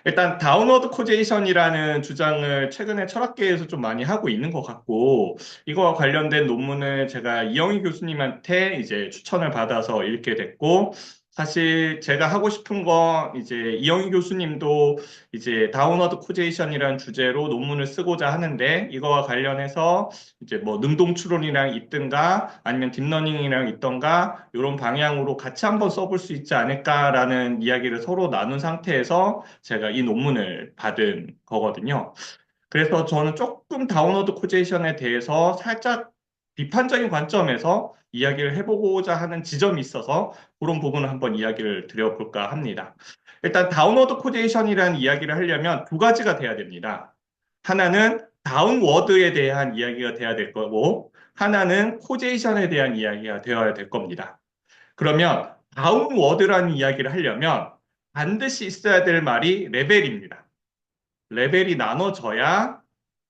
일단 다운워드 코제이션이라는 주장을 최근에 철학계에서 좀 많이 하고 있는 것 같고, 이거와 관련된 논문을 제가 이영희 교수님한테 이제 추천을 받아서 읽게 됐고, 사실 제가 하고 싶은 건 이제 이영희 교수님도 이제 다운워드 코제이션이라는 주제로 논문을 쓰고자 하는데, 이거와 관련해서 이제 뭐 능동 추론이랑 있든가 아니면 딥러닝이랑 있던가 이런 방향으로 같이 한번 써볼 수 있지 않을까라는 이야기를 서로 나눈 상태에서 제가 이 논문을 받은 거거든요. 그래서 저는 조금 다운로드 코제이션에 대해서 살짝 비판적인 관점에서 이야기를 해보고자 하는 지점이 있어서 그런 부분을 한번 이야기를 드려볼까 합니다. 일단 다운로드 코제이션이라는 이야기를 하려면 두 가지가 돼야 됩니다. 하나는 다운워드에 대한 이야기가 돼야 될 거고, 하나는 코제이션에 대한 이야기가 되어야 될 겁니다. 그러면 다운워드라는 이야기를 하려면 반드시 있어야 될 말이 레벨입니다. 레벨이 나눠져야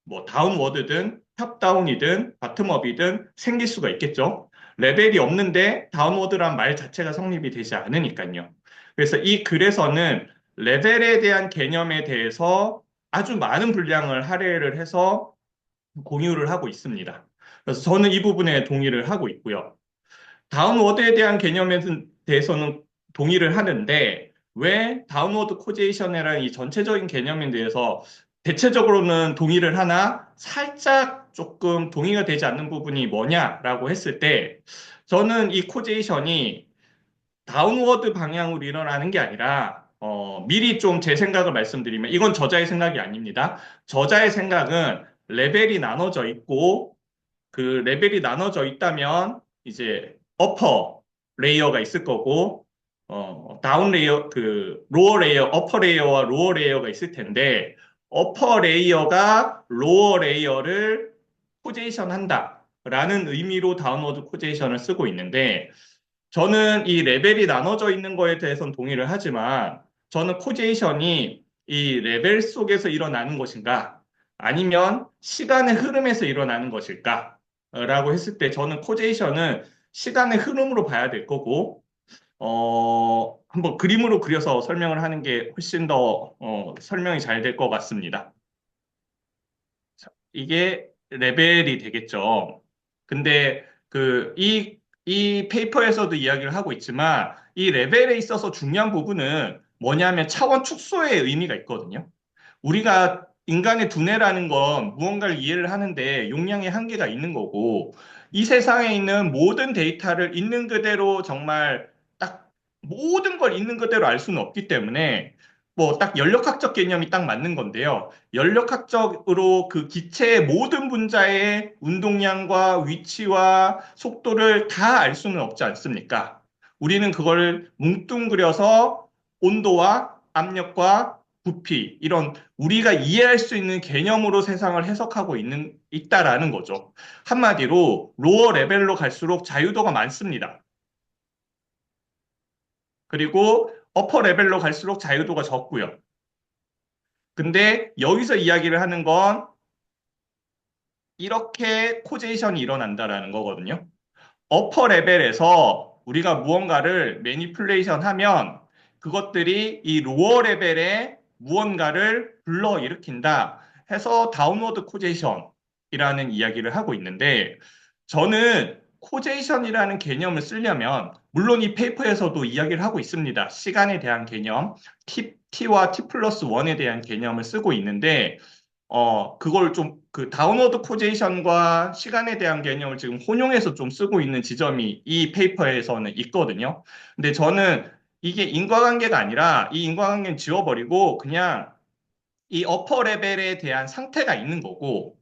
뭐 다운워드든 탑다운이든 바텀업이든 생길 수가 있겠죠. 레벨이 없는데 다운워드란 말 자체가 성립이 되지 않으니까요. 그래서 이 글에서는 레벨에 대한 개념에 대해서 아주 많은 분량을 할애를 해서 공유를 하고 있습니다. 그래서 저는 이 부분에 동의를 하고 있고요. 다운워드에 대한 개념에 대해서는 동의를 하는데 왜 다운워드 코제이션이라는 이 전체적인 개념에 대해서 대체적으로는 동의를 하나 살짝 조금 동의가 되지 않는 부분이 뭐냐라고 했을 때 저는 이 코제이션이 다운워드 방향으로 일어나는 게 아니라 미리 좀 제 생각을 말씀드리면 이건 저자의 생각이 아닙니다. 저자의 생각은 레벨이 나눠져 있고 그 레벨이 나눠져 있다면 이제 어퍼 레이어가 있을 거고 다운 레이어 그 로어 레이어 어퍼 레이어와 로어 레이어가 있을 텐데 어퍼 레이어가 로어 레이어를 코제이션 한다라는 의미로 다운워드 코제이션을 쓰고 있는데 저는 이 레벨이 나눠져 있는 거에 대해서는 동의를 하지만 저는 코제이션이 이 레벨 속에서 일어나는 것인가 아니면 시간의 흐름에서 일어나는 것일까? 라고 했을 때 저는 코제이션은 시간의 흐름으로 봐야 될 거고 한번 그림으로 그려서 설명을 하는 게 훨씬 더 설명이 잘 될 것 같습니다. 이게 레벨이 되겠죠. 근데 이 페이퍼에서도 이야기를 하고 있지만 이 레벨에 있어서 중요한 부분은 뭐냐면 차원 축소의 의미가 있거든요. 우리가 인간의 두뇌라는 건 무언가를 이해를 하는데 용량의 한계가 있는 거고 이 세상에 있는 모든 데이터를 있는 그대로 정말 딱 모든 걸 있는 그대로 알 수는 없기 때문에 뭐 딱 연력학적 개념이 딱 맞는 건데요. 연력학적으로 그 기체의 모든 분자의 운동량과 위치와 속도를 다 알 수는 없지 않습니까? 우리는 그걸 뭉뚱그려서 온도와 압력과 부피, 이런 우리가 이해할 수 있는 개념으로 세상을 해석하고 있다라는 거죠. 한마디로 로어 레벨로 갈수록 자유도가 많습니다. 그리고 어퍼 레벨로 갈수록 자유도가 적고요. 근데 여기서 이야기를 하는 건 이렇게 코제이션이 일어난다라는 거거든요. 어퍼 레벨에서 우리가 무언가를 매니플레이션 하면 그것들이 이 로어 레벨에 무언가를 불러일으킨다 해서 다운워드 코제이션이라는 이야기를 하고 있는데 저는 코제이션이라는 개념을 쓰려면 물론 이 페이퍼에서도 이야기를 하고 있습니다. 시간에 대한 개념, T와 T 플러스 1에 대한 개념을 쓰고 있는데 그걸 좀, 그 다운워드 코제이션과 시간에 대한 개념을 지금 혼용해서 좀 쓰고 있는 지점이 이 페이퍼에서는 있거든요. 근데 저는 이게 인과관계가 아니라 이 인과관계는 지워버리고 그냥 이 어퍼 레벨에 대한 상태가 있는 거고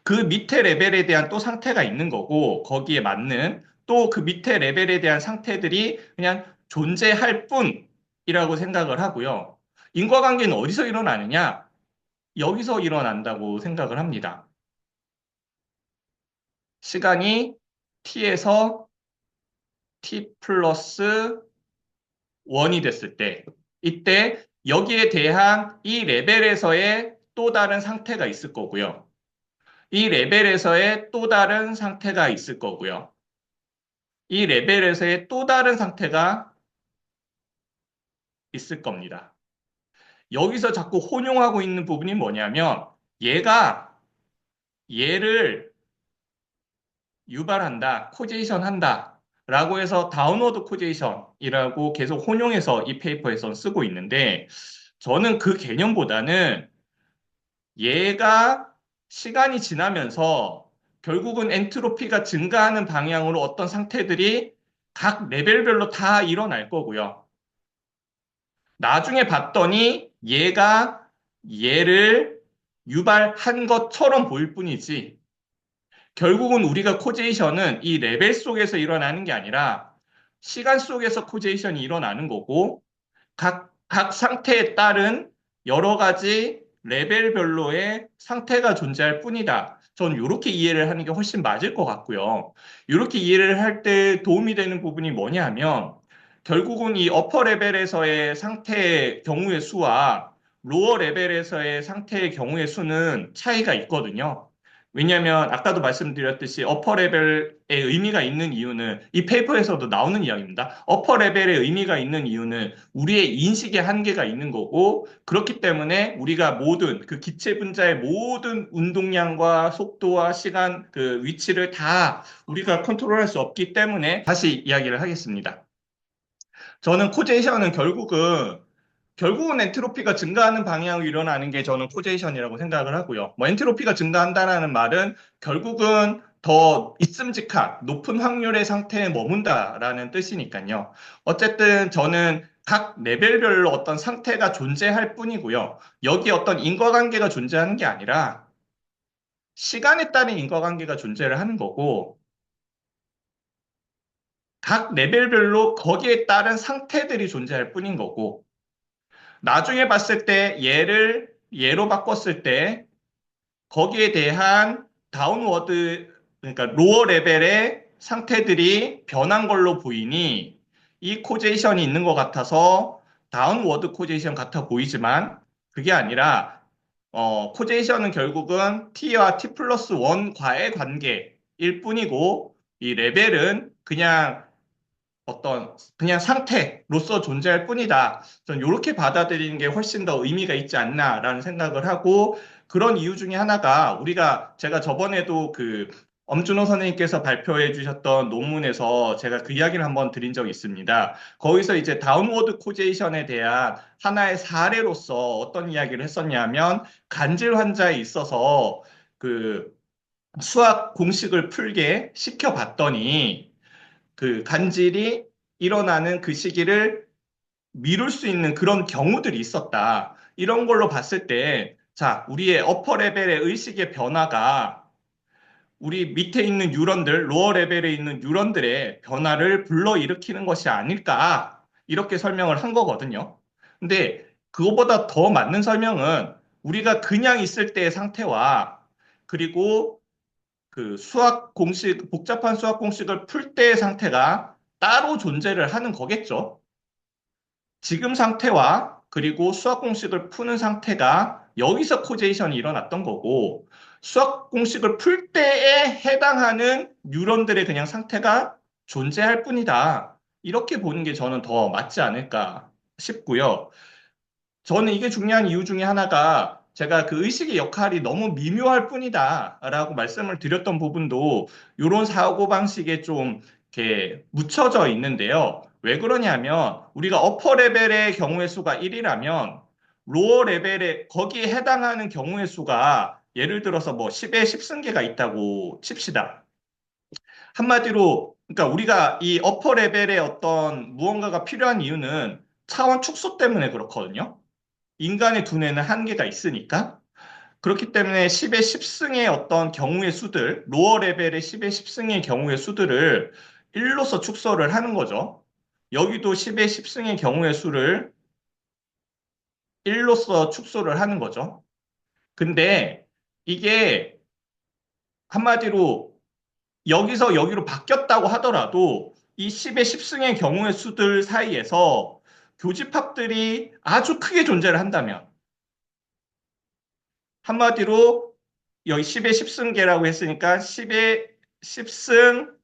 그 밑에 레벨에 대한 또 상태가 있는 거고 거기에 맞는 또 그 밑에 레벨에 대한 상태들이 그냥 존재할 뿐이라고 생각을 하고요. 인과관계는 어디서 일어나느냐? 여기서 일어난다고 생각을 합니다. 시간이 t에서 t 플러스 1이 됐을 때, 이때 여기에 대한 이 레벨에서의 또 다른 상태가 있을 거고요. 이 레벨에서의 또 다른 상태가 있을 거고요. 이 레벨에서의 또 다른 상태가 있을 겁니다. 여기서 자꾸 혼용하고 있는 부분이 뭐냐면 얘가 얘를 유발한다, 코제이션 한다 라고 해서 다운워드 코제이션이라고 계속 혼용해서 이 페이퍼에서 쓰고 있는데 저는 그 개념보다는 얘가 시간이 지나면서 결국은 엔트로피가 증가하는 방향으로 어떤 상태들이 각 레벨별로 다 일어날 거고요. 나중에 봤더니 얘가 얘를 유발한 것처럼 보일 뿐이지 결국은 우리가 코제이션은 이 레벨 속에서 일어나는 게 아니라 시간 속에서 코제이션이 일어나는 거고 각 상태에 따른 여러 가지 레벨별로의 상태가 존재할 뿐이다. 저는 이렇게 이해를 하는 게 훨씬 맞을 것 같고요. 이렇게 이해를 할 때 도움이 되는 부분이 뭐냐 하면 결국은 이 어퍼 레벨에서의 상태의 경우의 수와 로어 레벨에서의 상태의 경우의 수는 차이가 있거든요. 왜냐하면 아까도 말씀드렸듯이 어퍼 레벨의 의미가 있는 이유는 이 페이퍼에서도 나오는 이야기입니다. 어퍼 레벨의 의미가 있는 이유는 우리의 인식의 한계가 있는 거고 그렇기 때문에 우리가 모든 그 기체 분자의 모든 운동량과 속도와 시간 그 위치를 다 우리가 컨트롤할 수 없기 때문에 다시 이야기를 하겠습니다. 저는 코제이션은 결국은 엔트로피가 증가하는 방향으로 일어나는 게 저는 코제이션이라고 생각을 하고요. 뭐 엔트로피가 증가한다라는 말은 결국은 더 있음직한 높은 확률의 상태에 머문다라는 뜻이니까요. 어쨌든 저는 각 레벨별로 어떤 상태가 존재할 뿐이고요. 여기 어떤 인과관계가 존재하는 게 아니라 시간에 따른 인과관계가 존재를 하는 거고 각 레벨별로 거기에 따른 상태들이 존재할 뿐인 거고 나중에 봤을 때 얘를 얘로 바꿨을 때 거기에 대한 다운워드 그러니까 로어 레벨의 상태들이 변한 걸로 보이니 이 코제이션이 있는 것 같아서 다운워드 코제이션 같아 보이지만 그게 아니라 코제이션은 결국은 t와 t 플러스 1과의 관계일 뿐이고 이 레벨은 그냥 상태로서 존재할 뿐이다. 전 이렇게 받아들이는 게 훨씬 더 의미가 있지 않나라는 생각을 하고 그런 이유 중에 하나가 제가 저번에도 그 엄준호 선생님께서 발표해 주셨던 논문에서 제가 그 이야기를 한번 드린 적이 있습니다. 거기서 이제 다운워드 코제이션에 대한 하나의 사례로서 어떤 이야기를 했었냐면 간질 환자에 있어서 그 수학 공식을 풀게 시켜봤더니 그 간질이 일어나는 그 시기를 미룰 수 있는 그런 경우들이 있었다. 이런 걸로 봤을 때, 자, 우리의 어퍼 레벨의 의식의 변화가 우리 밑에 있는 뉴런들, 로어 레벨에 있는 뉴런들의 변화를 불러일으키는 것이 아닐까. 이렇게 설명을 한 거거든요. 근데 그거보다 더 맞는 설명은 우리가 그냥 있을 때의 상태와 그리고 그 복잡한 수학 공식을 풀 때의 상태가 따로 존재를 하는 거겠죠. 지금 상태와 그리고 수학 공식을 푸는 상태가 여기서 코제이션이 일어났던 거고, 수학 공식을 풀 때에 해당하는 뉴런들의 그냥 상태가 존재할 뿐이다. 이렇게 보는 게 저는 더 맞지 않을까 싶고요. 저는 이게 중요한 이유 중에 하나가 제가 그 의식의 역할이 너무 미묘할 뿐이다라고 말씀을 드렸던 부분도 이런 사고방식에 좀 이렇게 묻혀져 있는데요. 왜 그러냐면 우리가 어퍼 레벨의 경우의 수가 1이라면 로어 레벨에 거기에 해당하는 경우의 수가 예를 들어서 뭐 10의 10승계가 있다고 칩시다. 한마디로 그러니까 우리가 이 어퍼 레벨의 어떤 무언가가 필요한 이유는 차원 축소 때문에 그렇거든요. 인간의 두뇌는 한계가 있으니까. 그렇기 때문에 10의 10승의 어떤 경우의 수들, 로어 레벨의 10의 10승의 경우의 수들을 1로서 축소를 하는 거죠. 여기도 10의 10승의 경우의 수를 1로서 축소를 하는 거죠. 근데 이게 한마디로 여기서 여기로 바뀌었다고 하더라도 이 10의 10승의 경우의 수들 사이에서 교집합들이 아주 크게 존재를 한다면 한마디로 여기 10의 10승계라고 했으니까 10의 10승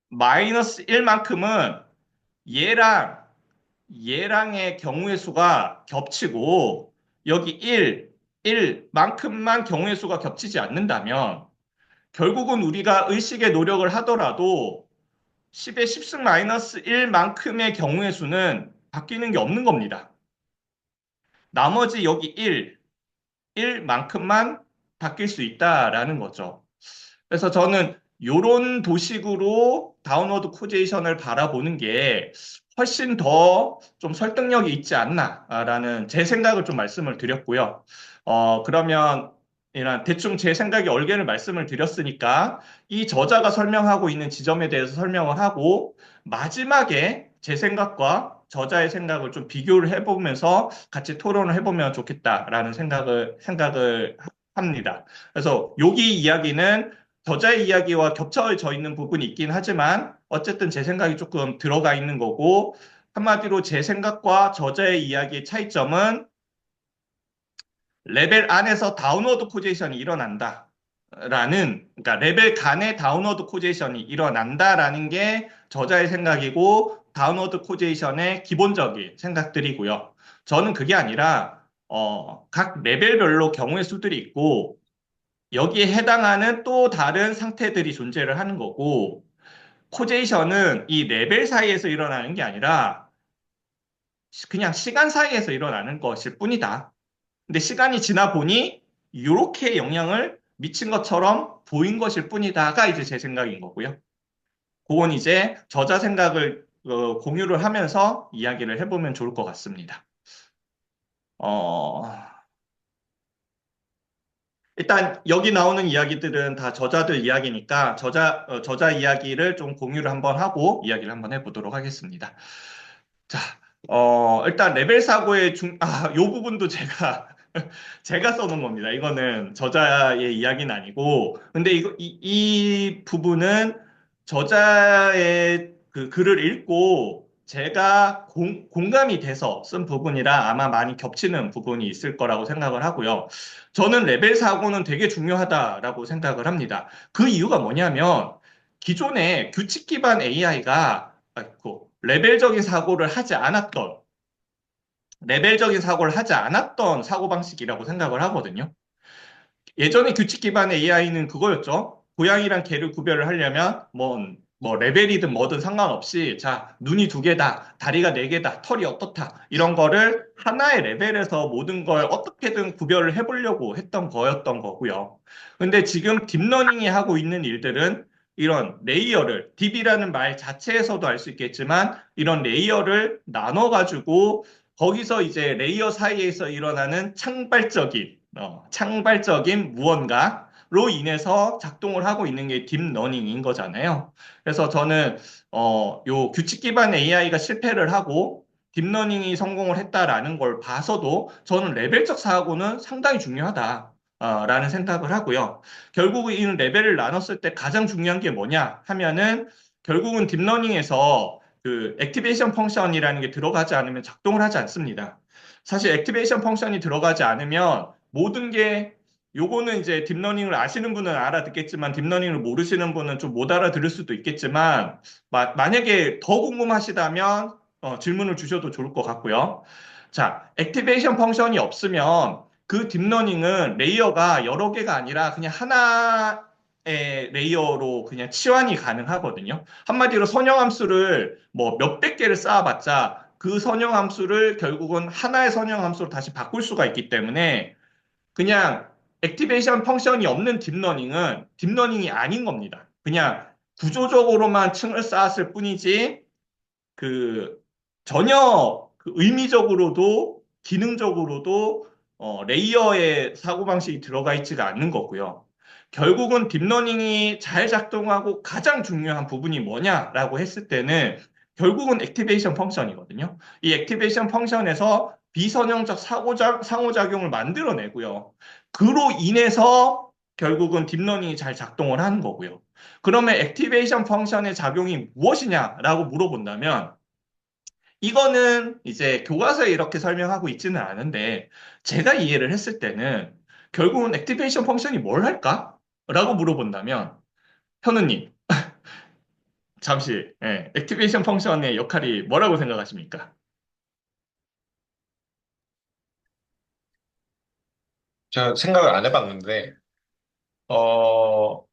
마이너스 1만큼은 얘랑 얘랑의 경우의 수가 겹치고 여기 1만큼만 경우의 수가 겹치지 않는다면 결국은 우리가 의식의 노력을 하더라도 10의 10승 마이너스 1만큼의 경우의 수는 바뀌는 게 없는 겁니다. 나머지 여기 1만큼만 바뀔 수 있다라는 거죠. 그래서 저는 이런 도식으로 다운워드 코제이션을 바라보는 게 훨씬 더 좀 설득력이 있지 않나라는 제 생각을 좀 말씀을 드렸고요. 그러면 이런 대충 제 생각의 얼개를 말씀을 드렸으니까 이 저자가 설명하고 있는 지점에 대해서 설명을 하고 마지막에 제 생각과 저자의 생각을 좀 비교를 해보면서 같이 토론을 해보면 좋겠다라는 생각을 합니다. 그래서 여기 이야기는 저자의 이야기와 겹쳐져 있는 부분이 있긴 하지만 어쨌든 제 생각이 조금 들어가 있는 거고 한마디로 제 생각과 저자의 이야기의 차이점은 레벨 안에서 다운워드 코제이션이 일어난다. 그러니까 레벨 간의 다운워드 코제이션이 일어난다라는 게 저자의 생각이고 다운워드 코제이션의 기본적인 생각들이고요. 저는 그게 아니라 각 레벨별로 경우의 수들이 있고 여기에 해당하는 또 다른 상태들이 존재를 하는 거고, 코제이션은 이 레벨 사이에서 일어나는 게 아니라 그냥 시간 사이에서 일어나는 것일 뿐이다. 근데 시간이 지나 보니 이렇게 영향을 미친 것처럼 보인 것일 뿐이다가 이제 제 생각인 거고요. 그건 이제 저자 생각을 공유를 하면서 이야기를 해보면 좋을 것 같습니다. 어, 일단 여기 나오는 이야기들은 다 저자들 이야기니까 저자 이야기를 좀 공유를 한번 하고 이야기를 한번 해보도록 하겠습니다. 자, 일단 레벨 사고의 요 부분도 제가 써놓은 겁니다. 이거는 저자의 이야기는 아니고, 근데 이 부분은 저자의 그 글을 읽고 제가 공감이 돼서 쓴 부분이라 아마 많이 겹치는 부분이 있을 거라고 생각을 하고요. 저는 레벨 사고는 되게 중요하다라고 생각을 합니다. 그 이유가 뭐냐면, 기존에 규칙 기반 AI가 레벨적인 사고를 하지 않았던 사고방식이라고 생각을 하거든요. 예전에 규칙 기반의 AI는 그거였죠. 고양이랑 개를 구별을 하려면 뭐 레벨이든 뭐든 상관없이 자, 눈이 두 개다, 다리가 네 개다, 털이 어떻다 이런 거를 하나의 레벨에서 모든 걸 어떻게든 구별을 해보려고 했던 거였던 거고요. 근데 지금 딥러닝이 하고 있는 일들은 이런 레이어를 딥이라는 말 자체에서도 알 수 있겠지만 이런 레이어를 나눠가지고 거기서 이제 레이어 사이에서 일어나는 창발적인 무언가로 인해서 작동을 하고 있는 게 딥러닝인 거잖아요. 그래서 저는 요 규칙 기반 AI가 실패를 하고 딥러닝이 성공을 했다라는 걸 봐서도 저는 레벨적 사고는 상당히 중요하다. 라는 생각을 하고요. 결국은 이 레벨을 나눴을 때 가장 중요한 게 뭐냐 하면은 결국은 딥러닝에서 그 액티베이션 펑션이라는 게 들어가지 않으면 작동을 하지 않습니다. 사실 액티베이션 펑션이 들어가지 않으면 모든 게 요거는 이제 딥러닝을 아시는 분은 알아듣겠지만 딥러닝을 모르시는 분은 좀 못 알아들을 수도 있겠지만 만약에 더 궁금하시다면 질문을 주셔도 좋을 것 같고요. 자, 액티베이션 펑션이 없으면 그 딥러닝은 레이어가 여러 개가 아니라 그냥 하나의 레이어로 그냥 치환이 가능하거든요. 한마디로 선형함수를 뭐 몇백 개를 쌓아봤자 그 선형함수를 결국은 하나의 선형함수로 다시 바꿀 수가 있기 때문에 그냥 액티베이션 펑션이 없는 딥러닝은 딥러닝이 아닌 겁니다. 그냥 구조적으로만 층을 쌓았을 뿐이지 그 전혀 그 의미적으로도 기능적으로도 레이어의 사고방식이 들어가 있지가 않는 거고요. 결국은 딥러닝이 잘 작동하고 가장 중요한 부분이 뭐냐라고 했을 때는 결국은 액티베이션 펑션이거든요. 이 액티베이션 펑션에서 비선형적 상호작용을 만들어내고요. 그로 인해서 결국은 딥러닝이 잘 작동을 하는 거고요. 그러면 액티베이션 펑션의 작용이 무엇이냐라고 물어본다면 이거는 이제 교과서에 이렇게 설명하고 있지는 않은데 제가 이해를 했을 때는 결국은 액티베이션 펑션이 뭘 할까? 라고 물어본다면 현우님 잠시 액티베이션 펑션의 역할이 뭐라고 생각하십니까? 제가 생각을 안 해봤는데, 어,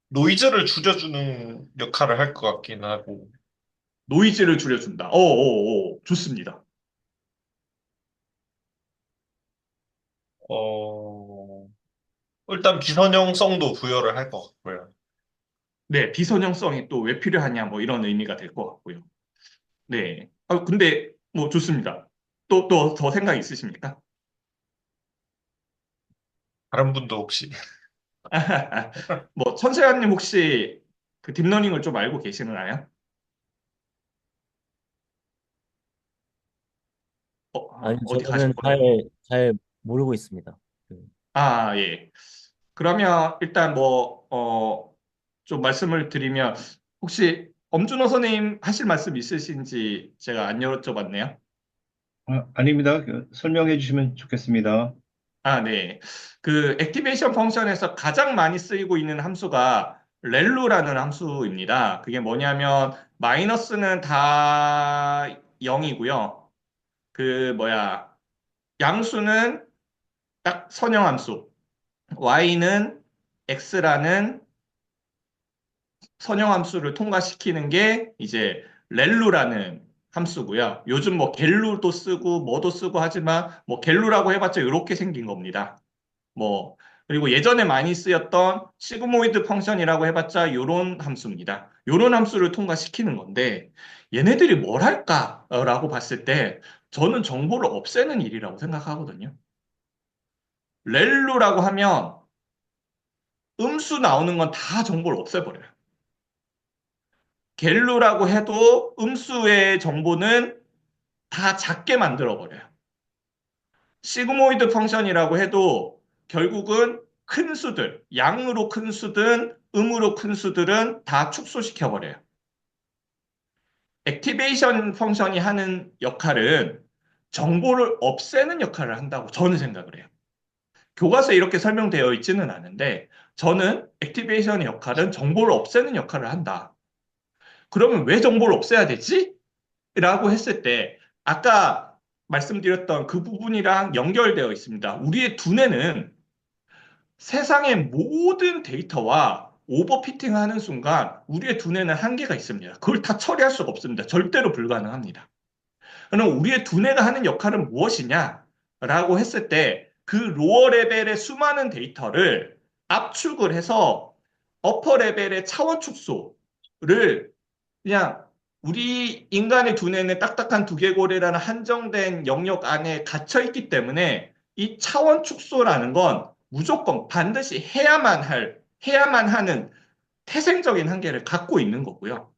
노이즈를 줄여주는 역할을 할 것 같긴 하고, 노이즈를 줄여준다. 좋습니다. 어, 일단 비선형성도 부여를 할 것 같고요. 네, 비선형성이 또 왜 필요하냐, 뭐 이런 의미가 될 것 같고요. 네. 근데 뭐 좋습니다. 또 더 생각 있으십니까? 다른 분도 혹시, 뭐, 천세현님 혹시 그 딥러닝을 좀 알고 계시나요? 아니, 어디 저는 가셨구나. 잘 모르고 있습니다. 아, 예. 그러면 일단 뭐, 좀 말씀을 드리면, 혹시 엄준호 선생님 하실 말씀 있으신지 제가 안 여쭤봤네요. 아닙니다. 설명해 주시면 좋겠습니다. 아, 네. 그 액티베이션 펑션에서 가장 많이 쓰이고 있는 함수가 렐루라는 함수입니다. 그게 뭐냐면, 마이너스는 다 0이고요. 그 뭐야, 양수는 딱 선형함수, y는 x라는 선형함수를 통과시키는 게 이제 렐루라는 함수고요. 요즘 뭐 갤루도 쓰고 뭐도 쓰고 하지만 뭐 갤루라고 해봤자 이렇게 생긴 겁니다. 뭐 그리고 예전에 많이 쓰였던 시그모이드 펑션이라고 해봤자 요런 함수입니다. 요런 함수를 통과시키는 건데 얘네들이 뭘 할까라고 봤을 때 저는 정보를 없애는 일이라고 생각하거든요. 렐루라고 하면 음수 나오는 건 다 정보를 없애버려요. 갤루라고 해도 음수의 정보는 다 작게 만들어버려요. 시그모이드 펑션이라고 해도 결국은 큰 수들, 양으로 큰 수든 음으로 큰 수들은 다 축소시켜버려요. 액티베이션 펑션이 하는 역할은 정보를 없애는 역할을 한다고 저는 생각을 해요. 교과서에 이렇게 설명되어 있지는 않은데 저는 액티베이션의 역할은 정보를 없애는 역할을 한다. 그러면 왜 정보를 없애야 되지? 라고 했을 때 아까 말씀드렸던 그 부분이랑 연결되어 있습니다. 우리의 두뇌는 세상의 모든 데이터와 오버피팅하는 순간 우리의 두뇌는 한계가 있습니다. 그걸 다 처리할 수가 없습니다. 절대로 불가능합니다. 그럼 우리의 두뇌가 하는 역할은 무엇이냐라고 했을 때 그 로어 레벨의 수많은 데이터를 압축을 해서 어퍼 레벨의 차원 축소를 그냥 우리 인간의 두뇌는 딱딱한 두개골이라는 한정된 영역 안에 갇혀 있기 때문에 이 차원 축소라는 건 무조건 반드시 해야만 하는 태생적인 한계를 갖고 있는 거고요.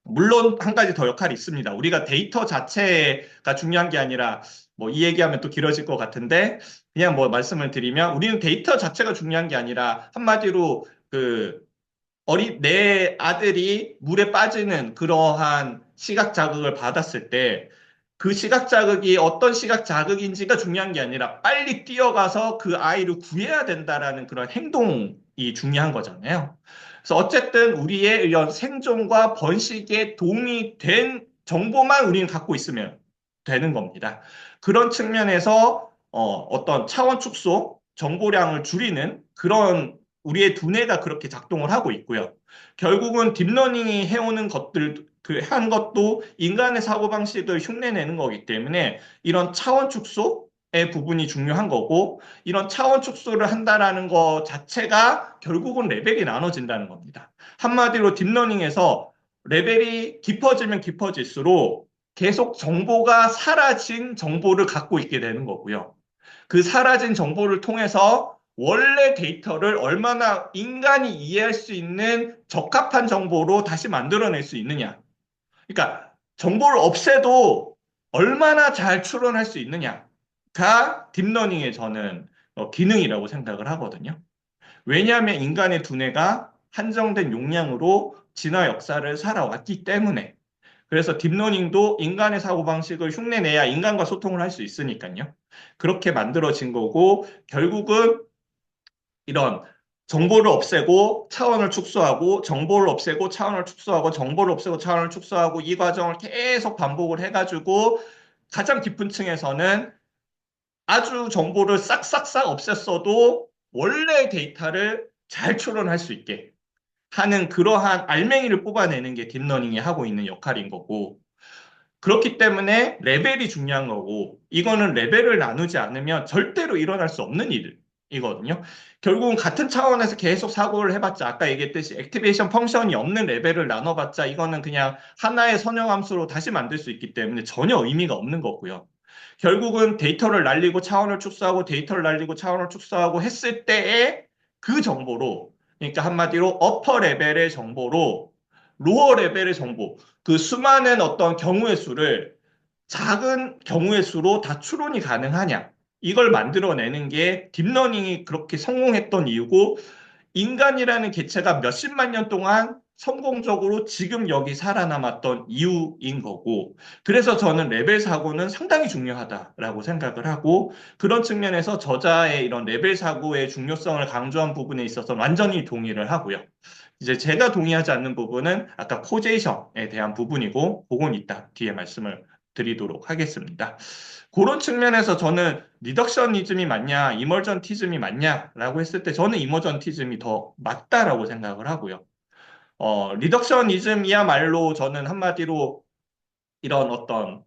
물론 한 가지 더 역할이 있습니다. 우리가 데이터 자체가 중요한 게 아니라 뭐 이 얘기하면 또 길어질 것 같은데 그냥 뭐 말씀을 드리면 우리는 데이터 자체가 중요한 게 아니라 한마디로 내 아들이 물에 빠지는 그러한 시각 자극을 받았을 때 그 시각 자극이 어떤 시각 자극인지가 중요한 게 아니라 빨리 뛰어가서 그 아이를 구해야 된다라는 그런 행동이 중요한 거잖아요. 그래서 어쨌든 우리의 이런 생존과 번식에 도움이 된 정보만 우리는 갖고 있으면 되는 겁니다. 그런 측면에서 어떤 차원 축소, 정보량을 줄이는 그런 우리의 두뇌가 그렇게 작동을 하고 있고요. 결국은 딥러닝이 해오는 것들, 한 것도 인간의 사고방식을 흉내내는 거기 때문에 이런 차원 축소의 부분이 중요한 거고, 이런 차원 축소를 한다라는 것 자체가 결국은 레벨이 나눠진다는 겁니다. 한마디로 딥러닝에서 레벨이 깊어지면 깊어질수록 계속 정보가 사라진 정보를 갖고 있게 되는 거고요. 그 사라진 정보를 통해서 원래 데이터를 얼마나 인간이 이해할 수 있는 적합한 정보로 다시 만들어낼 수 있느냐. 그러니까 정보를 없애도 얼마나 잘 추론할 수 있느냐가 딥러닝의 저는 기능이라고 생각을 하거든요. 왜냐하면 인간의 두뇌가 한정된 용량으로 진화 역사를 살아왔기 때문에 그래서 딥러닝도 인간의 사고방식을 흉내내야 인간과 소통을 할 수 있으니까요. 그렇게 만들어진 거고 결국은 이런 정보를 없애고 차원을 축소하고 정보를 없애고 차원을 축소하고 정보를 없애고 차원을 축소하고 이 과정을 계속 반복을 해가지고 가장 깊은 층에서는 아주 정보를 싹싹싹 없앴어도 원래 데이터를 잘 추론할 수 있게 하는 그러한 알맹이를 뽑아내는 게 딥러닝이 하고 있는 역할인 거고, 그렇기 때문에 레벨이 중요한 거고, 이거는 레벨을 나누지 않으면 절대로 일어날 수 없는 일이거든요. 결국은 같은 차원에서 계속 사고를 해봤자, 아까 얘기했듯이 액티베이션 펑션이 없는 레벨을 나눠봤자, 이거는 그냥 하나의 선형함수로 다시 만들 수 있기 때문에 전혀 의미가 없는 거고요. 결국은 데이터를 날리고 차원을 축소하고 데이터를 날리고 차원을 축소하고 했을 때의 그 정보로, 그러니까 한마디로 어퍼 레벨의 정보로 로어 레벨의 정보, 그 수많은 어떤 경우의 수를 작은 경우의 수로 다 추론이 가능하냐. 이걸 만들어내는 게 딥러닝이 그렇게 성공했던 이유고, 인간이라는 개체가 몇십만 년 동안 성공적으로 지금 여기 살아남았던 이유인 거고, 그래서 저는 레벨 사고는 상당히 중요하다라고 생각을 하고, 그런 측면에서 저자의 이런 레벨 사고의 중요성을 강조한 부분에 있어서 완전히 동의를 하고요. 이제 제가 동의하지 않는 부분은 아까 코제이션에 대한 부분이고, 그건 이따 뒤에 말씀을 드리도록 하겠습니다. 그런 측면에서 저는 리덕셔니즘이 맞냐, 이머전티즘이 맞냐라고 했을 때 저는 이머전티즘이 더 맞다라고 생각을 하고요. 리덕셔니즘이야말로 저는 한마디로 이런 어떤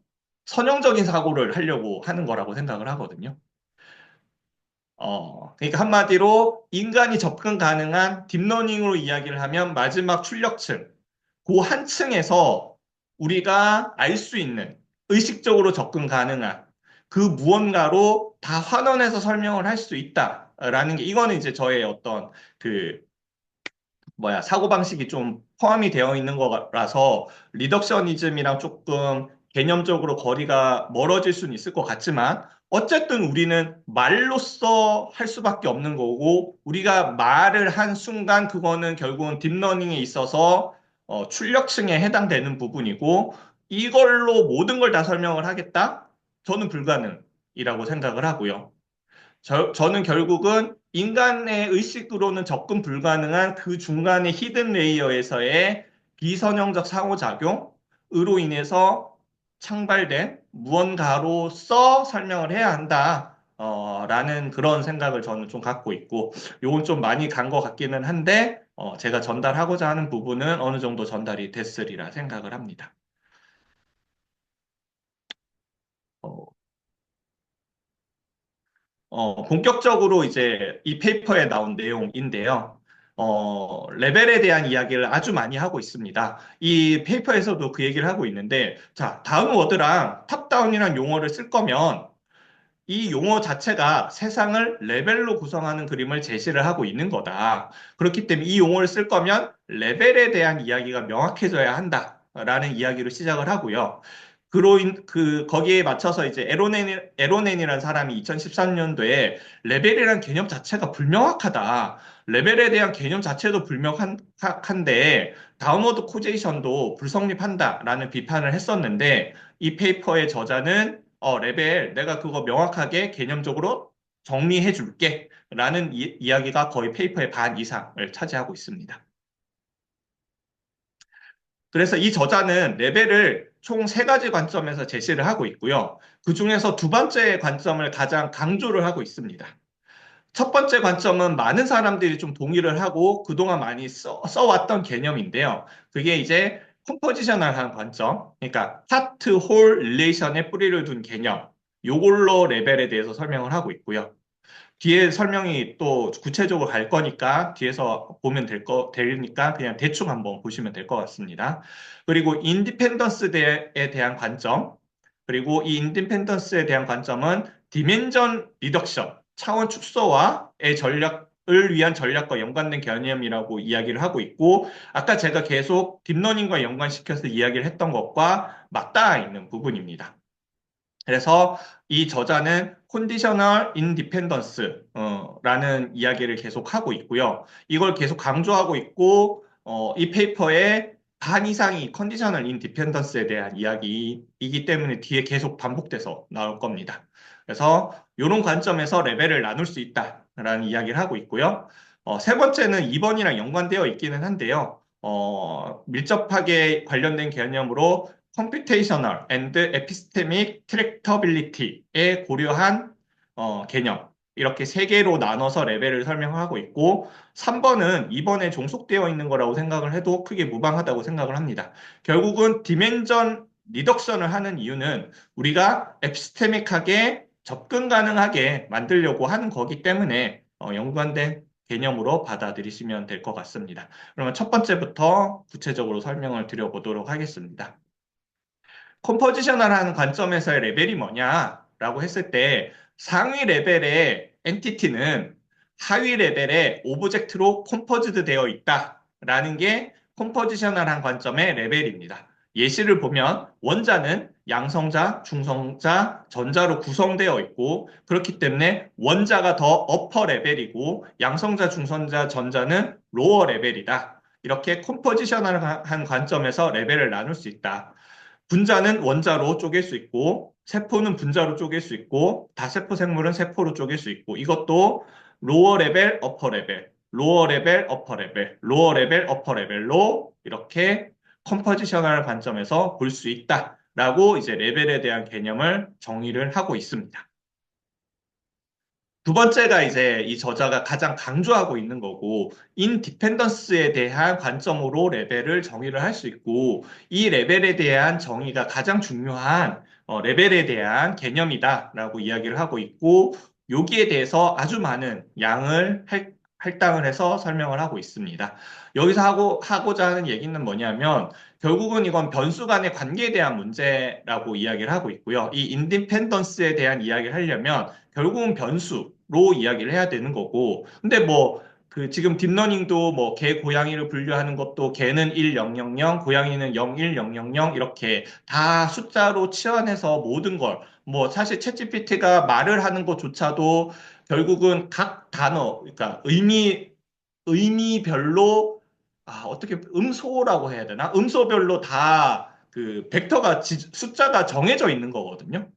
선형적인 사고를 하려고 하는 거라고 생각을 하거든요. 그러니까 한마디로 인간이 접근 가능한 딥러닝으로 이야기를 하면 마지막 출력층, 그 한 층에서 우리가 알 수 있는 의식적으로 접근 가능한 그 무언가로 다 환원해서 설명을 할 수 있다라는 게 이거는 이제 저의 어떤 그 사고방식이 좀 포함이 되어 있는 거라서 리덕셔니즘이랑 조금 개념적으로 거리가 멀어질 수는 있을 것 같지만 어쨌든 우리는 말로써 할 수밖에 없는 거고 우리가 말을 한 순간 그거는 결국은 딥러닝에 있어서 출력층에 해당되는 부분이고 이걸로 모든 걸 다 설명을 하겠다? 저는 불가능이라고 생각을 하고요. 저는 결국은 인간의 의식으로는 접근 불가능한 그 중간의 히든 레이어에서의 비선형적 상호작용으로 인해서 창발된 무언가로서 설명을 해야 한다. 라는 그런 생각을 저는 좀 갖고 있고, 요건 좀 많이 간 것 같기는 한데, 제가 전달하고자 하는 부분은 어느 정도 전달이 됐으리라 생각을 합니다. 어, 본격적으로 이제 이 페이퍼에 나온 내용인데요. 레벨에 대한 이야기를 아주 많이 하고 있습니다. 이 페이퍼에서도 그 얘기를 하고 있는데, 자, 다운 워드랑 탑다운이란 용어를 쓸 거면 이 용어 자체가 세상을 레벨로 구성하는 그림을 제시를 하고 있는 거다. 그렇기 때문에 이 용어를 쓸 거면 레벨에 대한 이야기가 명확해져야 한다라는 이야기로 시작을 하고요. 거기에 맞춰서 이제 에로넨이라는 사람이 2013년도에 레벨이라는 개념 자체가 불명확하다. 레벨에 대한 개념 자체도 불명확한데 다운워드 코제이션도 불성립한다라는 비판을 했었는데 이 페이퍼의 저자는 레벨 내가 그거 명확하게 개념적으로 정리해 줄게 라는 이야기가 거의 페이퍼의 반 이상을 차지하고 있습니다. 그래서 이 저자는 레벨을 총 세 가지 관점에서 제시를 하고 있고요. 그 중에서 두 번째 관점을 가장 강조를 하고 있습니다. 첫 번째 관점은 많은 사람들이 좀 동의를 하고 그동안 많이 써왔던 개념인데요. 그게 이제 컴포지셔널한 관점, 그러니까 파트 홀 릴레이션에 뿌리를 둔 개념, 요걸로 레벨에 대해서 설명을 하고 있고요. 뒤에 설명이 또 구체적으로 갈 거니까 뒤에서 보면 되니까 그냥 대충 한번 보시면 될 것 같습니다. 그리고 인디펜던스에 대한 관점, 그리고 이 인디펜던스에 대한 관점은 디멘전 리덕션, 차원 축소와의 전략을 위한 전략과 연관된 개념이라고 이야기를 하고 있고, 아까 제가 계속 딥러닝과 연관시켜서 이야기를 했던 것과 맞닿아 있는 부분입니다. 그래서 이 저자는 컨디셔널 인디펜던스 라는 이야기를 계속 하고 있고요. 이걸 계속 강조하고 있고 이 페이퍼의 반 이상이 컨디셔널 인디펜던스에 대한 이야기이기 때문에 뒤에 계속 반복돼서 나올 겁니다. 그래서 이런 관점에서 레벨을 나눌 수 있다라는 이야기를 하고 있고요. 세 번째는 2번이랑 연관되어 있기는 한데요. 밀접하게 관련된 개념으로 Computational and Epistemic Tractability에 고려한 개념. 이렇게 세 개로 나눠서 레벨을 설명하고 있고, 3번은 이번에 종속되어 있는 거라고 생각을 해도 크게 무방하다고 생각을 합니다. 결국은 디멘전 리덕션을 하는 이유는 우리가 에피스테믹하게 접근 가능하게 만들려고 하는 거기 때문에 연관된 개념으로 받아들이시면 될 것 같습니다. 그러면 첫 번째부터 구체적으로 설명을 드려보도록 하겠습니다. 컴포지셔널한 관점에서의 레벨이 뭐냐라고 했을 때 상위 레벨의 엔티티는 하위 레벨의 오브젝트로 컴포즈드 되어 있다라는 게 컴포지셔널한 관점의 레벨입니다. 예시를 보면 원자는 양성자, 중성자, 전자로 구성되어 있고 그렇기 때문에 원자가 더 어퍼 레벨이고 양성자, 중성자, 전자는 로어 레벨이다. 이렇게 컴포지셔널한 관점에서 레벨을 나눌 수 있다. 분자는 원자로 쪼갤 수 있고, 세포는 분자로 쪼갤 수 있고, 다세포 생물은 세포로 쪼갤 수 있고, 이것도 로어 레벨, 어퍼 레벨, 로어 레벨, 어퍼 레벨, 로어 레벨, 어퍼 레벨로 이렇게 컴포지셔널 관점에서 볼 수 있다라고 이제 레벨에 대한 개념을 정의를 하고 있습니다. 두 번째가 이제 이 저자가 가장 강조하고 있는 거고, 인디펜던스에 대한 관점으로 레벨을 정의를 할 수 있고, 이 레벨에 대한 정의가 가장 중요한 레벨에 대한 개념이다라고 이야기를 하고 있고, 여기에 대해서 아주 많은 양을 할당을 해서 설명을 하고 있습니다. 여기서 하고자 하는 얘기는 뭐냐면, 결국은 이건 변수 간의 관계에 대한 문제라고 이야기를 하고 있고요. 이 인디펜던스에 대한 이야기를 하려면 결국은 변수로 이야기를 해야 되는 거고. 근데 뭐, 지금 딥러닝도 뭐, 개, 고양이를 분류하는 것도 개는 1, 0, 0, 0, 고양이는 0, 1, 0, 0, 0 이렇게 다 숫자로 치환해서 모든 걸, 뭐, 사실 챗GPT가 말을 하는 것조차도 결국은 각 단어, 그러니까 의미별로 어떻게 음소라고 해야 되나? 음소별로 다 벡터가 숫자가 정해져 있는 거거든요.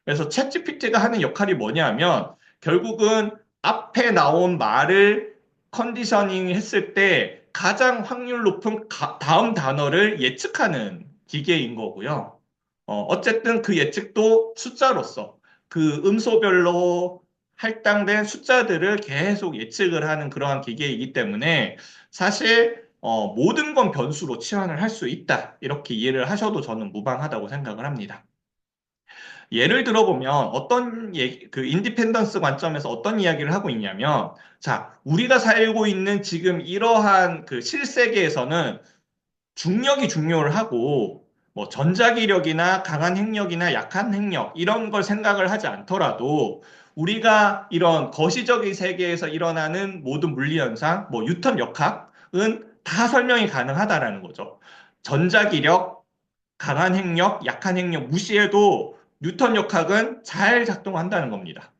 그래서 챗GPT가 하는 역할이 뭐냐면 결국은 앞에 나온 말을 컨디셔닝 했을 때 가장 확률 높은 다음 단어를 예측하는 기계인 거고요. 어쨌든 그 예측도 숫자로서 그 음소별로 할당된 숫자들을 계속 예측을 하는 그러한 기계이기 때문에 사실 모든 건 변수로 치환을 할 수 있다. 이렇게 이해를 하셔도 저는 무방하다고 생각을 합니다. 예를 들어보면 인디펜던스 관점에서 어떤 이야기를 하고 있냐면, 자, 우리가 살고 있는 지금 이러한 실세계에서는 중력이 중요를 하고, 뭐 전자기력이나 강한 핵력이나 약한 핵력, 이런 걸 생각을 하지 않더라도, 우리가 이런 거시적인 세계에서 일어나는 모든 물리 현상, 뭐 뉴턴 역학은 다 설명이 가능하다라는 거죠. 전자기력, 강한 핵력, 약한 핵력 무시해도 뉴턴 역학은 잘 작동한다는 겁니다.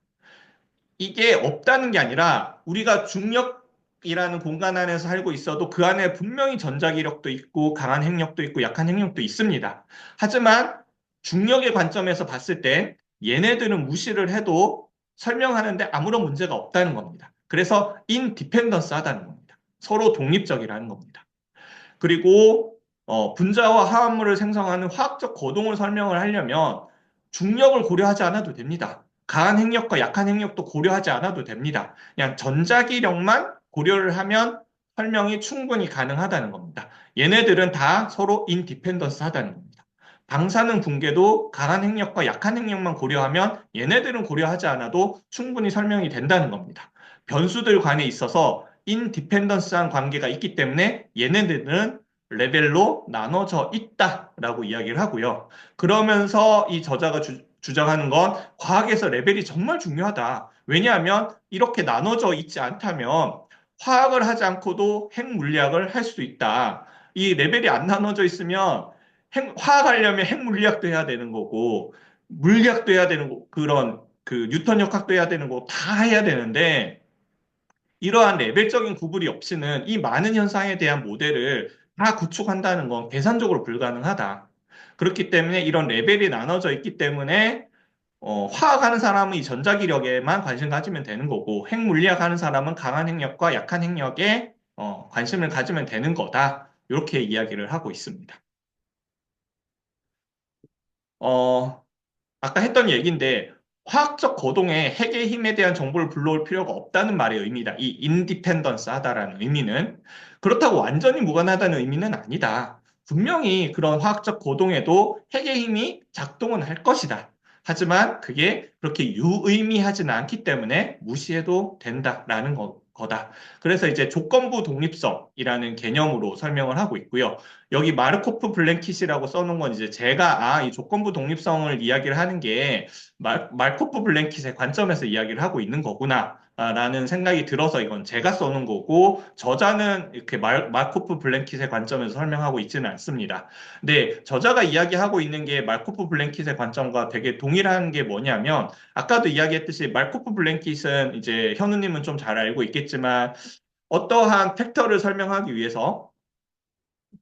이게 없다는 게 아니라 우리가 중력이라는 공간 안에서 살고 있어도 그 안에 분명히 전자기력도 있고 강한 핵력도 있고 약한 핵력도 있습니다. 하지만 중력의 관점에서 봤을 때 얘네들은 무시를 해도 설명하는데 아무런 문제가 없다는 겁니다. 그래서 인디펜던스 하다는 겁니다. 서로 독립적이라는 겁니다. 그리고 분자와 화합물을 생성하는 화학적 거동을 설명을 하려면 중력을 고려하지 않아도 됩니다. 강한 핵력과 약한 핵력도 고려하지 않아도 됩니다. 그냥 전자기력만 고려를 하면 설명이 충분히 가능하다는 겁니다. 얘네들은 다 서로 인디펜던스 하다는 겁니다. 방사능 붕괴도 강한 핵력과 약한 핵력만 고려하면 얘네들은 고려하지 않아도 충분히 설명이 된다는 겁니다. 변수들 간에 있어서 인디펜던스한 관계가 있기 때문에 얘네들은 레벨로 나눠져 있다라고 이야기를 하고요. 그러면서 이 저자가 주장하는 건 과학에서 레벨이 정말 중요하다. 왜냐하면 이렇게 나눠져 있지 않다면 화학을 하지 않고도 핵물리학을 할 수 있다. 이 레벨이 안 나눠져 있으면 화학하려면 핵물리학도 해야 되는 거고 물리학도 해야 되는 거 그런 뉴턴 역학도 해야 되는 거 다 해야 되는데 이러한 레벨적인 구분이 없이는 이 많은 현상에 대한 모델을 다 구축한다는 건 계산적으로 불가능하다. 그렇기 때문에 이런 레벨이 나눠져 있기 때문에 화학하는 사람은 이 전자기력에만 관심 가지면 되는 거고 핵물리학 하는 사람은 강한 핵력과 약한 핵력에 관심을 가지면 되는 거다. 이렇게 이야기를 하고 있습니다. 아까 했던 얘기인데 화학적 거동에 핵의 힘에 대한 정보를 불러올 필요가 없다는 말의 의미다. 이 인디펜던스 하다라는 의미는 그렇다고 완전히 무관하다는 의미는 아니다. 분명히 그런 화학적 거동에도 핵의 힘이 작동은 할 것이다. 하지만 그게 그렇게 유의미하지는 않기 때문에 무시해도 된다라는 거다. 그래서 이제 조건부 독립성이라는 개념으로 설명을 하고 있고요. 여기 마르코프 블랭킷이라고 써놓은 건 이제 제가 이 조건부 독립성을 이야기를 하는 게 말코프 블랭킷의 관점에서 이야기를 하고 있는 거구나. 라는 생각이 들어서 이건 제가 써놓은 거고, 저자는 이렇게 말코프 블랭킷의 관점에서 설명하고 있지는 않습니다. 근데 저자가 이야기하고 있는 게 말코프 블랭킷의 관점과 되게 동일한 게 뭐냐면, 아까도 이야기했듯이 말코프 블랭킷은 이제 현우님은 좀 잘 알고 있겠지만, 어떠한 팩터를 설명하기 위해서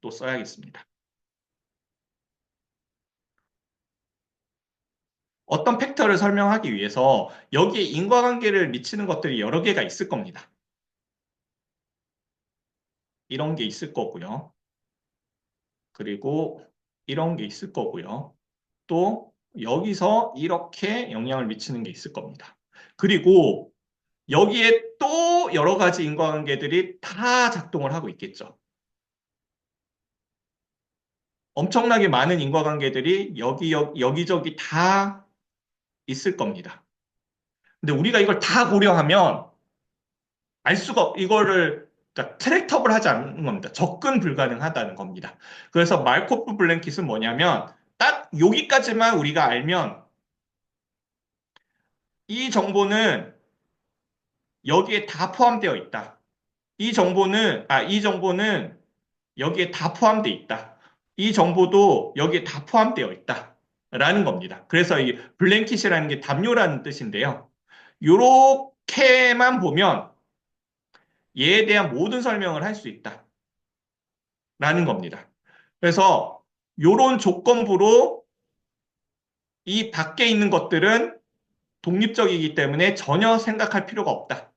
또 써야겠습니다. 어떤 팩터를 설명하기 위해서 여기에 인과관계를 미치는 것들이 여러 개가 있을 겁니다. 이런 게 있을 거고요. 그리고 이런 게 있을 거고요. 또 여기서 이렇게 영향을 미치는 게 있을 겁니다. 그리고 여기에 또 여러 가지 인과관계들이 다 작동을 하고 있겠죠. 엄청나게 많은 인과관계들이 여기저기 다 있을 겁니다. 근데 우리가 이걸 다 고려하면 이거를 그러니까 트랙터블 하지 않는 겁니다. 접근 불가능하다는 겁니다. 그래서 말코프 블랭킷은 뭐냐면 딱 여기까지만 우리가 알면 이 정보는 여기에 다 포함되어 있다. 이 정보는 여기에 다 포함되어 있다. 이 정보도 여기에 다 포함되어 있다. 라는 겁니다. 그래서 이 블랭킷이라는 게 담요라는 뜻인데요. 요렇게만 보면 얘에 대한 모든 설명을 할 수 있다. 라는 겁니다. 그래서 요런 조건부로 이 밖에 있는 것들은 독립적이기 때문에 전혀 생각할 필요가 없다.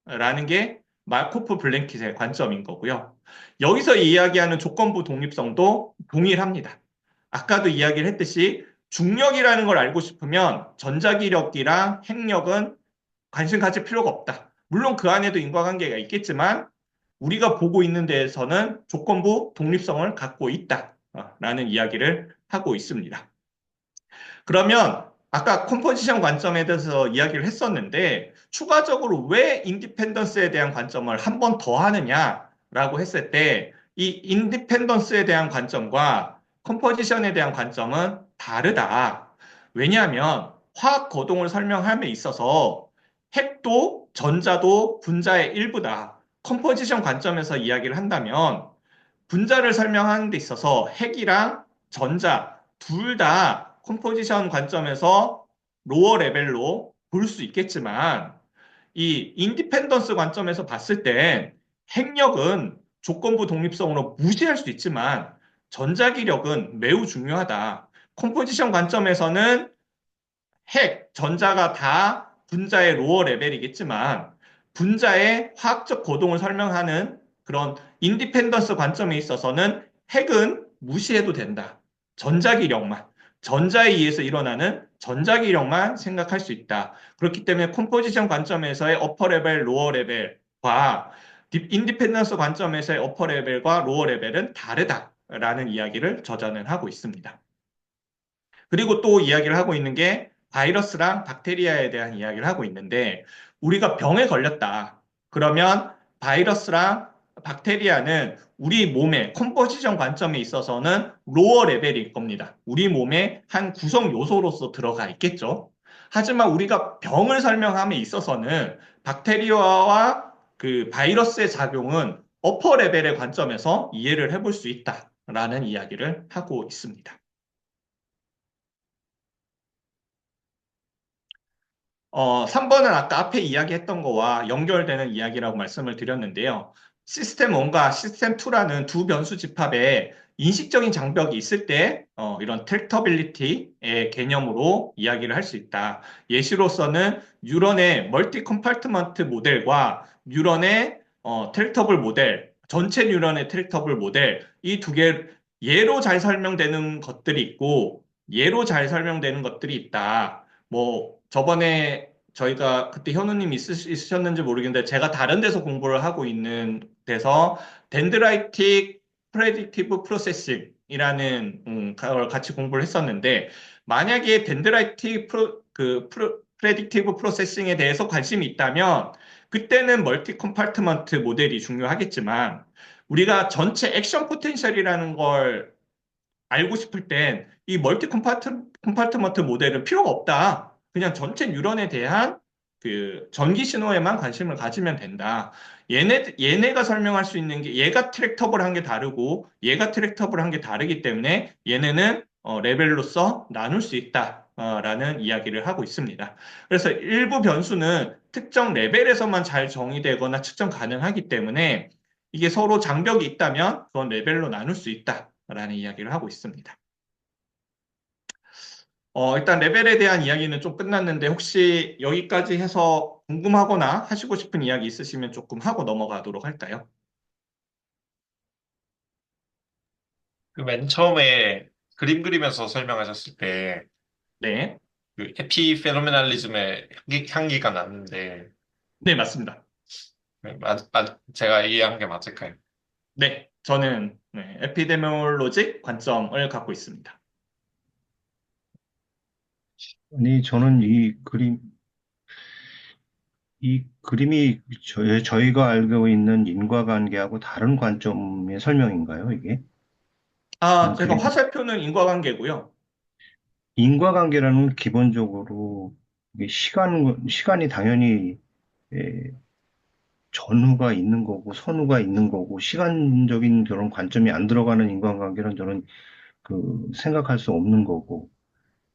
라는 게 마르코프 블랭킷의 관점인 거고요. 여기서 이야기하는 조건부 독립성도 동일합니다. 아까도 이야기를 했듯이 중력이라는 걸 알고 싶으면 전자기력이랑 핵력은 관심 가질 필요가 없다. 물론 그 안에도 인과관계가 있겠지만 우리가 보고 있는 데에서는 조건부 독립성을 갖고 있다라는 이야기를 하고 있습니다. 그러면 아까 컴포지션 관점에 대해서 이야기를 했었는데 추가적으로 왜 인디펜던스에 대한 관점을 한 번 더 하느냐라고 했을 때 이 인디펜던스에 대한 관점과 컴포지션에 대한 관점은 다르다. 왜냐하면 화학 거동을 설명함에 있어서 핵도 전자도 분자의 일부다. 컴포지션 관점에서 이야기를 한다면 분자를 설명하는 데 있어서 핵이랑 전자 둘 다 컴포지션 관점에서 로어 레벨로 볼 수 있겠지만 이 인디펜던스 관점에서 봤을 땐 핵력은 조건부 독립성으로 무시할 수 있지만 전자기력은 매우 중요하다. 컴포지션 관점에서는 전자가 다 분자의 로어 레벨이겠지만 분자의 화학적 거동을 설명하는 그런 인디펜던스 관점에 있어서는 핵은 무시해도 된다. 전자기력만, 전자에 의해서 일어나는 전자기력만 생각할 수 있다. 그렇기 때문에 컴포지션 관점에서의 어퍼 레벨, 로어 레벨과 인디펜던스 관점에서의 어퍼 레벨과 로어 레벨은 다르다라는 이야기를 저자는 하고 있습니다. 그리고 또 이야기를 하고 있는 게 바이러스랑 박테리아에 대한 이야기를 하고 있는데 우리가 병에 걸렸다. 그러면 바이러스랑 박테리아는 우리 몸의 컴포지션 관점에 있어서는 로어 레벨일 겁니다. 우리 몸의 한 구성 요소로서 들어가 있겠죠. 하지만 우리가 병을 설명함에 있어서는 박테리아와 그 바이러스의 작용은 어퍼 레벨의 관점에서 이해를 해볼 수 있다라는 이야기를 하고 있습니다. 3번은 아까 앞에 이야기했던 거와 연결되는 이야기라고 말씀을 드렸는데요. 시스템 1과 시스템 2라는 두 변수 집합에 인식적인 장벽이 있을 때 이런 트랙터빌리티의 개념으로 이야기를 할 수 있다. 예시로서는 뉴런의 멀티 컴파트먼트 모델과 뉴런의 트랙터블 모델, 전체 뉴런의 트랙터블 모델 이 두 개 예로 잘 설명되는 것들이 있고 예로 잘 설명되는 것들이 있다. 뭐 저번에 저희가 그때 현우님 있으셨는지 모르겠는데 제가 다른 데서 공부를 하고 있는 데서 덴드라이틱 프레딕티브 프로세싱이라는 걸 같이 공부를 했었는데 만약에 덴드라이틱 프레딕티브 프로세싱에 대해서 관심이 있다면 그때는 멀티 컴파트먼트 모델이 중요하겠지만 우리가 전체 액션 포텐셜이라는 걸 알고 싶을 땐 이 멀티 컴파트먼트 모델은 필요가 없다. 그냥 전체 뉴런에 대한 그 전기 신호에만 관심을 가지면 된다. 얘네가 설명할 수 있는 게 얘가 트랙터블한 게 다르고 얘가 트랙터블한 게 다르기 때문에 얘네는 레벨로서 나눌 수 있다. 라는 이야기를 하고 있습니다. 그래서 일부 변수는 특정 레벨에서만 잘 정의되거나 측정 가능하기 때문에 이게 서로 장벽이 있다면 그건 레벨로 나눌 수 있다라는 이야기를 하고 있습니다. 일단 레벨에 대한 이야기는 좀 끝났는데 혹시 여기까지 해서 궁금하거나 하시고 싶은 이야기 있으시면 조금 하고 넘어가도록 할까요? 그 맨 처음에 그림 그리면서 설명하셨을 때, 네. 그 에피페노메날리즘의 향기가 났는데, 네, 맞습니다. 제가 이해한 게 맞을까요? 네, 저는 에피데미올로직 관점을 갖고 있습니다. 아니, 저는 이 그림이 저희가 알고 있는 인과관계하고 다른 관점의 설명인가요, 이게? 아, 저는 제가 그림, 화살표는 인과관계고요. 인과관계라는 기본적으로 이게 시간이 당연히 예, 전후가 있는 거고, 선후가 있는 거고, 시간적인 그런 관점이 안 들어가는 인과관계는 저는 생각할 수 없는 거고,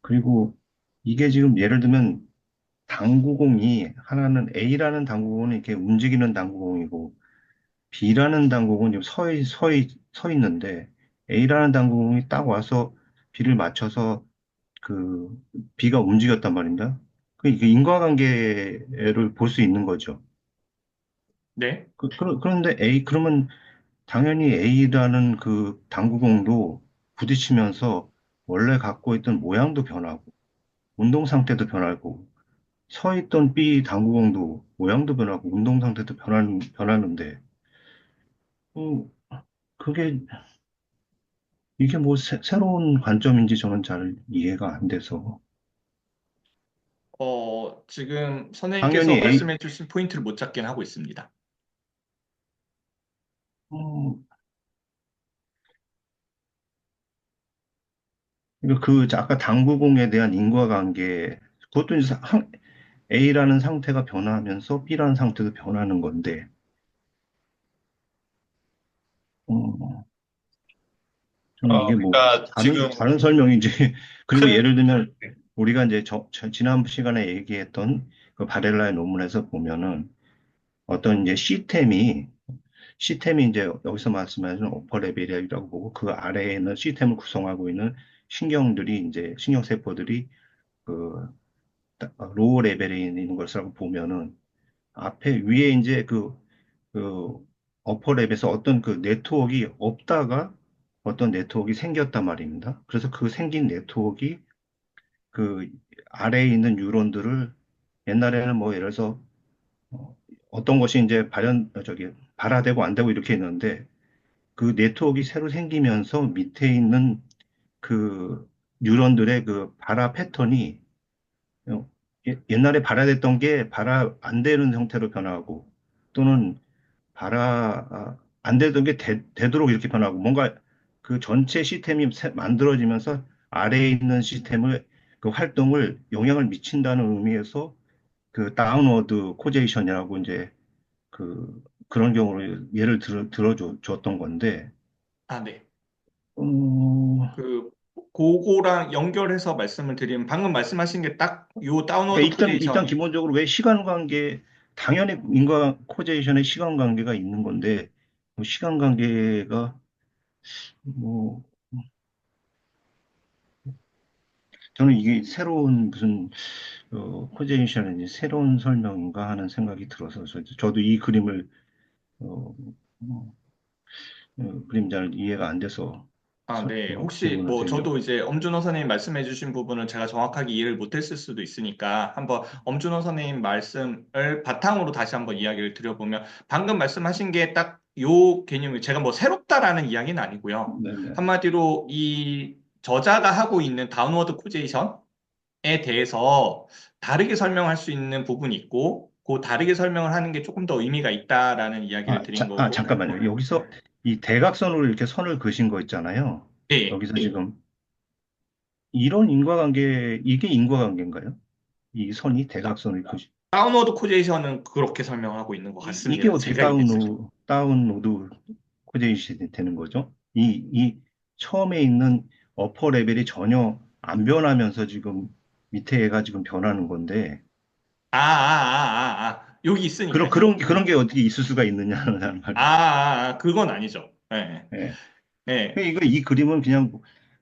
그리고 이게 지금 예를 들면 당구공이 하나는 A라는 당구공은 이렇게 움직이는 당구공이고 B라는 당구공은 지금 서 있는데 A라는 당구공이 딱 와서 B를 맞춰서 그 B가 움직였단 말입니다. 이게 인과관계를 볼 수 있는 거죠. 네. 그런데 그러면 당연히 A라는 그 당구공도 부딪히면서 원래 갖고 있던 모양도 변하고 운동 상태도 변하고 서 있던 B 당구공도 모양도 변하고 운동 상태도 변하는데, 음, 그게, 이게 뭐 새로운 관점인지 저는 잘 이해가 안 돼서. 지금 당연히 선생님께서 말씀해 주신 포인트를 못 잡긴 하고 있습니다. 음, 아까 당구공에 대한 인과관계, 그것도 이제 A라는 상태가 변하면서 B라는 상태도 변하는 건데, 음, 저는 이게 뭐 그러니까 지금 다른 설명인지, 그리고 큰, 예를 들면 우리가 이제 지난 시간에 얘기했던 그 바렐라의 논문에서 보면은 어떤 이제 시스템이 이제 여기서 말씀하시는 어퍼 레벨이라고 보고 그 아래에 있는 시스템을 구성하고 있는 신경세포들이 그 로우 레벨에 있는 것이라고 보면은 앞에 위에 이제 그 어퍼 레벨에서 어떤 그 네트워크가 없다가 어떤 네트워크가 생겼단 말입니다. 그래서 그 생긴 네트워크가 그 아래에 있는 뉴런들을 옛날에는 뭐 예를 들어서 어, 어떤 것이 이제 발화되고 안 되고 이렇게 있는데 그 네트워크가 새로 생기면서 밑에 있는 그 뉴런들의 그 발화 패턴이 옛날에 발화됐던 게 발화 안 되는 형태로 변하고 또는 안 되던 게 되도록 이렇게 변하고 뭔가 그 전체 시스템이 만들어지면서 아래에 있는 시스템을 그 활동을 영향을 미친다는 의미에서 그 다운워드 코제이션이라고 이제 그런 경우를 예를 줬던 건데, 아, 네. 어, 그 그거랑 연결해서 말씀을 드리면 방금 말씀하신 게 딱 요 다운로드 그러니까 일단 코제이션이 기본적으로 왜 당연히 인과 코제이션에 시간 관계가 있는 건데, 뭐 시간 관계가 뭐, 저는 이게 새로운 무슨, 코제이션이 새로운 설명인가 하는 생각이 들어서, 저도 이 그림을, 어, 그림 잘 이해가 안 돼서, 아, 네. 혹시 질문을 뭐 드리려고. 저도 이제 엄준호 선생님 말씀해 주신 부분을 제가 정확하게 이해를 못했을 수도 있으니까 한번 엄준호 선생님 말씀을 바탕으로 다시 한번 이야기를 드려보면 방금 말씀하신 게 딱 요 개념이 제가 뭐 새롭다라는 이야기는 아니고요. 네네. 한마디로 이 저자가 하고 있는 다운워드 코제이션에 대해서 다르게 설명할 수 있는 부분이 있고 그 다르게 설명을 하는 게 조금 더 의미가 있다라는 이야기를 드린 거고. 잠깐만요. 여기서 이 대각선으로 이렇게 선을 그신 거 있잖아요. 네. 여기서 지금 이런 인과관계, 이게 인과관계인가요? 이 선이 대각선을 그시, 다운로드 코제이션은 그렇게 설명하고 있는 것 이게 같습니다. 어떻게 제가 이해했을 때. 다운로드 코제이션이 되는 거죠? 이 처음에 있는 어퍼 레벨이 전혀 안 변하면서 지금 밑에 애가 지금 변하는 건데, 여기 있으니까요. 그런 게 어떻게 있을 수가 있느냐는 말. 그건 아니죠. 네, 예. 네. 이 그림은 그냥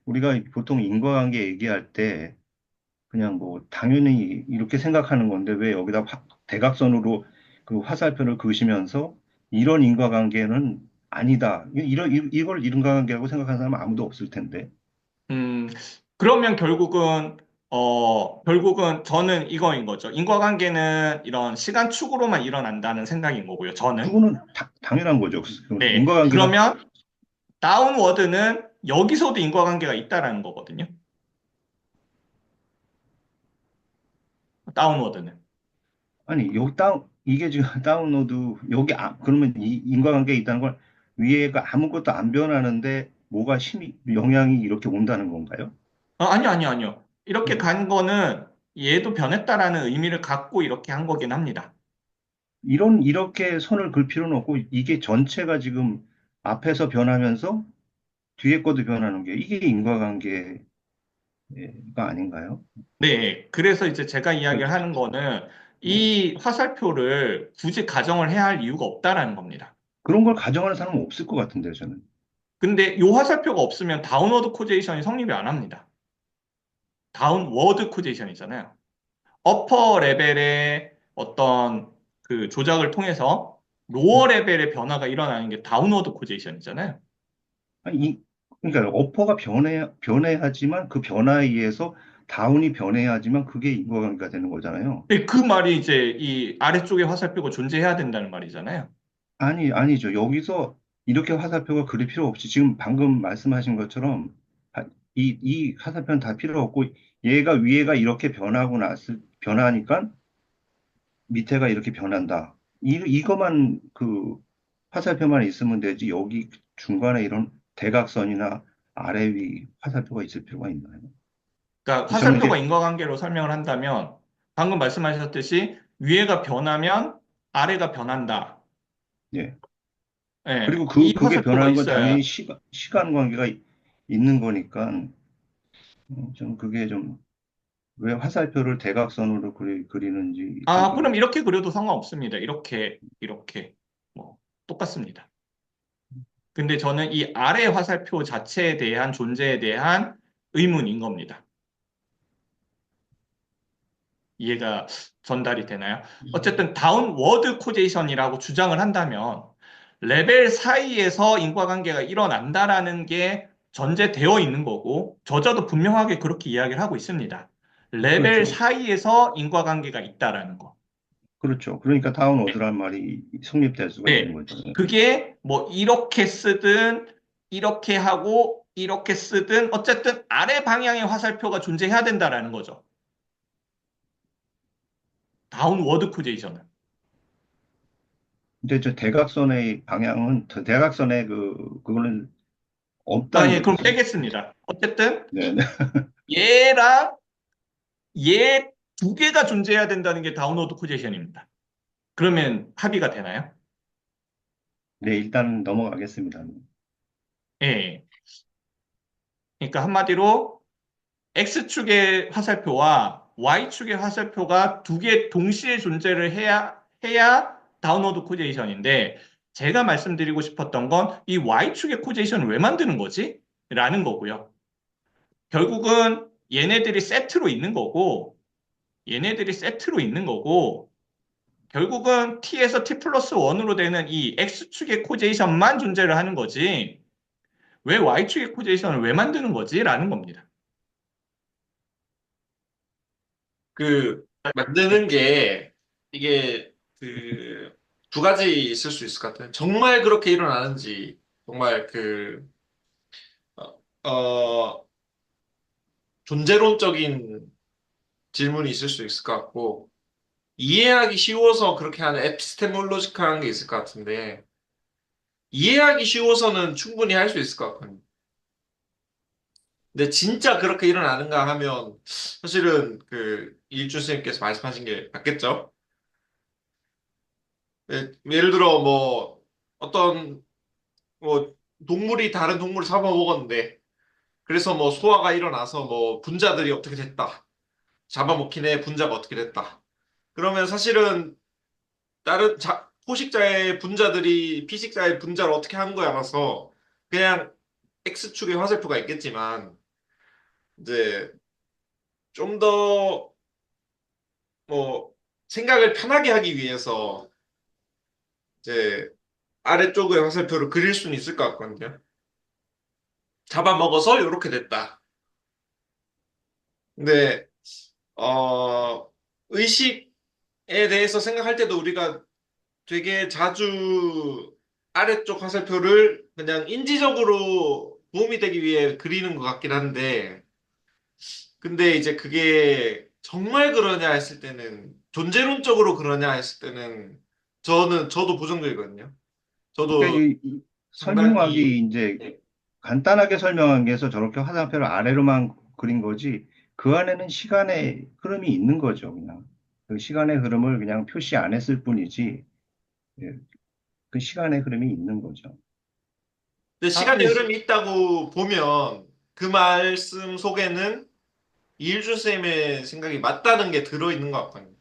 우리가 보통 인과관계 얘기할 때 그냥 뭐 당연히 이렇게 생각하는 건데 왜 여기다 대각선으로 그 화살표를 그으시면서 이런 인과관계는 아니다. 이걸 인과관계라고 생각하는 사람은 아무도 없을 텐데. 음, 그러면 결국은 저는 이거인 거죠. 인과관계는 이런 시간축으로만 일어난다는 생각인 거고요. 저는. 그거는 당연한 거죠. 네. 인과관계가 그러면 다운워드는 여기서도 인과관계가 있다라는 거거든요. 다운워드는. 아니 여기 이게 지금 다운로드 그러면 이 인과관계에 있다는 걸 위에가 아무것도 안 변하는데 뭐가 힘이 영향이 이렇게 온다는 건가요? 아니요. 이렇게 간 거는 얘도 변했다라는 의미를 갖고 이렇게 한 거긴 합니다. 이렇게 선을 그을 필요는 없고, 이게 전체가 지금 앞에서 변하면서 뒤에 것도 변하는 게, 이게 인과관계가 아닌가요? 네, 그래서 이제 제가 이야기를 하는 거는 네. 이 화살표를 굳이 가정을 해야 할 이유가 없다라는 겁니다. 그런 걸 가정하는 사람은 없을 것 같은데요, 저는. 근데 이 화살표가 없으면 다운워드 코제이션이 성립이 안 합니다. 다운워드 코제이션이잖아요. 어퍼 레벨의 어떤 그 조작을 통해서 로어 레벨의 변화가 일어나는 게 다운워드 코제이션이잖아요. 아니, 그러니까 어퍼가 변해야지만 그 변화에 의해서 다운이 변해야지만 그게 인과관계가 되는 거잖아요. 근데 그 말이 이제 이 아래쪽에 화살표가 존재해야 된다는 말이잖아요. 아니죠. 여기서 이렇게 화살표가 그릴 필요 없이 지금 방금 말씀하신 것처럼 이 화살표는 다 필요 없고 위에가 이렇게 변하니까 밑에가 이렇게 변한다. 이거만 그 화살표만 있으면 되지. 여기 중간에 이런 대각선이나 아래 위 화살표가 있을 필요가 있나요? 그러니까 저는 화살표가 이게 인과관계로 설명을 한다면 방금 말씀하셨듯이 위에가 변하면 아래가 변한다. 예. 예, 그리고 이 그게 화살표가 변하는 건 있어야 당연히 시간 관계가 있는 거니까 좀 그게 좀 왜 화살표를 대각선으로 그리는지 좀 그럼 이렇게 그려도 상관없습니다. 이렇게 뭐 똑같습니다. 근데 저는 이 아래 화살표 자체에 대한 존재에 대한 의문인 겁니다. 이해가 전달이 되나요? 어쨌든 다운워드 코제이션이라고 주장을 한다면 레벨 사이에서 인과관계가 일어난다라는 게 전제되어 있는 거고 저자도 분명하게 그렇게 이야기를 하고 있습니다. 레벨 그렇죠. 사이에서 인과관계가 있다라는 거. 그렇죠. 그러니까 다운 네. 워드란 말이 성립될 수가 있는 네. 거죠. 그게 뭐 이렇게 쓰든 이렇게 하고 이렇게 쓰든 어쨌든 아래 방향의 화살표가 존재해야 된다라는 거죠. 다운워드 코제이션은. 근데 저 대각선의 방향은 대각선의 그거는 없다는 예, 거죠. 그럼 빼겠습니다. 어쨌든 네, 네. 얘랑 얘 두 개가 존재해야 된다는 게 다운로드 코제이션입니다. 그러면 합의가 되나요? 네, 일단 넘어가겠습니다. 예. 그러니까 한마디로 X축의 화살표와 Y축의 화살표가 두 개 동시에 존재를 해야 다운로드 코제이션인데 제가 말씀드리고 싶었던 건 이 Y축의 코제이션을 왜 만드는 거지? 라는 거고요. 결국은 얘네들이 세트로 있는 거고 결국은 t에서 t 플러스 1으로 되는 이 x축의 코제이션만 존재를 하는 거지 왜 Y축의 코제이션을 왜 만드는 거지? 라는 겁니다. 그 만드는 게 이게 그 두 가지 있을 수 있을 것 같아요. 정말 그렇게 일어나는지 정말 어, 존재론적인 질문이 있을 수 있을 것 같고 이해하기 쉬워서 그렇게 하는 에피스테몰로지컬한 게 있을 것 같은데 이해하기 쉬워서는 충분히 할 수 있을 것 같거든요. 근데 진짜 그렇게 일어나는가 하면 사실은 그 이일준 선생님께서 말씀하신 게 맞겠죠? 예를 들어 뭐 어떤 뭐 동물이 다른 동물을 잡아먹었는데 그래서 뭐 소화가 일어나서 뭐 분자들이 어떻게 됐다. 잡아먹힌 애 분자가 어떻게 됐다. 그러면 사실은 포식자의 분자들이 피식자의 분자를 어떻게 한 거에 알아서 그냥 X축의 화살표가 있겠지만 이제 좀 더 뭐 생각을 편하게 하기 위해서 이제 아래쪽의 화살표를 그릴 수는 있을 것 같거든요. 잡아먹어서 이렇게 됐다. 근데 의식에 대해서 생각할 때도 우리가 되게 자주 아래쪽 화살표를 그냥 인지적으로 도움이 되기 위해 그리는 것 같긴 한데, 근데 이제 그게 정말 그러냐 했을 때는, 존재론적으로 그러냐 했을 때는, 저도 부정적이거든요. 그러니까 저도 설명하기 상당히, 이제 간단하게 설명한 게 해서 저렇게 화살표를 아래로만 그린 거지 그 안에는 시간의 흐름이 있는 거죠, 그냥. 그 시간의 흐름을 그냥 표시 안 했을 뿐이지 예, 그 시간의 흐름이 있는 거죠. 근데 아, 시간의 흐름이 있다고 보면, 그 말씀 속에는 이일준 쌤의 생각이 맞다는 게 들어있는 것 같거든요.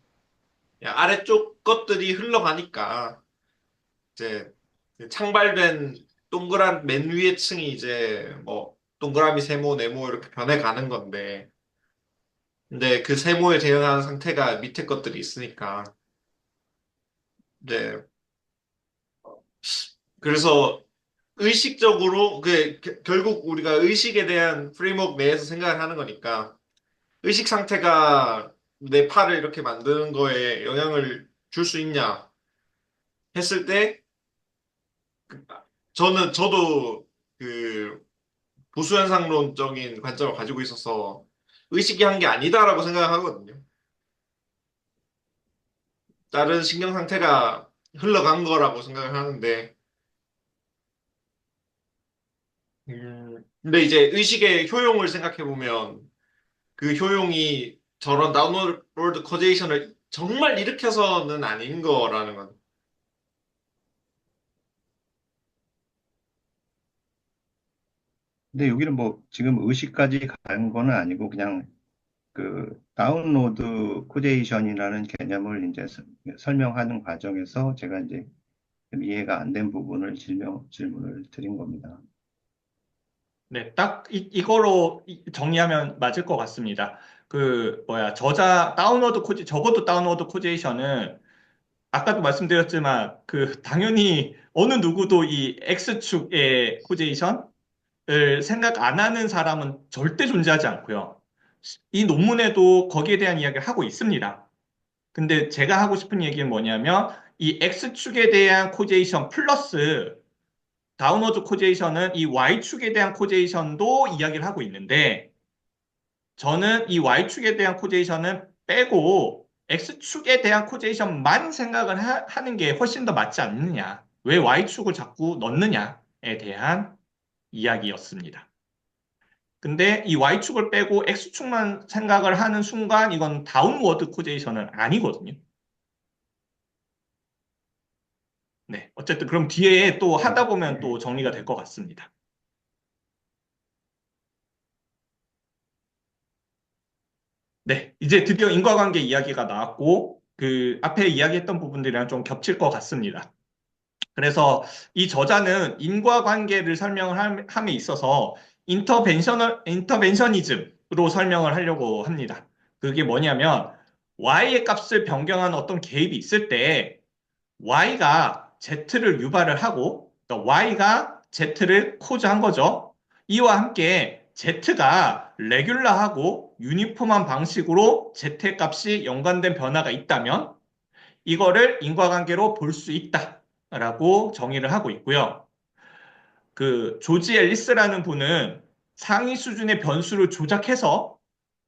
그냥 아래쪽 것들이 흘러가니까, 이제 그 창발된 동그란 맨 위에 층이 이제 뭐 동그라미, 세모, 네모 이렇게 변해가는 건데 근데 그 세모에 대응하는 상태가 밑에 것들이 있으니까 이제 그래서 의식적으로 결국 우리가 의식에 대한 프레임워크 내에서 생각을 하는 거니까 의식 상태가 내 팔을 이렇게 만드는 거에 영향을 줄 수 있냐 했을 때 저도 그 보수현상론적인 관점을 가지고 있어서 의식이 한 게 아니다라고 생각하거든요. 다른 신경 상태가 흘러간 거라고 생각을 하는데, 근데 이제 의식의 효용을 생각해 보면 그 효용이 저런 다운로드 커제이션을 정말 일으켜서는 아닌 거라는 건. 근데 여기는 뭐 지금 의식까지 간 거는 아니고 그냥 그 다운로드 코데이션이라는 개념을 이제 설명하는 과정에서 제가 이제 좀 이해가 안 된 부분을 질문을 드린 겁니다. 네, 딱 이거로 정리하면 맞을 것 같습니다. 그 뭐야 적어도 다운로드 코제이션은 아까도 말씀드렸지만 그 당연히 어느 누구도 이 X축의 코제이션을 생각 안 하는 사람은 절대 존재하지 않고요. 이 논문에도 거기에 대한 이야기를 하고 있습니다. 근데 제가 하고 싶은 얘기는 뭐냐면 이 X축에 대한 코제이션 플러스 다운워드 코제이션은 이 Y축에 대한 코제이션도 이야기를 하고 있는데 저는 이 Y축에 대한 코제이션은 빼고 X축에 대한 코제이션만 생각을 하는 게 훨씬 더 맞지 않느냐. 왜 Y축을 자꾸 넣느냐에 대한 이야기였습니다. 근데 이 Y축을 빼고 X축만 생각을 하는 순간 이건 다운워드 코제이션은 아니거든요. 네. 어쨌든 그럼 뒤에 또 네. 하다 보면 또 정리가 될 것 같습니다. 네. 이제 드디어 인과관계 이야기가 나왔고 그 앞에 이야기했던 부분들이랑 좀 겹칠 것 같습니다. 그래서 이 저자는 인과관계를 설명을 함에 있어서 인터벤셔니즘으로 설명을 하려고 합니다. 그게 뭐냐면 y의 값을 변경하는 어떤 개입이 있을 때 y가 z를 유발을 하고 그러니까 y가 z를 코즈한 거죠. 이와 함께 Z가 레귤라하고 유니폼한 방식으로 Z의 값이 연관된 변화가 있다면 이거를 인과관계로 볼 수 있다라고 정의를 하고 있고요. 그 조지 앨리스라는 분은 상위 수준의 변수를 조작해서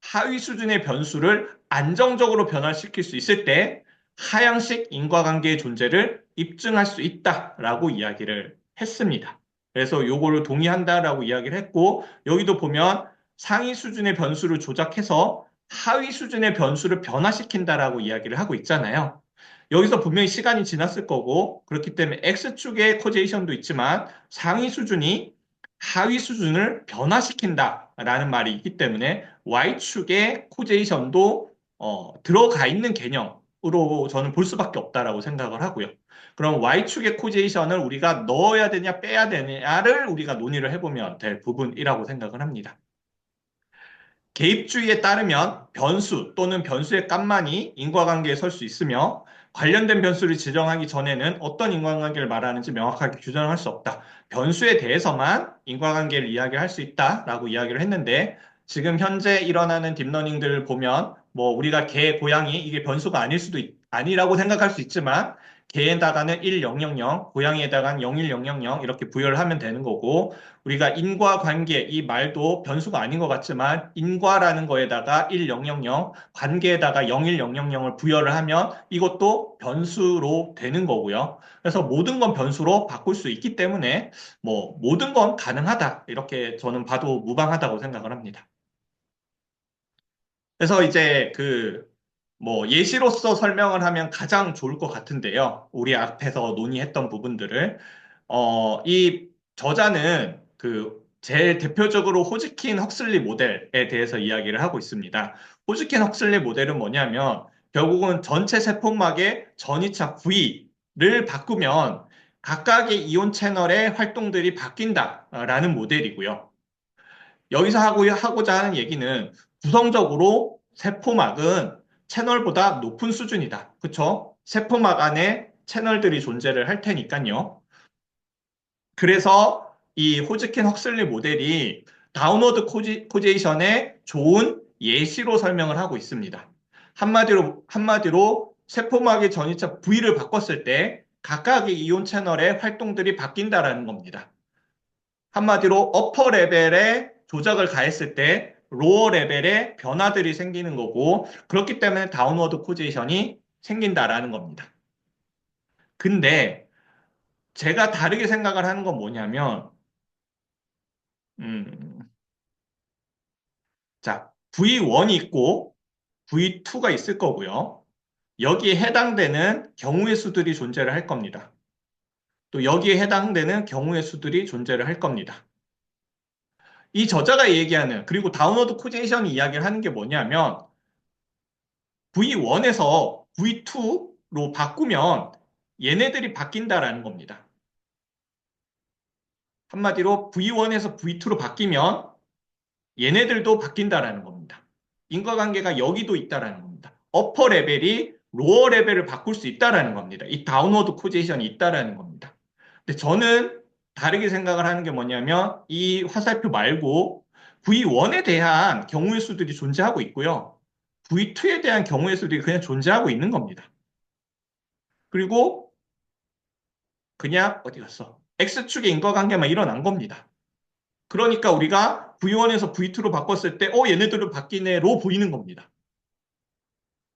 하위 수준의 변수를 안정적으로 변화시킬 수 있을 때 하향식 인과관계의 존재를 입증할 수 있다라고 이야기를 했습니다. 그래서 요거를 동의한다라고 이야기를 했고 여기도 보면 상위 수준의 변수를 조작해서 하위 수준의 변수를 변화시킨다라고 이야기를 하고 있잖아요. 여기서 분명히 시간이 지났을 거고 그렇기 때문에 X축의 코제이션도 있지만 상위 수준이 하위 수준을 변화시킨다라는 말이 있기 때문에 Y축의 코제이션도 들어가 있는 개념으로 저는 볼 수밖에 없다라고 생각을 하고요. 그럼 Y축의 코제이션을 우리가 넣어야 되냐 빼야 되냐를 우리가 논의를 해보면 될 부분이라고 생각을 합니다. 개입주의에 따르면 변수 또는 변수의 값만이 인과관계에 설 수 있으며 관련된 변수를 지정하기 전에는 어떤 인과관계를 말하는지 명확하게 규정할 수 없다. 변수에 대해서만 인과관계를 이야기할 수 있다라고 이야기를 했는데 지금 현재 일어나는 딥러닝들을 보면 뭐 우리가 개, 고양이 이게 변수가 아니라고 생각할 수 있지만 개에다가는 1, 0, 0, 0, 고양이에다가는 0, 1, 0, 0, 0 이렇게 부여를 하면 되는 거고 우리가 인과관계 이 말도 변수가 아닌 것 같지만 인과라는 거에다가 1, 0, 0, 0 관계에다가 0, 1, 0, 0, 0을 부여를 하면 이것도 변수로 되는 거고요. 그래서 모든 건 변수로 바꿀 수 있기 때문에 뭐 모든 건 가능하다 이렇게 저는 봐도 무방하다고 생각을 합니다. 그래서 이제 그 뭐 예시로서 설명을 하면 가장 좋을 것 같은데요. 우리 앞에서 논의했던 부분들을 이 저자는 그 제일 대표적으로 호지킨 헉슬리 모델에 대해서 이야기를 하고 있습니다. 호지킨 헉슬리 모델은 뭐냐면 결국은 전체 세포막의 전이차 V를 바꾸면 각각의 이온 채널의 활동들이 바뀐다라는 모델이고요. 여기서 하고자 하는 얘기는 구성적으로 세포막은 채널보다 높은 수준이다. 그쵸? 세포막 안에 채널들이 존재를 할 테니까요. 그래서 이 호즈킨 헉슬리 모델이 다운워드 코제이션의 좋은 예시로 설명을 하고 있습니다. 한마디로 세포막의 전이차 V를 바꿨을 때 각각의 이온 채널의 활동들이 바뀐다라는 겁니다. 한마디로 어퍼 레벨에 조작을 가했을 때 로어 레벨에 변화들이 생기는 거고 그렇기 때문에 다운워드 코제이션이 생긴다라는 겁니다. 근데 제가 다르게 생각을 하는 건 뭐냐면 음, 자, V1이 있고 V2가 있을 거고요. 여기에 해당되는 경우의 수들이 존재를 할 겁니다. 또 여기에 해당되는 경우의 수들이 존재를 할 겁니다. 이 저자가 얘기하는 그리고 다운로드 코제이션이 이야기를 하는 게 뭐냐면 V1에서 V2로 바꾸면 얘네들이 바뀐다라는 겁니다. 한마디로 V1에서 V2로 바뀌면 얘네들도 바뀐다라는 겁니다. 인과관계가 여기도 있다라는 겁니다. 어퍼 레벨이 로어 레벨을 바꿀 수 있다라는 겁니다. 이 다운워드 코제이션이 있다라는 겁니다. 근데 저는 다르게 생각을 하는 게 뭐냐면 이 화살표 말고 V1에 대한 경우의 수들이 존재하고 있고요. V2에 대한 경우의 수들이 그냥 존재하고 있는 겁니다. 그리고 그냥 어디 갔어? X축의 인과관계만 일어난 겁니다. 그러니까 우리가 V1에서 V2로 바꿨을 때, 얘네들은 바뀌네로 보이는 겁니다.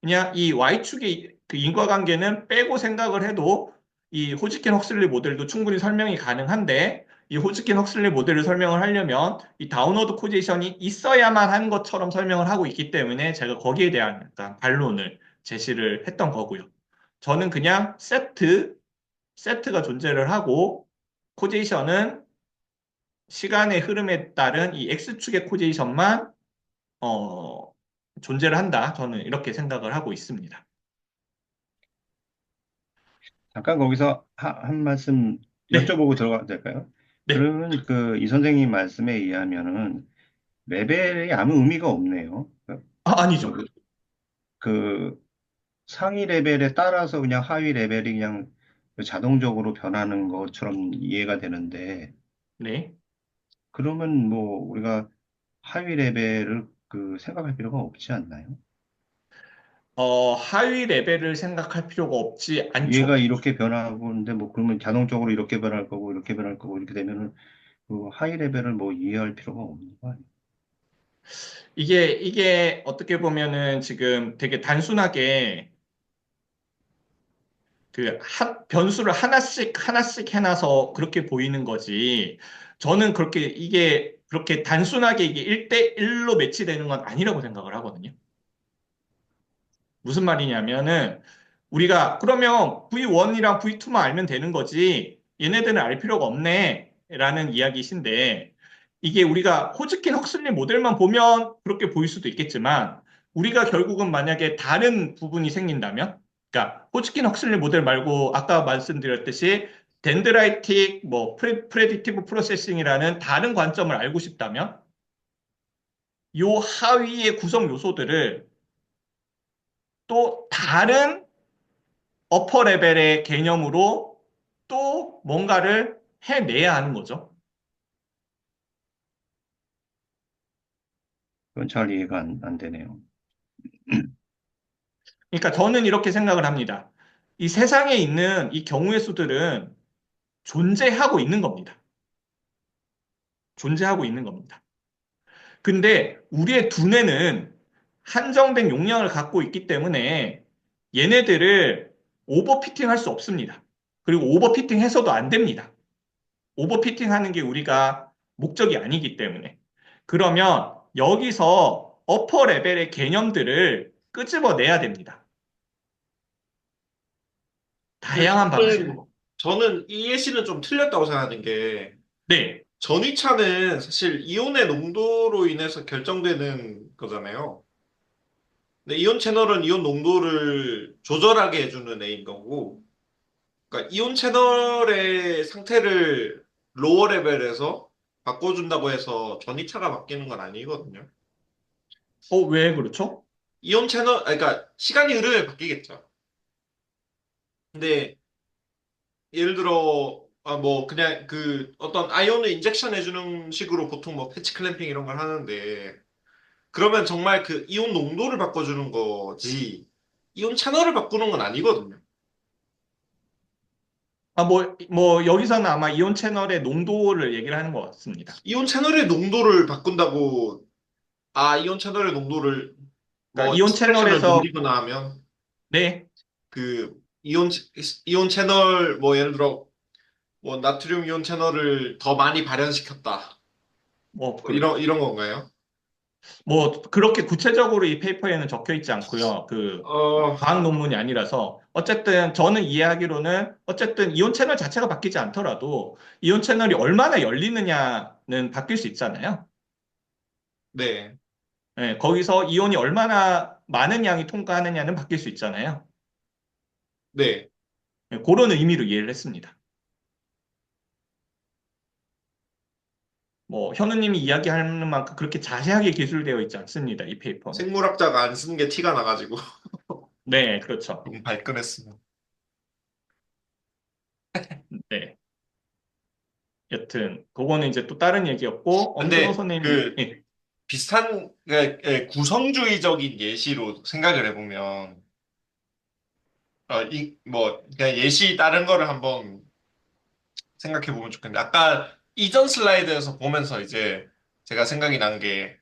그냥 이 Y축의 그 인과관계는 빼고 생각을 해도 이 호지킨 헉슬리 모델도 충분히 설명이 가능한데, 이 호지킨 헉슬리 모델을 설명을 하려면 이 다운워드 코제이션이 있어야만 하는 것처럼 설명을 하고 있기 때문에 제가 거기에 대한 약간 반론을 제시를 했던 거고요. 저는 그냥 세트가 존재를 하고 코제이션은 시간의 흐름에 따른 이 X축의 코제이션만 어, 존재를 한다. 저는 이렇게 생각을 하고 있습니다. 잠깐 거기서 한 말씀 네, 여쭤보고 들어가도 될까요? 네. 그러면 그 이 선생님 말씀에 의하면은 레벨이 아무 의미가 없네요. 아니죠. 그, 그 상위 레벨에 따라서 그냥 하위 레벨이 그냥 자동적으로 변하는 것처럼 이해가 되는데 네. 그러면 뭐 우리가 하위 레벨을 그 생각할 필요가 없지 않나요? 하위 레벨을 생각할 필요가 없지 얘가 않죠. 이렇게 변하고 있는데 뭐 그러면 자동적으로 이렇게 변할 거고 이렇게 변할 거고 이렇게 되면은 그 하위 레벨을 뭐 이해할 필요가 없는 거 아니에요? 이게 어떻게 보면은 지금 되게 단순하게 변수를 하나씩 하나씩 해놔서 그렇게 보이는 거지. 저는 이게 그렇게 단순하게 이게 1대1로 매치되는 건 아니라고 생각을 하거든요. 무슨 말이냐면은 우리가 그러면 V1이랑 V2만 알면 되는 거지. 얘네들은 알 필요가 없네. 라는 이야기신데 이게 우리가 호즈킨 헉슬리 모델만 보면 그렇게 보일 수도 있겠지만 우리가 결국은 만약에 다른 부분이 생긴다면 그러니까 호즈킨 헉슬리 모델 말고 아까 말씀드렸듯이 덴드라이틱 프레딕티브 프로세싱이라는 다른 관점을 알고 싶다면 요 하위의 구성 요소들을 또 다른 어퍼 레벨의 개념으로 또 뭔가를 해내야 하는 거죠. 그건 잘 이해가 안 되네요. 그러니까 저는 이렇게 생각을 합니다. 이 세상에 있는 이 경우의 수들은 존재하고 있는 겁니다. 존재하고 있는 겁니다. 근데 우리의 두뇌는 한정된 용량을 갖고 있기 때문에 얘네들을 오버피팅 할 수 없습니다. 그리고 오버피팅 해서도 안 됩니다. 오버피팅 하는 게 우리가 목적이 아니기 때문에. 그러면 여기서 어퍼 레벨의 개념들을 끄집어내야 됩니다. 근데 다양한 방식으로. 저는 이 예시는 좀 틀렸다고 생각하는 게, 네. 전위차는 사실 이온의 농도로 인해서 결정되는 거잖아요. 근데 이온 채널은 이온 농도를 조절하게 해주는 애인 거고, 그러니까 이온 채널의 상태를 로어 레벨에서 바꿔준다고 해서 전위차가 바뀌는 건 아니거든요. 왜 그렇죠? 이온 채널, 그러니까 시간이 흐르면 바뀌겠죠. 근데 예를 들어 뭐 그냥 그 어떤 아이온을 인젝션 해주는 식으로 보통 뭐 패치 클램핑 이런 걸 하는데 그러면 정말 그 이온 농도를 바꿔주는 거지 이온 채널을 바꾸는 건 아니거든요. 여기서는 아마 이온 채널의 농도를 얘기를 하는 것 같습니다. 이온 채널의 농도를 바꾼다고 이온 채널의 농도를 그러니까 뭐 이온 익스프레션을 채널에서, 늘리거나 하면 네, 그 이온 채널 뭐 예를 들어 뭐 나트륨 이온 채널을 더 많이 발현시켰다. 뭐 그렇죠. 이런 건가요? 그렇게 구체적으로 이 페이퍼에는 적혀 있지 않고요. 어, 과학 논문이 아니라서. 어쨌든 저는 이해하기로는 어쨌든 이온 채널 자체가 바뀌지 않더라도 이온 채널이 얼마나 열리느냐는 바뀔 수 있잖아요. 네. 예, 거기서 이온이 얼마나 많은 양이 통과하느냐는 바뀔 수 있잖아요. 네. 예, 그런 의미로 이해를 했습니다. 현우님이 이야기하는 만큼 그렇게 자세하게 기술되어 있지 않습니다. 이 페이퍼는. 생물학자가 안 쓴 게 티가 나가지고 네, 그렇죠. 좀 발끈했습니다. 네. 여튼, 그거는 이제 또 다른 얘기였고, 엄준호 근데 선생님이, 그 예, 비슷한 구성주의적인 예시로 생각을 해보면 이 뭐 그냥 예시 다른 거를 한번 생각해 보면 좋겠는데 아까 이전 슬라이드에서 보면서 이제 제가 생각이 난 게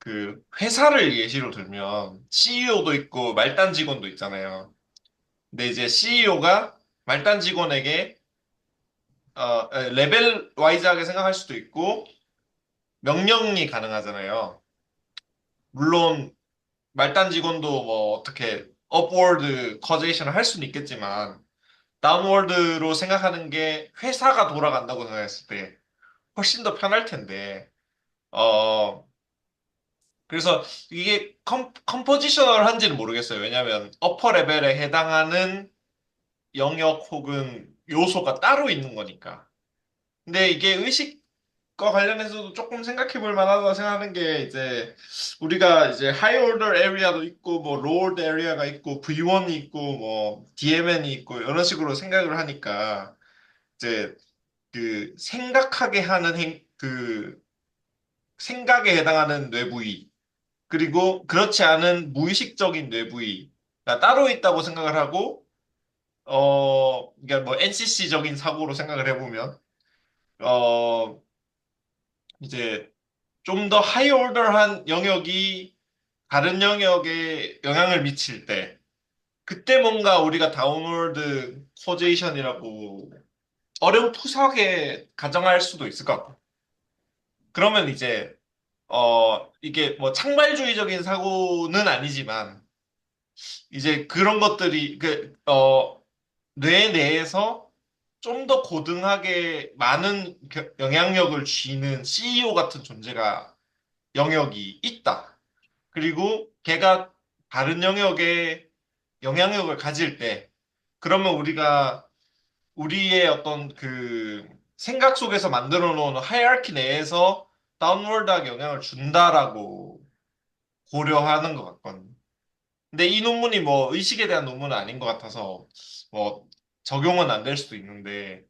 그 회사를 예시로 들면 CEO도 있고 말단 직원도 있잖아요. 근데 이제 CEO가 말단 직원에게 레벨 와이즈하게 생각할 수도 있고 명령이 가능하잖아요. 물론 말단 직원도 뭐 어떻게 업워드 커제이션을 할 수는 있겠지만 다운워드로 생각하는 게 회사가 돌아간다고 생각했을 때 훨씬 더 편할 텐데 어 그래서 이게 컴포지셔널한지는 모르겠어요. 왜냐하면 어퍼 레벨에 해당하는 영역 혹은 요소가 따로 있는 거니까. 근데 이게 의식과 관련해서도 조금 생각해 볼 만하다고 생각하는 게 이제 우리가 이제 하이 오더 에리아도 있고 뭐 로우 오더 에리아가 있고 V1이 있고 뭐 DMN이 있고 이런 식으로 생각을 하니까 이제 그 생각하게 하는 그 생각에 해당하는 뇌부위, 그리고 그렇지 않은 무의식적인 뇌부위가 따로 있다고 생각을 하고, 그러니까 뭐 NCC적인 사고로 생각을 해보면, 어, 이제 좀 더 하이오더한 영역이 다른 영역에 영향을 미칠 때, 그때 뭔가 우리가 다운워드 코제이션이라고 어렴풋하게 가정할 수도 있을 것 같고. 그러면 이제, 이게 뭐 창발주의적인 사고는 아니지만, 이제 그런 것들이, 뇌 내에서 좀 더 고등하게 많은 영향력을 쥐는 CEO 같은 존재가 영역이 있다. 그리고 걔가 다른 영역에 영향력을 가질 때, 그러면 우리가 우리의 어떤 그 생각 속에서 만들어 놓은 하이라키 내에서 다운워드하게 영향을 준다라고 고려하는 것 같거든요. 근데 이 논문이 뭐 의식에 대한 논문은 아닌 것 같아서 뭐 적용은 안 될 수도 있는데,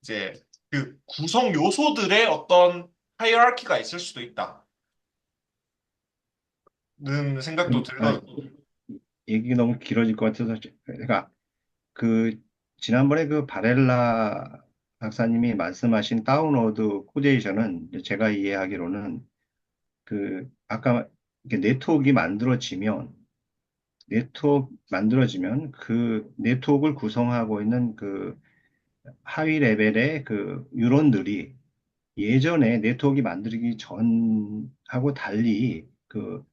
이제 그 구성 요소들의 어떤 하이라키가 있을 수도 있다는 생각도 아, 들거든요. 얘기 너무 길어질 것 같아서 그러니까 그 지난번에 그 바렐라 박사님이 말씀하신 다운로드 코제이션은 이제 제가 이해하기로는 그 아까 이렇게 네트워크 만들어지면 그 네트워크를 구성하고 있는 그 하위 레벨의 그 뉴런들이 예전에 네트워크 만들기 전하고 달리 그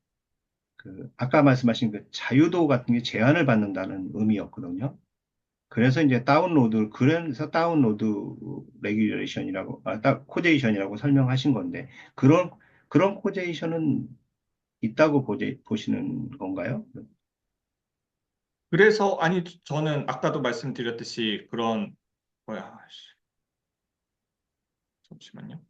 아까 말씀하신 그 자유도 같은 게 제한을 받는다는 의미였거든요. 그래서 다운로드 레귤레이션이라고, 코제이션이라고 설명하신 건데, 그런 코제이션은 있다고 보시는 건가요? 그래서, 아니, 저는 아까도 말씀드렸듯이 그런, 잠시만요.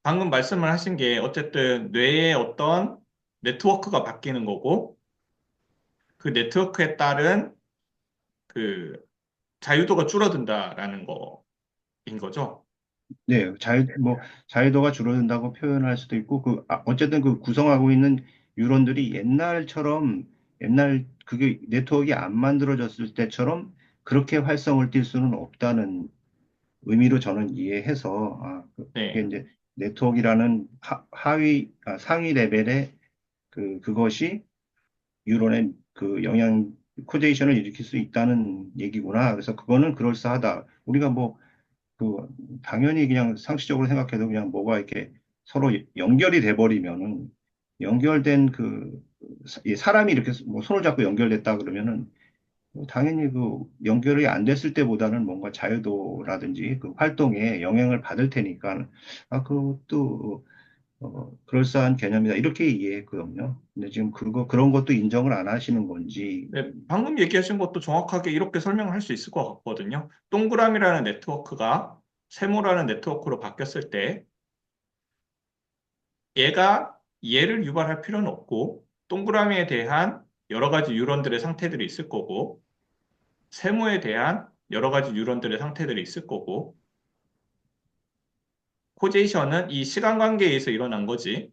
방금 말씀을 하신 게 어쨌든 뇌의 어떤 네트워크가 바뀌는 거고, 그 네트워크에 따른 그 자유도가 줄어든다라는 거인 거죠. 네, 자유도가 줄어든다고 표현할 수도 있고, 어쨌든 그 구성하고 있는 뉴런들이 그게 네트워크가 안 만들어졌을 때처럼 그렇게 활성을 띨 수는 없다는 의미로 저는 이해해서, 그게 네. 이제 네트워크라는 상위 레벨의 그것이 뉴런의 그 코제이션을 일으킬 수 있다는 얘기구나. 그래서 그거는 그럴싸하다. 우리가 그, 당연히 그냥 상식적으로 생각해도 그냥 뭐가 이렇게 서로 연결이 돼버리면은, 연결된 이 사람이 이렇게 뭐 손을 잡고 연결됐다 그러면은, 당연히 그 연결이 안 됐을 때보다는 뭔가 자유도라든지 그 활동에 영향을 받을 테니까, 그것도, 그럴싸한 개념이다. 이렇게 이해했거든요. 근데 지금 그런 것도 인정을 안 하시는 건지, 네, 방금 얘기하신 것도 정확하게 이렇게 설명을 할 수 있을 것 같거든요. 동그라미라는 네트워크가 세모라는 네트워크로 바뀌었을 때 얘가 얘를 유발할 필요는 없고 동그라미에 대한 여러 가지 뉴런들의 상태들이 있을 거고 세모에 대한 여러 가지 뉴런들의 상태들이 있을 거고 코제이션은 이 시간 관계에 의해서 일어난 거지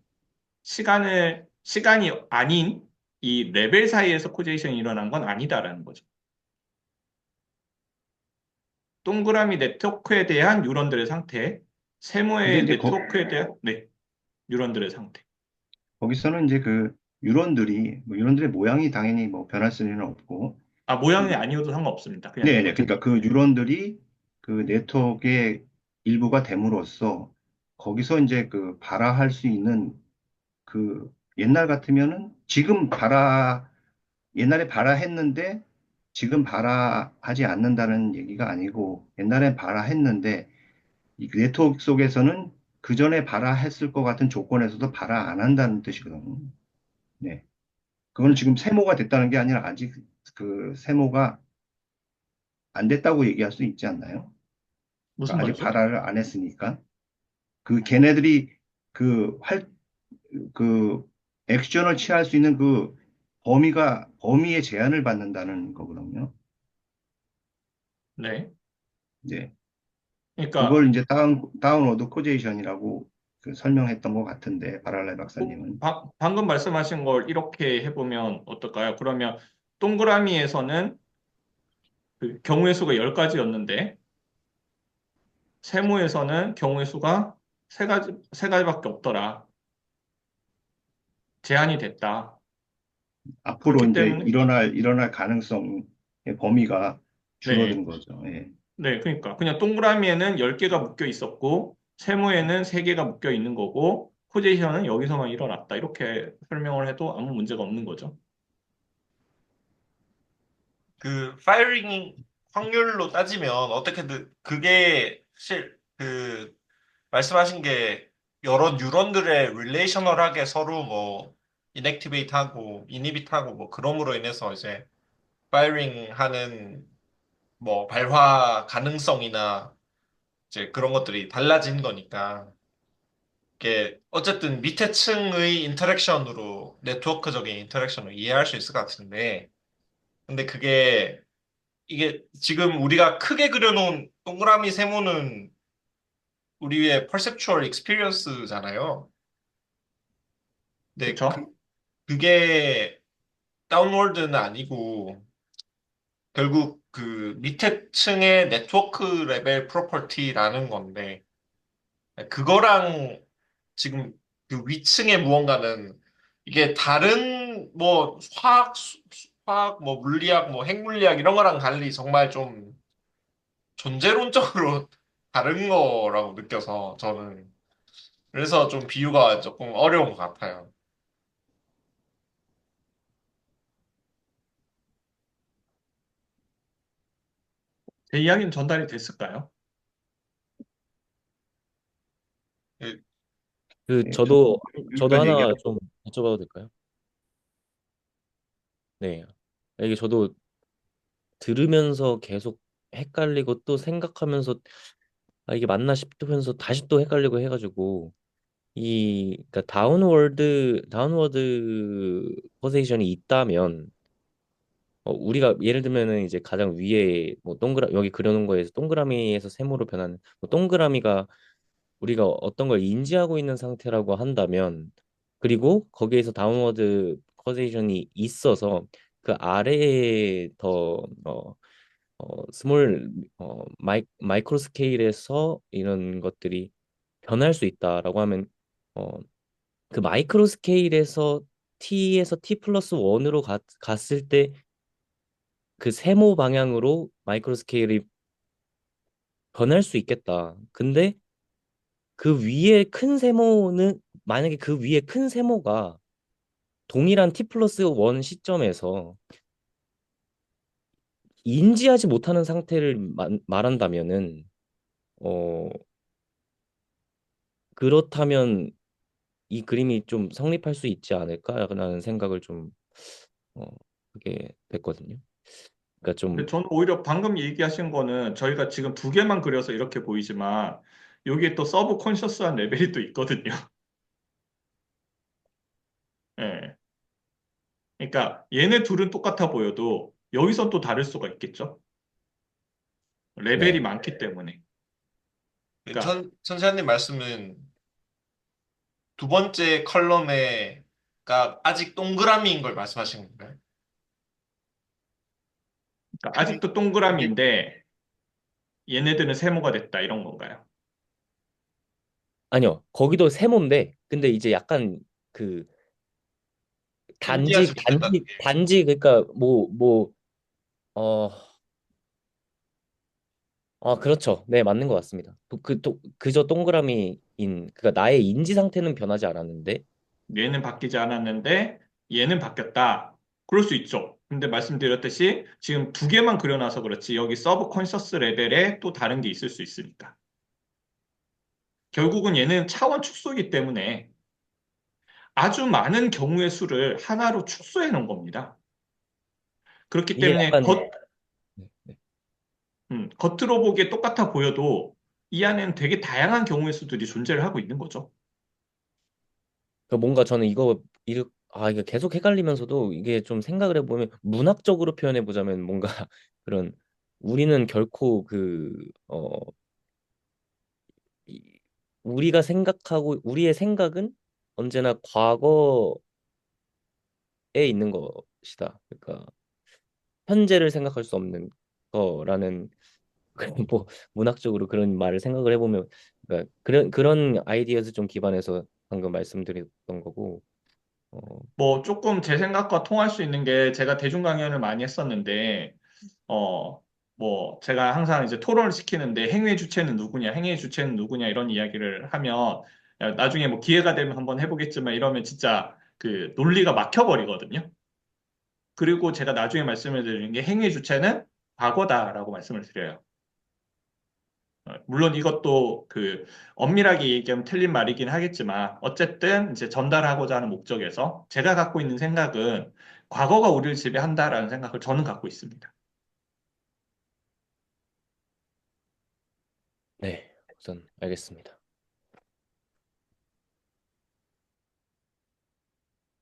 시간이 아닌 이 레벨 사이에서 코제이션이 일어난 건 아니다라는 거죠. 동그라미 네트워크에 대한 뉴런들의 상태, 근데 세모의 이제 네트워크에 대한 네, 뉴런들의 상태. 거기서는 이제 뉴런들의 모양이 당연히 뭐 변할 수는 없고, 아, 모양이 아니어도 상관없습니다. 그냥 네, 그러니까 어쨌든 그 뉴런들이 그 네트워크의 일부가 됨으로써 거기서 이제 발화할 수 있는 옛날 같으면은 옛날에 발화했는데 지금 발화하지 않는다는 얘기가 아니고 옛날엔 발화했는데 이 네트워크 속에서는 그 전에 발화했을 것 같은 조건에서도 발화 안 한다는 뜻이거든요. 네. 그건 지금 세모가 됐다는 게 아니라 아직 그 세모가 안 됐다고 얘기할 수 있지 않나요? 무슨 그러니까 아직 말이죠? 발화를 안 했으니까. 걔네들이 그 활, 그 액션을 취할 수 있는 범위의 제한을 받는다는 거거든요. 네. 네. 그러니까 그걸 이제 다운워드 코제이션이라고 그 설명했던 것 같은데, 바랄레 박사님은. 방금 말씀하신 걸 이렇게 해보면 어떨까요? 그러면 동그라미에서는 그 경우의 수가 10가지였는데 세모에서는 경우의 수가 세 가지밖에 없더라. 제한이 됐다. 앞으로 그렇기 이제 때문에 일어날 가능성의 범위가 네. 줄어든 거죠. 예. 네, 그러니까 그냥 동그라미에는 10개가 묶여 있었고 세모에는 3개가 묶여 있는 거고 포지션은 여기서만 일어났다. 이렇게 설명을 해도 아무 문제가 없는 거죠. 그 파이링 확률로 따지면 어떻게든 그게 그 말씀하신 게 여러 뉴런들의 릴레이셔널하게 서로 뭐 인액티베이트 하고 이니비트 하고 뭐 그럼으로 인해서 이제 파이링 하는 뭐 발화 가능성이나 이제 그런 것들이 달라진 거니까 이게 어쨌든 밑에 층의 인터랙션으로 네트워크적인 인터랙션을 이해할 수 있을 것 같은데 근데 그게 이게 지금 우리가 크게 그려놓은 동그라미 세모는 우리의 perceptual experience잖아요. 근데 그렇죠? 그게 다운워드는 아니고 결국 그 밑에 층의 네트워크 레벨 프로퍼티라는 건데 그거랑 지금 그 위층의 무언가는 이게 다른 뭐 화학 뭐 물리학 뭐 핵물리학 이런 거랑 달리 정말 좀 존재론적으로 다른 거라고 느껴서 저는 그래서 좀 비유가 조금 어려운 것 같아요. 제 이야기는 전달이 됐을까요? 그- 그 예, 저도 여기까지 하나 얘기하고. 좀 여쭤봐도 될까요? 네. 이게 저도 들으면서 계속 헷갈리고 또 생각하면서 이게 맞나 싶으면서 다시 또 헷갈리고 해가지고 그러니까 다운워드 포지션이 있다면 우리가 예를 들면은 이제 가장 위에 뭐 여기 그려놓은 거에서 동그라미에서 세모로 변하는 동그라미가 우리가 어떤 걸 인지하고 있는 상태라고 한다면 그리고 거기에서 다운워드 포지션이 있어서 그 아래에 더 스몰 마이크로 스케일에서 이런 것들이 변할 수 있다라고 하면 어, 그 마이크로 스케일에서 T에서 T 플러스 1으로 갔을 때 그 세모 방향으로 마이크로 스케일이 변할 수 있겠다. 근데 그 위에 큰 세모는 만약에 그 위에 큰 세모가 동일한 T 플러스 1 시점에서 인지하지 못하는 상태를 말한다면은 어 그렇다면 이 그림이 좀 성립할 수 있지 않을까라는 생각을 좀 어, 하게 됐거든요. 그러니까 근데 좀 저는 오히려 방금 얘기하신 거는 저희가 지금 2개만 그려서 이렇게 보이지만 여기에 또 서브 컨셔스한 레벨이 또 있거든요. 예. 그러니까 얘네 둘은 똑같아 보여도 여기선 또 다를 수가 있겠죠. 레벨이 네. 많기 때문에. 그러니까, 천사님 말씀은 두 번째 컬럼에가 아직 동그라미인 걸 말씀하시는 건가요? 그러니까 큰, 아직도 이게 동그라미인데 얘네들은 세모가 됐다 이런 건가요? 아니요. 거기도 세모인데 근데 이제 약간 그 인지하지 못했다는 게. 단지 그러니까 어, 그렇죠. 네, 맞는 것 같습니다. 그저 동그라미인, 그러니까 나의 인지 상태는 변하지 않았는데, 얘는 바뀌지 않았는데 얘는 바뀌었다. 그럴 수 있죠. 근데 말씀드렸듯이 지금 2개만 그려놔서 그렇지 여기 서브 컨셔스 레벨에 또 다른 게 있을 수 있으니까. 결국은 얘는 차원 축소이기 때문에 아주 많은 경우의 수를 하나로 축소해 놓은 겁니다. 그렇기 이게 때문에 약간, 네, 네. 겉으로 보기에 똑같아 보여도 이 안에는 되게 다양한 경우의 수들이 존재를 하고 있는 거죠. 뭔가 저는 이게 계속 헷갈리면서도 이게 좀 생각을 해보면 문학적으로 표현해보자면 뭔가 그런, 우리는 결코 이- 우리가 생각하고 우리의 생각은 언제나 과거에 있는 것이다. 그러니까 현재를 생각할 수 없는 거라는 뭐 문학적으로 그런 말을 생각을 해보면 그러니까 그런 아이디어에서 좀 기반해서 방금 말씀드렸던 거고 어, 뭐 조금 제 생각과 통할 수 있는 게 제가 대중 강연을 많이 했었는데 어, 뭐, 제가 항상 이제 토론을 시키는데 행위의 주체는 누구냐, 행위의 주체는 누구냐, 이런 이야기를 하면, 야, 나중에 뭐 기회가 되면 한번 해보겠지만 이러면 진짜 그 논리가 막혀버리거든요. 그리고 제가 나중에 말씀을 드리는 게 행위의 주체는 과거다라고 말씀을 드려요. 물론 이것도 그 엄밀하게 얘기하면 틀린 말이긴 하겠지만, 어쨌든 이제 전달하고자 하는 목적에서 제가 갖고 있는 생각은 과거가 우리를 지배한다라는 생각을 저는 갖고 있습니다. 네, 우선 알겠습니다.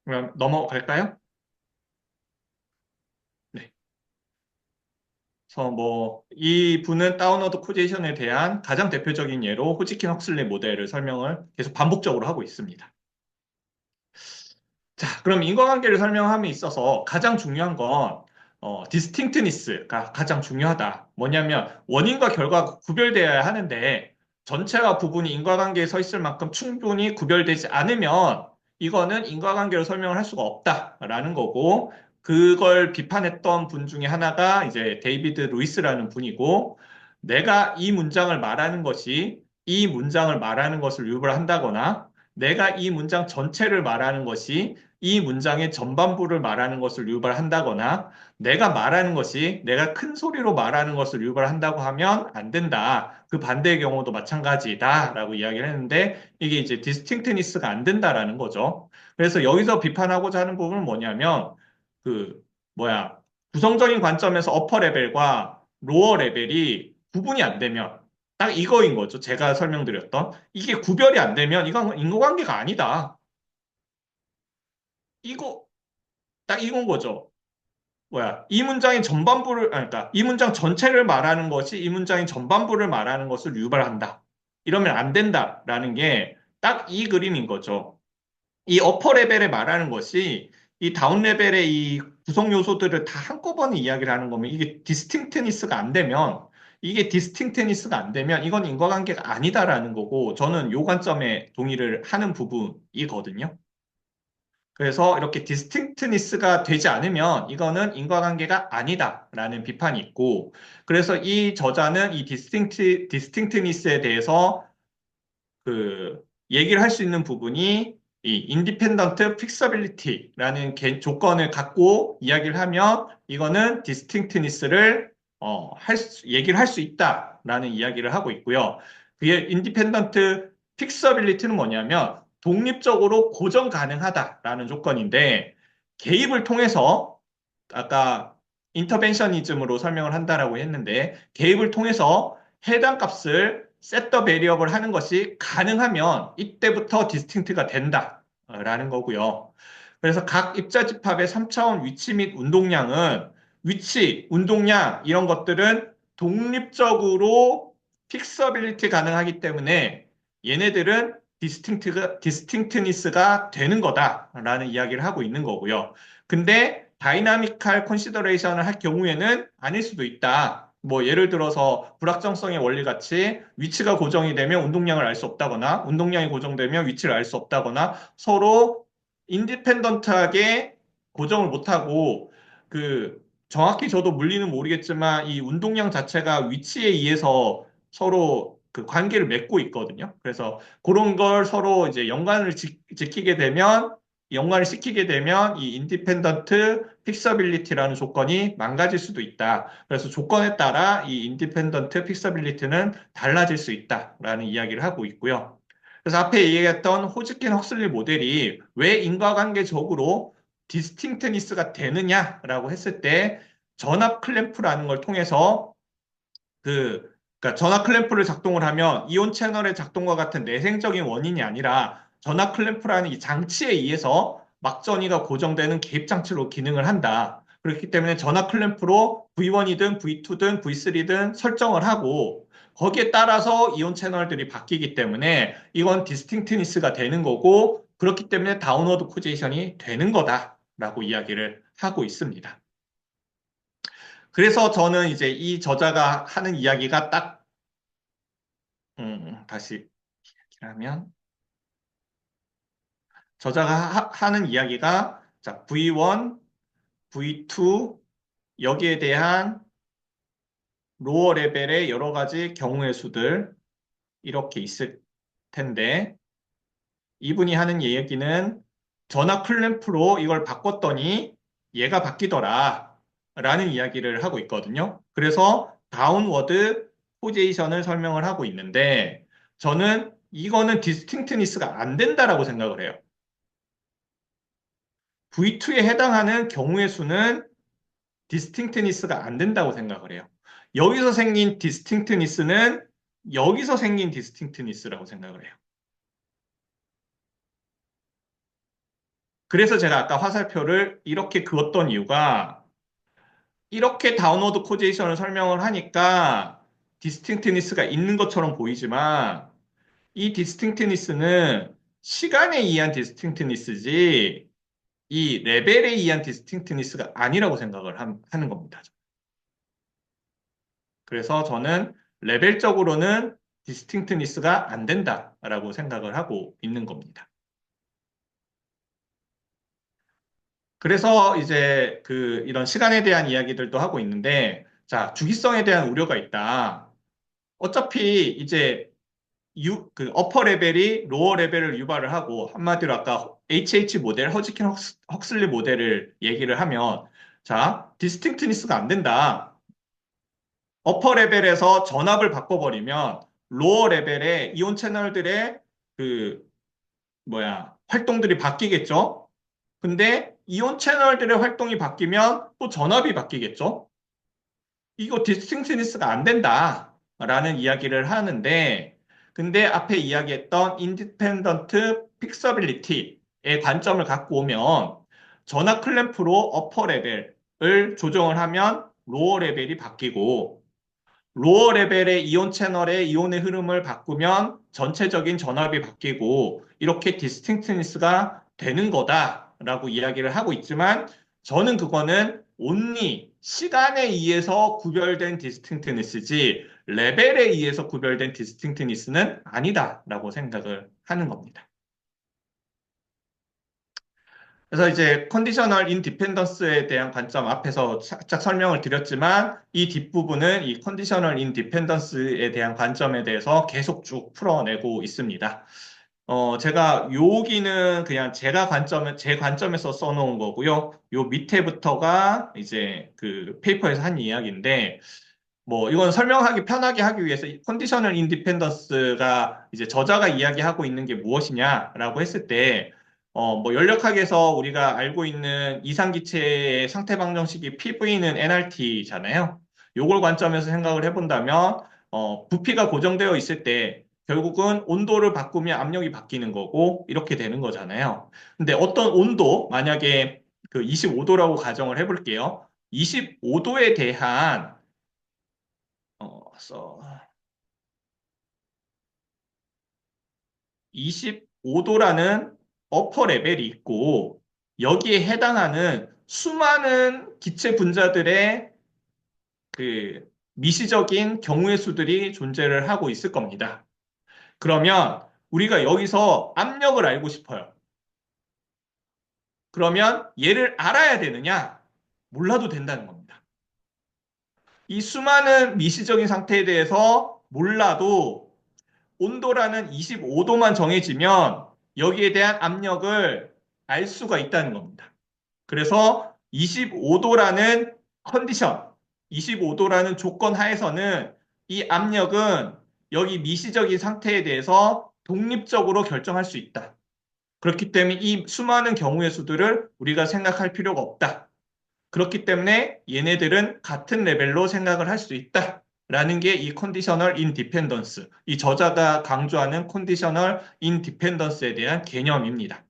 그럼 넘어갈까요? 네. 그래서 뭐, 이 분은 다운로드 코제이션에 대한 가장 대표적인 예로 호지킨 헉슬리 모델을 설명을 계속 반복적으로 하고 있습니다. 자, 그럼 인과관계를 설명함에 있어서 가장 중요한 건 디스팅트니스가 가장 중요하다. 뭐냐면 원인과 결과가 구별되어야 하는데 전체와 부분이 인과관계에 서 있을 만큼 충분히 구별되지 않으면 이거는 인과관계로 설명을 할 수가 없다라는 거고 그걸 비판했던 분 중에 하나가 이제 데이비드 루이스라는 분이고 내가 이 문장을 말하는 것이 이 문장을 말하는 것을 유발한다거나 내가 이 문장 전체를 말하는 것이 이 문장의 전반부를 말하는 것을 유발한다거나 내가 말하는 것이 내가 큰 소리로 말하는 것을 유발한다고 하면 안 된다. 그 반대의 경우도 마찬가지다라고 이야기를 했는데 이게 이제 디스팅트니스가 안 된다라는 거죠. 그래서 여기서 비판하고자 하는 부분은 뭐냐면 그 뭐야 구성적인 관점에서 어퍼 레벨과 로어 레벨이 구분이 안 되면 딱 이거인 거죠. 제가 설명드렸던 이게 구별이 안 되면 이건 인과관계가 아니다. 이거 딱 이건 거죠. 뭐야? 이 문장의 전반부를, 그러니까 이 문장 전체를 말하는 것이 이 문장의 전반부를 말하는 것을 유발한다. 이러면 안 된다라는 게 딱 이 그림인 거죠. 이 어퍼 레벨에 말하는 것이 이 다운 레벨의 이 구성 요소들을 다 한꺼번에 이야기를 하는 거면 이게 디스팅트니스가 안 되면 이게 디스팅트니스가 안 되면 이건 인과관계가 아니다라는 거고 저는 요 관점에 동의를 하는 부분이거든요. 그래서 이렇게 디스팅트니스가 되지 않으면 이거는 인과관계가 아니다라는 비판이 있고, 그래서 이 저자는 이 디스팅트니스에 대해서 그 얘기를 할 수 있는 부분이 이 인디펜던트 픽서빌리티라는 조건을 갖고 이야기를 하면 이거는 디스팅트니스를 얘기를 할 수 있다라는 이야기를 하고 있고요. 그게 인디펜던트 픽서빌리티는 뭐냐면 독립적으로 고정 가능하다라는 조건인데 개입을 통해서 아까 인터벤셔니즘으로 설명을 한다라고 했는데 개입을 통해서 해당 값을 셋더 베리어블 하는 것이 가능하면 이때부터 디스팅트가 된다라는 거고요. 그래서 각 입자 집합의 3차원 위치 및 운동량은 위치, 운동량 이런 것들은 독립적으로 픽서빌리티 가능하기 때문에 얘네들은 디스팅트니스가 되는 거다라는 이야기를 하고 있는 거고요. 근데 다이나미컬 컨시더레이션을 할 경우에는 아닐 수도 있다. 뭐 예를 들어서 불확정성의 원리 같이 위치가 고정이 되면 운동량을 알 수 없다거나 운동량이 고정되면 위치를 알 수 없다거나 서로 인디펜던트하게 고정을 못하고 그 정확히 저도 물리는 모르겠지만 이 운동량 자체가 위치에 의해서 서로 그 관계를 맺고 있거든요. 그래서 그런 걸 서로 이제 지키게 되면 연관을 시키게 되면 이 인디펜던트 픽서빌리티라는 조건이 망가질 수도 있다. 그래서 조건에 따라 이 인디펜던트 픽서빌리티는 달라질 수 있다라는 이야기를 하고 있고요. 그래서 앞에 얘기했던 호즈킨 헉슬리 모델이 왜 인과관계적으로 디스팅트니스가 되느냐라고 했을 때 전압 클램프라는 걸 통해서 그러니까 전압 클램프를 작동을 하면 이온 채널의 작동과 같은 내생적인 원인이 아니라 전압 클램프라는 이 장치에 의해서 막전이가 고정되는 개입 장치로 기능을 한다. 그렇기 때문에 전압 클램프로 V1이든 V2든 V3든 설정을 하고 거기에 따라서 이온 채널들이 바뀌기 때문에 이건 디스팅트니스가 되는 거고 그렇기 때문에 다운워드 코제이션이 되는 거다라고 이야기를 하고 있습니다. 그래서 저는 이제 이 저자가 하는 이야기가 딱 다시 하면 저자가 하는 이야기가 자, V1, V2 여기에 대한 로어 레벨의 여러 가지 경우의 수들 이렇게 있을 텐데 이분이 하는 얘기는 전압 클램프로 이걸 바꿨더니 얘가 바뀌더라 라는 이야기를 하고 있거든요. 그래서 다운워드 포지션을 설명을 하고 있는데 저는 이거는 디스팅트니스가 안 된다라고 생각을 해요. V2에 해당하는 경우의 수는 디스팅트니스가 안 된다고 생각을 해요. 여기서 생긴 디스팅트니스는 여기서 생긴 디스팅트니스라고 생각을 해요. 그래서 제가 아까 화살표를 이렇게 그었던 이유가 이렇게 다운로드 코제이션을 설명을 하니까 디스팅트니스가 있는 것처럼 보이지만 이 디스팅트니스는 시간에 의한 디스팅트니스지 이 레벨에 의한 디스팅트니스가 아니라고 생각을 하는 겁니다. 그래서 저는 레벨적으로는 디스팅트니스가 안 된다라고 생각을 하고 있는 겁니다. 그래서 이제 이런 시간에 대한 이야기들도 하고 있는데, 자, 주기성에 대한 우려가 있다. 어차피 이제 어퍼 레벨이 로어 레벨을 유발을 하고, 한마디로 아까 HH 모델, 허지킨 헉슬리 모델을 얘기를 하면, 자, 디스팅트니스가 안 된다. 어퍼 레벨에서 전압을 바꿔버리면, 로어 레벨의 이온 채널들의 그, 활동들이 바뀌겠죠? 근데 이온 채널들의 활동이 바뀌면 또 전압이 바뀌겠죠? 이거 디스팅트니스가 안 된다라는 이야기를 하는데 근데 앞에 이야기했던 인디펜던트 픽서빌리티의 관점을 갖고 오면 전압 클램프로 어퍼 레벨을 조정을 하면 로어 레벨이 바뀌고 로어 레벨의 이온 채널의 이온의 흐름을 바꾸면 전체적인 전압이 바뀌고 이렇게 디스팅트니스가 되는 거다라고 이야기를 하고 있지만 저는 그거는 온리 시간에 의해서 구별된 디스팅트니스지 레벨에 의해서 구별된 디스팅트니스는 아니다라고 생각을 하는 겁니다. 그래서 이제 컨디셔널 인디펜던스에 대한 관점 앞에서 살짝 설명을 드렸지만 이 뒷부분은 이 컨디셔널 인디펜던스에 대한 관점에 대해서 계속 쭉 풀어내고 있습니다. 제가 여기는 그냥 제 관점에서 써놓은 거고요. 요 밑에부터가 이제 그 페이퍼에서 한 이야기인데, 뭐, 이건 설명하기 편하게 하기 위해서 컨디셔널 인디펜던스가 이제 저자가 이야기하고 있는 게 무엇이냐라고 했을 때, 뭐, 연력학에서 우리가 알고 있는 이상기체의 상태 방정식이 PV는 nRT잖아요. 요걸 관점에서 생각을 해본다면, 부피가 고정되어 있을 때, 결국은 온도를 바꾸면 압력이 바뀌는 거고, 이렇게 되는 거잖아요. 근데 어떤 온도, 만약에 그 25도라고 가정을 해볼게요. 25도에 대한 25도라는 어퍼 레벨이 있고 여기에 해당하는 수많은 기체 분자들의 그 미시적인 경우의 수들이 존재를 하고 있을 겁니다. 그러면 우리가 여기서 압력을 알고 싶어요. 그러면 얘를 알아야 되느냐? 몰라도 된다는 겁니다. 이 수많은 미시적인 상태에 대해서 몰라도 온도라는 25도만 정해지면 여기에 대한 압력을 알 수가 있다는 겁니다. 그래서 25도라는 컨디션, 25도라는 조건 하에서는 이 압력은 여기 미시적인 상태에 대해서 독립적으로 결정할 수 있다. 그렇기 때문에 이 수많은 경우의 수들을 우리가 생각할 필요가 없다. 그렇기 때문에 얘네들은 같은 레벨로 생각을 할 수 있다. 라는 게 이 컨디셔널 인디펜던스, 이 저자가 강조하는 컨디셔널 인디펜던스에 대한 개념입니다.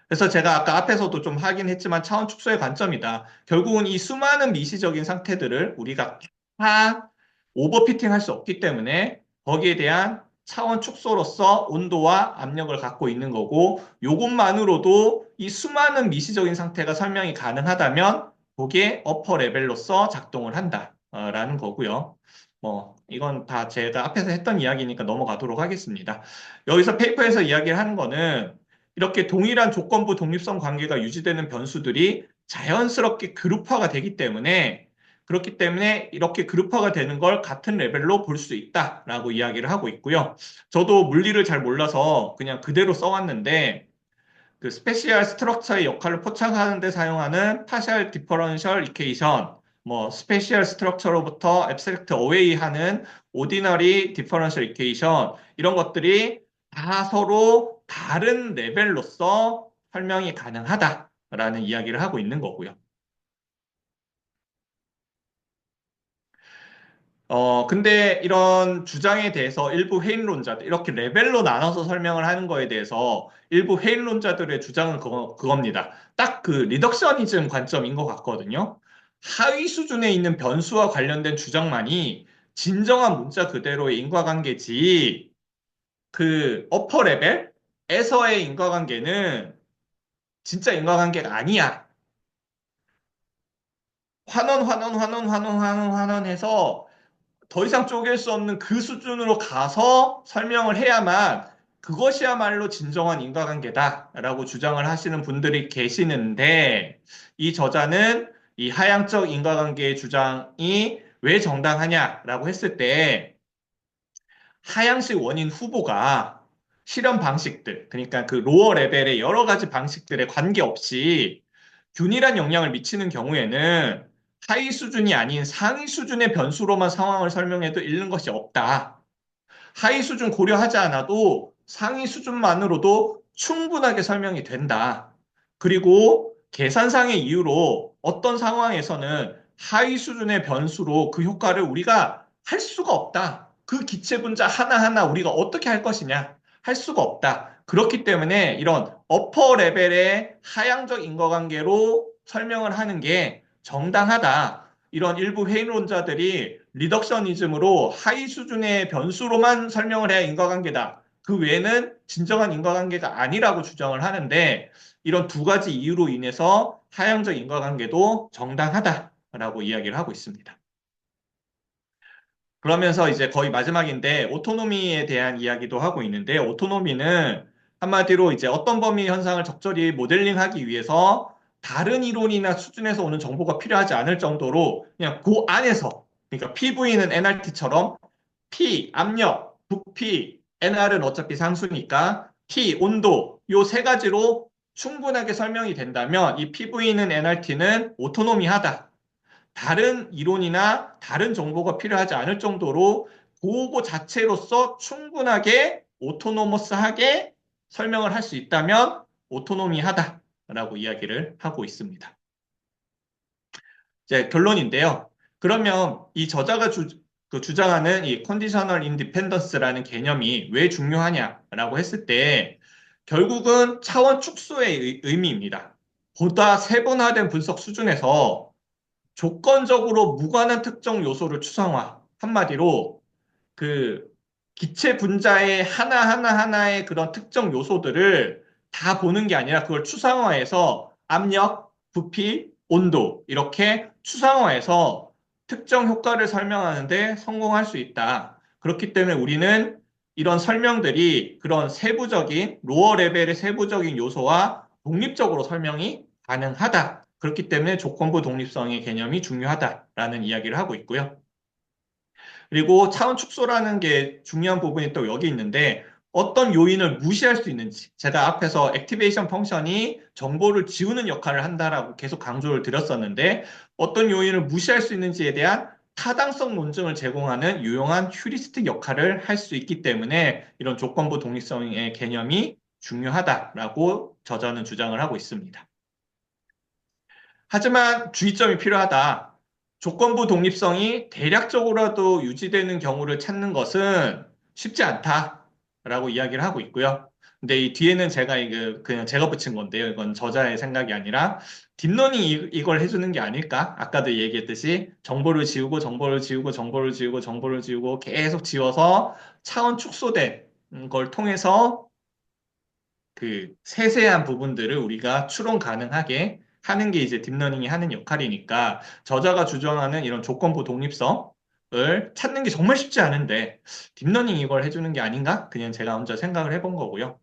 그래서 제가 아까 앞에서도 좀 하긴 했지만 차원 축소의 관점이다. 결국은 이 수많은 미시적인 상태들을 우리가 다 오버피팅 할 수 없기 때문에 거기에 대한 차원 축소로서 온도와 압력을 갖고 있는 거고 요것만으로도 이 수많은 미시적인 상태가 설명이 가능하다면 그게 어퍼 레벨로서 작동을 한다라는 거고요. 이건 다 제가 앞에서 했던 이야기니까 넘어가도록 하겠습니다. 여기서 페이퍼에서 이야기를 하는 거는 이렇게 동일한 조건부 독립성 관계가 유지되는 변수들이 자연스럽게 그룹화가 되기 때문에 그렇기 때문에 이렇게 그룹화가 되는 걸 같은 레벨로 볼 수 있다라고 이야기를 하고 있고요. 저도 물리를 잘 몰라서 그냥 그대로 써왔는데 그 스페셜 스트럭처의 역할을 포착하는 데 사용하는 파셜 디퍼런셜 이퀘이션, 스페셜 스트럭처로부터 앱스트랙트 어웨이 하는 오디너리 디퍼런셜 이퀘이션 이런 것들이 다 서로 다른 레벨로서 설명이 가능하다라는 이야기를 하고 있는 거고요. 근데 이런 주장에 대해서 일부 회의론자들, 이렇게 레벨로 나눠서 설명을 하는 거에 대해서 일부 회의론자들의 주장은 그겁니다. 딱 그 리덕셔니즘 관점인 것 같거든요. 하위 수준에 있는 변수와 관련된 주장만이 진정한 문자 그대로의 인과관계지, 그 어퍼 레벨에서의 인과관계는 진짜 인과관계가 아니야. 환원해서 더 이상 쪼갤 수 없는 그 수준으로 가서 설명을 해야만 그것이야말로 진정한 인과관계다라고 주장을 하시는 분들이 계시는데 이 저자는 이 하향적 인과관계의 주장이 왜 정당하냐라고 했을 때 하향식 원인 후보가 실험 방식들, 그러니까 그 로어 레벨의 여러 가지 방식들에 관계없이 균일한 영향을 미치는 경우에는 하위 수준이 아닌 상위 수준의 변수로만 상황을 설명해도 잃는 것이 없다. 하위 수준 고려하지 않아도 상위 수준만으로도 충분하게 설명이 된다. 그리고 계산상의 이유로 어떤 상황에서는 하위 수준의 변수로 그 효과를 우리가 할 수가 없다. 그 기체 분자 하나하나 우리가 어떻게 할 것이냐? 할 수가 없다. 그렇기 때문에 이런 어퍼 레벨의 하향적 인과관계로 설명을 하는 게 정당하다. 이런 일부 회의론자들이 리덕셔니즘으로 하위 수준의 변수로만 설명을 해야 인과관계다. 그 외에는 진정한 인과관계가 아니라고 주장을 하는데 이런 두 가지 이유로 인해서 하향적 인과관계도 정당하다라고 이야기를 하고 있습니다. 그러면서 이제 거의 마지막인데 오토노미에 대한 이야기도 하고 있는데 오토노미는 한마디로 이제 어떤 범위 현상을 적절히 모델링하기 위해서 다른 이론이나 수준에서 오는 정보가 필요하지 않을 정도로 그냥 그 안에서 그러니까 PV는 nRT처럼 P 압력, 부피, nR은 어차피 상수니까 T 온도 요 세 가지로 충분하게 설명이 된다면 이 PV는 nRT는 오토노미하다. 다른 이론이나 다른 정보가 필요하지 않을 정도로 그거 자체로서 충분하게 오토노머스하게 설명을 할 수 있다면 오토노미하다라고 이야기를 하고 있습니다. 이제 결론인데요. 그러면 이 저자가 주장하는 이 컨디셔널 인디펜던스라는 개념이 왜 중요하냐라고 했을 때 결국은 차원 축소의 의미입니다. 보다 세분화된 분석 수준에서 조건적으로 무관한 특정 요소를 추상화. 한마디로 그 기체 분자의 하나하나의 그런 특정 요소들을 다 보는 게 아니라 그걸 추상화해서 압력, 부피, 온도 이렇게 추상화해서 특정 효과를 설명하는데 성공할 수 있다. 그렇기 때문에 우리는 이런 설명들이 그런 세부적인 로어 레벨의 세부적인 요소와 독립적으로 설명이 가능하다. 그렇기 때문에 조건부 독립성의 개념이 중요하다라는 이야기를 하고 있고요. 그리고 차원 축소라는 게 중요한 부분이 또 여기 있는데 어떤 요인을 무시할 수 있는지 제가 앞에서 액티베이션 펑션이 정보를 지우는 역할을 한다라고 계속 강조를 드렸었는데 어떤 요인을 무시할 수 있는지에 대한 타당성 논증을 제공하는 유용한 휴리스틱 역할을 할 수 있기 때문에 이런 조건부 독립성의 개념이 중요하다라고 저자는 주장을 하고 있습니다. 하지만 주의점이 필요하다. 조건부 독립성이 대략적으로라도 유지되는 경우를 찾는 것은 쉽지 않다라고 이야기를 하고 있고요. 근데 이 뒤에는 제가 이거 그냥 제가 붙인 건데요. 이건 저자의 생각이 아니라 딥러닝이 이걸 해주는 게 아닐까? 아까도 얘기했듯이 정보를 지우고 정보를 지우고 정보를 지우고 정보를 지우고 계속 지워서 차원 축소된 걸 통해서 그 세세한 부분들을 우리가 추론 가능하게 하는 게 이제 딥러닝이 하는 역할이니까 저자가 주장하는 이런 조건부 독립성을 찾는 게 정말 쉽지 않은데 딥러닝이 이걸 해주는 게 아닌가? 그냥 제가 혼자 생각을 해본 거고요.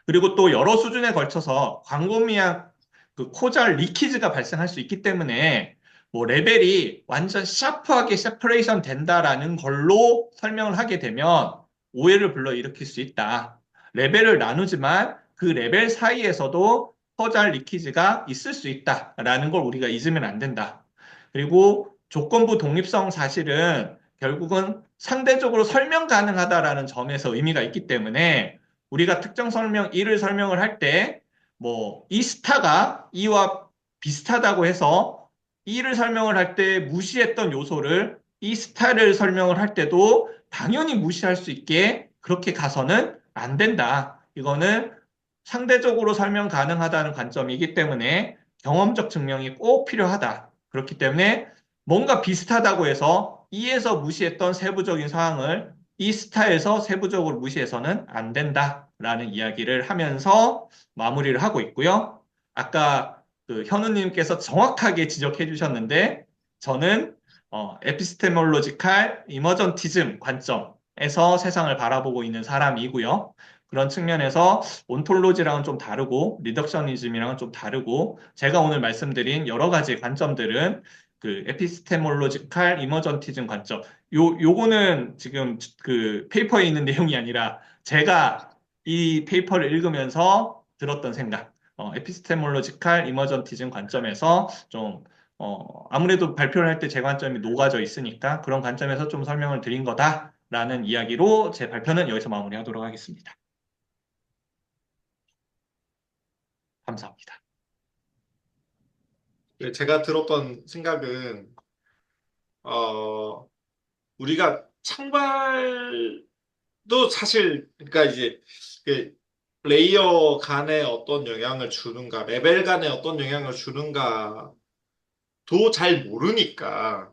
그리고 또 여러 수준에 걸쳐서 광범위한 그 코잘 리키즈가 발생할 수 있기 때문에 뭐 레벨이 완전 샤프하게 세퍼레이션 된다라는 걸로 설명을 하게 되면 오해를 불러일으킬 수 있다. 레벨을 나누지만 그 레벨 사이에서도 코잘 리키즈가 있을 수 있다라는 걸 우리가 잊으면 안 된다. 그리고 조건부 독립성 사실은 결국은 상대적으로 설명 가능하다라는 점에서 의미가 있기 때문에 우리가 특정 설명 1을 설명을 할 때, 뭐, 이 스타가 이와 비슷하다고 해서 1을 설명을 할 때 무시했던 요소를 이 스타를 설명을 할 때도 당연히 무시할 수 있게 그렇게 가서는 안 된다. 이거는 상대적으로 설명 가능하다는 관점이기 때문에 경험적 증명이 꼭 필요하다. 그렇기 때문에 뭔가 비슷하다고 해서 E에서 무시했던 세부적인 사항을 이 스타에서 세부적으로 무시해서는 안 된다라는 이야기를 하면서 마무리를 하고 있고요. 아까 그 현우님께서 정확하게 지적해 주셨는데 저는 에피스테몰로지칼 이머전티즘 관점에서 세상을 바라보고 있는 사람이고요. 그런 측면에서 온톨로지랑은 좀 다르고 리덕셔니즘이랑은 좀 다르고 제가 오늘 말씀드린 여러 가지 관점들은 그 에피스테몰로지칼 이머전티즘 관점 요거는 지금 그 페이퍼에 있는 내용이 아니라 제가 이 페이퍼를 읽으면서 들었던 생각, 에피스테몰로지칼 이머전티즘 관점에서 좀, 아무래도 발표를 할 때 제 관점이 녹아져 있으니까 그런 관점에서 좀 설명을 드린 거다라는 이야기로 제 발표는 여기서 마무리하도록 하겠습니다. 감사합니다. 제가 들었던 생각은, 어, 우리가 창발도 사실, 그러니까 이제, 그 레이어 간에 어떤 영향을 주는가, 레벨 간에 어떤 영향을 주는가도 잘 모르니까,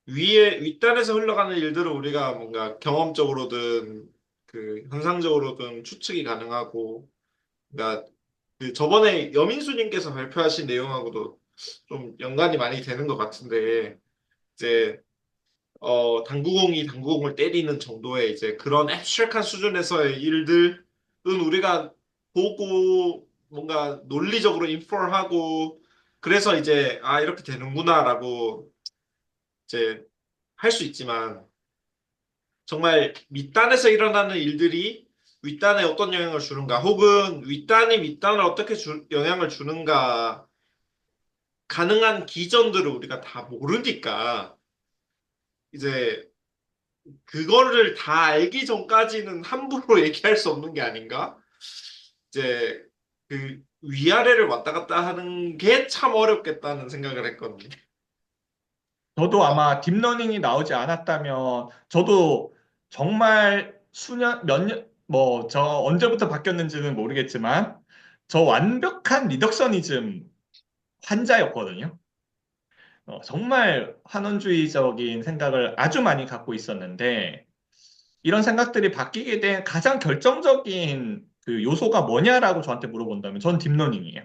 윗단에서 흘러가는 일들을 우리가 뭔가 경험적으로든, 그, 현상적으로든 추측이 가능하고, 그러니까 그 저번에 여민수님께서 발표하신 내용하고도 좀 연관이 많이 되는 것 같은데, 이제, 당구공이 당구공을 때리는 정도의 이제 그런 애브스트랙한 수준에서의 일들은 우리가 보고 뭔가 논리적으로 인포하고 그래서 이제 아 이렇게 되는구나라고 이제 할 수 있지만 정말 밑단에서 일어나는 일들이 윗단에 어떤 영향을 주는가 혹은 윗단이 밑단을 어떻게 영향을 주는가 가능한 기전들을 우리가 다 모르니까 이제 그거를 다 알기 전까지는 함부로 얘기할 수 없는 게 아닌가? 이제 그 위아래를 왔다 갔다 하는 게 참 어렵겠다는 생각을 했거든요. 저도 아마 딥러닝이 나오지 않았다면 저도 정말 수년, 몇 년, 뭐, 저 언제부터 바뀌었는지는 모르겠지만 저 완벽한 리덕셔니즘 환자였거든요. 정말 환원주의적인 생각을 아주 많이 갖고 있었는데 이런 생각들이 바뀌게 된 가장 결정적인 그 요소가 뭐냐라고 저한테 물어본다면 전 딥러닝이에요.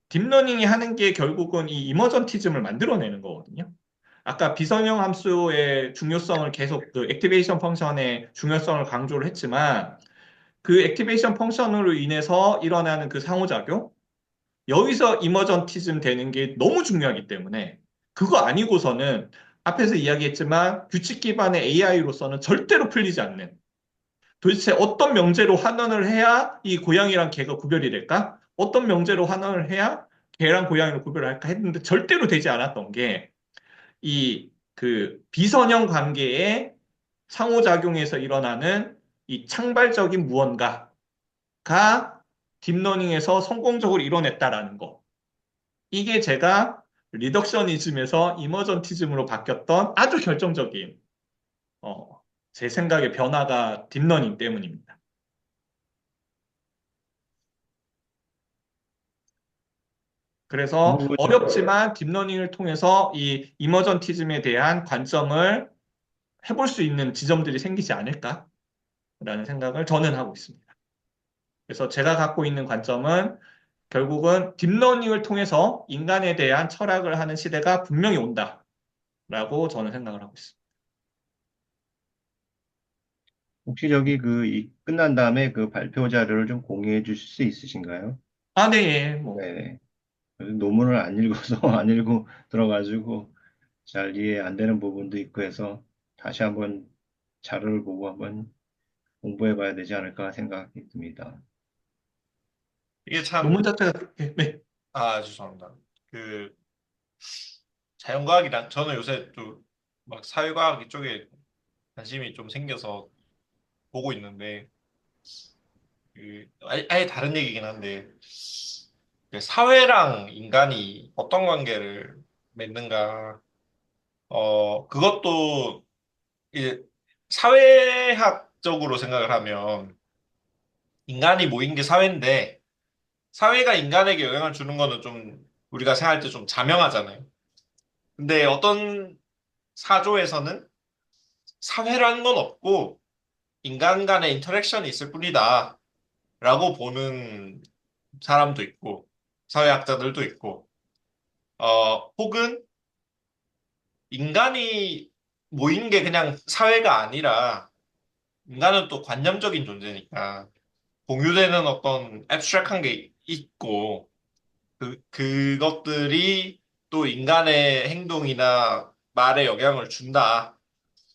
딥러닝이 하는 게 결국은 이 이머전티즘을 만들어내는 거거든요. 아까 비선형 함수의 중요성을 계속 그 액티베이션 펑션의 중요성을 강조를 했지만 그 액티베이션 펑션으로 인해서 일어나는 그 상호작용 여기서 이머전티즘 되는 게 너무 중요하기 때문에 그거 아니고서는 앞에서 이야기했지만 규칙 기반의 AI로서는 절대로 풀리지 않는 도대체 어떤 명제로 환원을 해야 이 고양이랑 개가 구별이 될까? 어떤 명제로 환원을 해야 개랑 고양이를 구별할까 했는데 절대로 되지 않았던 게 이 그 비선형 관계의 상호작용에서 일어나는 이 창발적인 무언가가 딥러닝에서 성공적으로 이뤄냈다라는 거. 이게 제가 리덕셔니즘에서 이머전티즘으로 바뀌었던 아주 결정적인 제 생각의 변화가 딥러닝 때문입니다. 그래서 어렵지만 딥러닝을 통해서 이 이머전티즘에 대한 관점을 해볼 수 있는 지점들이 생기지 않을까라는 생각을 저는 하고 있습니다. 그래서 제가 갖고 있는 관점은 결국은 딥러닝을 통해서 인간에 대한 철학을 하는 시대가 분명히 온다라고 저는 생각을 하고 있습니다. 혹시 저기 끝난 다음에 그 발표 자료를 좀 공유해 주실 수 있으신가요? 아, 네, 예, 뭐. 네. 논문을 안 읽어서 안 읽고 들어가지고 잘 이해 안 되는 부분도 있고 해서 다시 한번 자료를 보고 한번 공부해 봐야 되지 않을까 생각이 듭니다. 이게 참, 논문 자체가 그렇게, 네. 죄송합니다. 그, 자연과학이란, 저는 요새 또 막 사회과학 이쪽에 관심이 좀 생겨서 보고 있는데, 아예 다른 얘기긴 한데, 그 사회랑 인간이 어떤 관계를 맺는가, 그것도 이제 사회학적으로 생각을 하면 인간이 모인 게 사회인데, 사회가 인간에게 영향을 주는 거는 좀 우리가 생각할 때 좀 자명하잖아요. 근데 어떤 사조에서는 사회라는 건 없고 인간 간의 인터랙션이 있을 뿐이다 라고 보는 사람도 있고 사회학자들도 있고 혹은 인간이 모인 게 그냥 사회가 아니라 인간은 또 관념적인 존재니까 공유되는 어떤 애브스트랙한 게 있고 그것들이 또 인간의 행동이나 말에 영향을 준다.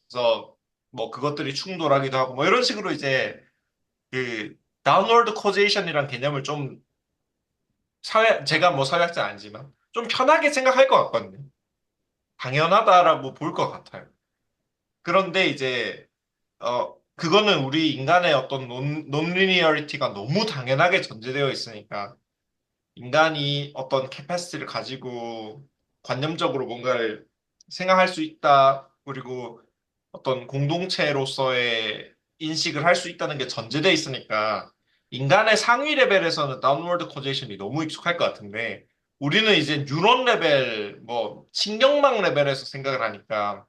그래서 뭐 그것들이 충돌하기도 하고 뭐 이런 식으로 이제 그 다운워드 코제이션이란 개념을 좀 제가 뭐 사회학자 아니지만 좀 편하게 생각할 것 같거든요. 당연하다라고 볼 것 같아요. 그런데 이제 그거는 우리 인간의 어떤 논리니어리티가 너무 당연하게 전제되어 있으니까 인간이 어떤 캐파시티를 가지고 관념적으로 뭔가를 생각할 수 있다. 그리고 어떤 공동체로서의 인식을 할 수 있다는 게 전제되어 있으니까 인간의 상위 레벨에서는 다운워드 코제이션이 너무 익숙할 것 같은데 우리는 이제 뉴런 레벨, 뭐 신경망 레벨에서 생각을 하니까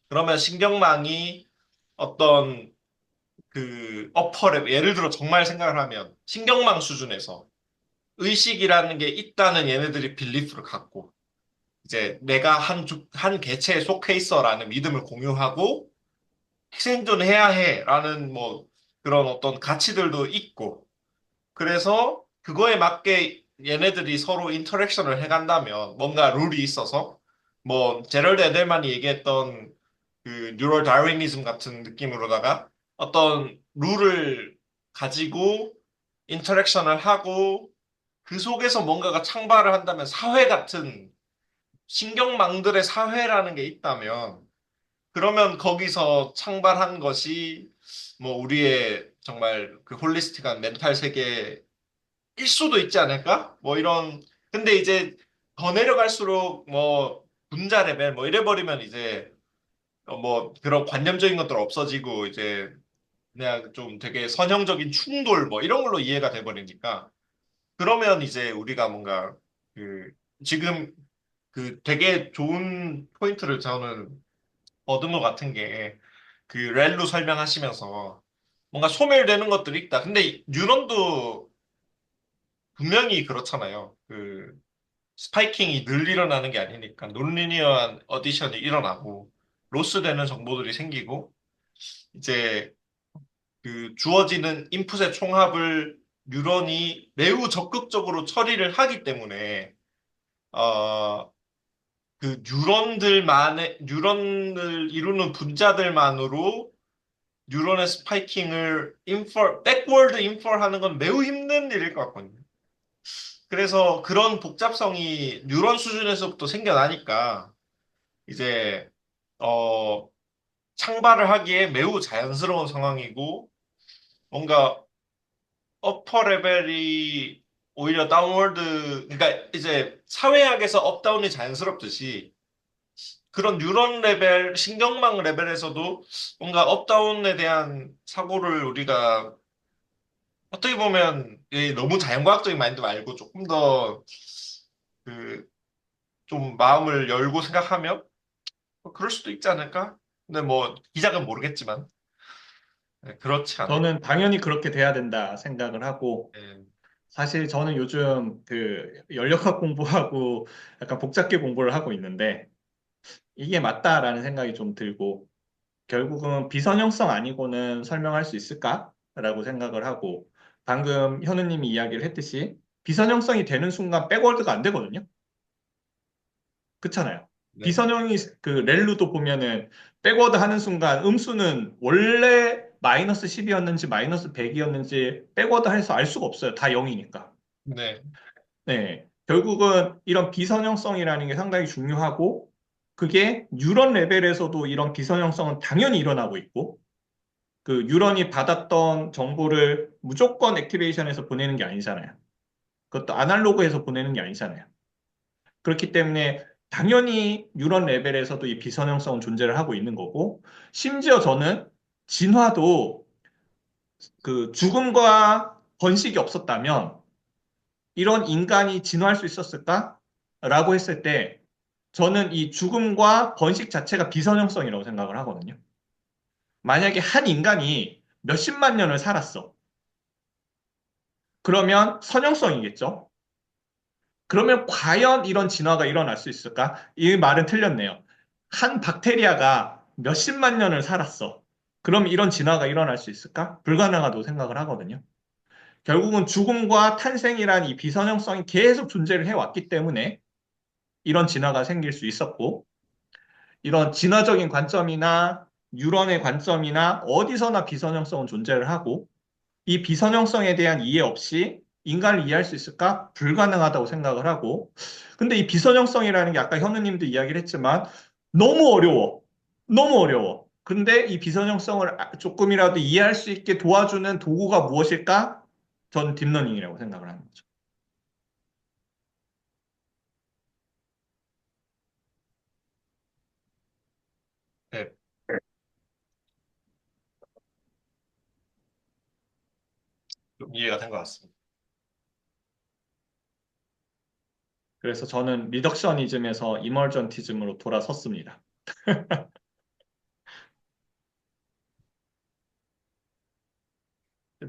그러면 신경망이 어떤 그 어퍼 레벨, 예를 들어 정말 생각을 하면 신경망 수준에서 의식이라는 게 있다는 얘네들이 빌리프를 갖고 이제 내가 한 개체에 속해 있어라는 믿음을 공유하고 생존해야 해라는 뭐 그런 어떤 가치들도 있고 그래서 그거에 맞게 얘네들이 서로 인터랙션을 해간다면 뭔가 룰이 있어서 뭐 제럴드 에델만이 얘기했던 그 뉴럴 다르위니즘 같은 느낌으로다가 어떤 룰을 가지고 인터랙션을 하고 그 속에서 뭔가가 창발을 한다면 사회 같은 신경망들의 사회라는 게 있다면 그러면 거기서 창발한 것이 뭐 우리의 정말 그 홀리스틱한 멘탈 세계일 수도 있지 않을까? 뭐 이런 근데 이제 더 내려갈수록 뭐 분자 레벨 뭐 이래 버리면 이제 뭐 그런 관념적인 것들 없어지고 이제 그냥 좀 되게 선형적인 충돌 뭐 이런 걸로 이해가 돼 버리니까 그러면 이제 우리가 뭔가 그 지금 그 되게 좋은 포인트를 저는 얻은 것 같은 게 그 렐로 설명하시면서 뭔가 소멸되는 것들이 있다. 근데 뉴런도 분명히 그렇잖아요. 그 스파이킹이 늘 일어나는 게 아니니까 논리니어한 어디션이 일어나고 로스되는 정보들이 생기고 이제 그 주어지는 인풋의 총합을 뉴런이 매우 적극적으로 처리를 하기 때문에 어, 그 뉴런을 이루는 분자들만으로 뉴런의 스파이킹을 백워드 인퍼하는 건 매우 힘든 일일 것 같거든요. 그래서 그런 복잡성이 뉴런 수준에서부터 생겨나니까 이제 어, 창발을 하기에 매우 자연스러운 상황이고 뭔가 어퍼 레벨이 오히려 다운워드 그러니까 이제 사회학에서 업다운이 자연스럽듯이 그런 뉴런 레벨, 신경망 레벨에서도 뭔가 업다운에 대한 사고를 우리가 어떻게 보면 너무 자연과학적인 마인드 말고 조금 더 그 좀 마음을 열고 생각하면 그럴 수도 있지 않을까? 근데 뭐 기작은 모르겠지만 네, 그렇지 않을까? 저는 당연히 그렇게 돼야 된다 생각을 하고, 예, 사실 저는 요즘 그 연력학 공부하고 약간 복잡계 공부를 하고 있는데, 이게 맞다라는 생각이 좀 들고, 결국은 비선형성 아니고는 설명할 수 있을까라고 생각을 하고, 방금 현우님이 이야기를 했듯이, 비선형성이 되는 순간 백워드가 안 되거든요. 그렇잖아요. 네, 비선형이 그 렐루도 보면은 백워드 하는 순간 음수는 원래 마이너스 10이었는지 마이너스 100이었는지 백워드 해서 알 수가 없어요. 다 0이니까. 네, 네. 결국은 이런 비선형성이라는 게 상당히 중요하고 그게 뉴런 레벨에서도 이런 비선형성은 당연히 일어나고 있고 그 뉴런이 받았던 정보를 무조건 액티베이션에서 보내는 게 아니잖아요. 그것도 아날로그에서 보내는 게 아니잖아요. 그렇기 때문에 당연히 뉴런 레벨에서도 이 비선형성은 존재를 하고 있는 거고, 심지어 저는 진화도 그 죽음과 번식이 없었다면 이런 인간이 진화할 수 있었을까? 라고 했을 때 저는 이 죽음과 번식 자체가 비선형성이라고 생각을 하거든요. 만약에 한 인간이 몇십만 년을 살았어. 그러면 선형성이겠죠? 그러면 과연 이런 진화가 일어날 수 있을까? 이 말은 틀렸네요. 한 박테리아가 몇십만 년을 살았어. 그럼 이런 진화가 일어날 수 있을까? 불가능하다고 생각을 하거든요. 결국은 죽음과 탄생이란 이 비선형성이 계속 존재를 해왔기 때문에 이런 진화가 생길 수 있었고, 이런 진화적인 관점이나 뉴런의 관점이나 어디서나 비선형성은 존재를 하고, 이 비선형성에 대한 이해 없이 인간을 이해할 수 있을까? 불가능하다고 생각을 하고, 근데 이 비선형성이라는 게 아까 현우님도 이야기를 했지만 너무 어려워. 너무 어려워. 근데 이 비선형성을 조금이라도 이해할 수 있게 도와주는 도구가 무엇일까? 전 딥러닝이라고 생각을 하는 거죠. 네, 좀 이해가 된 것 같습니다. 그래서 저는 리덕셔니즘에서 이머전티즘으로 돌아섰습니다.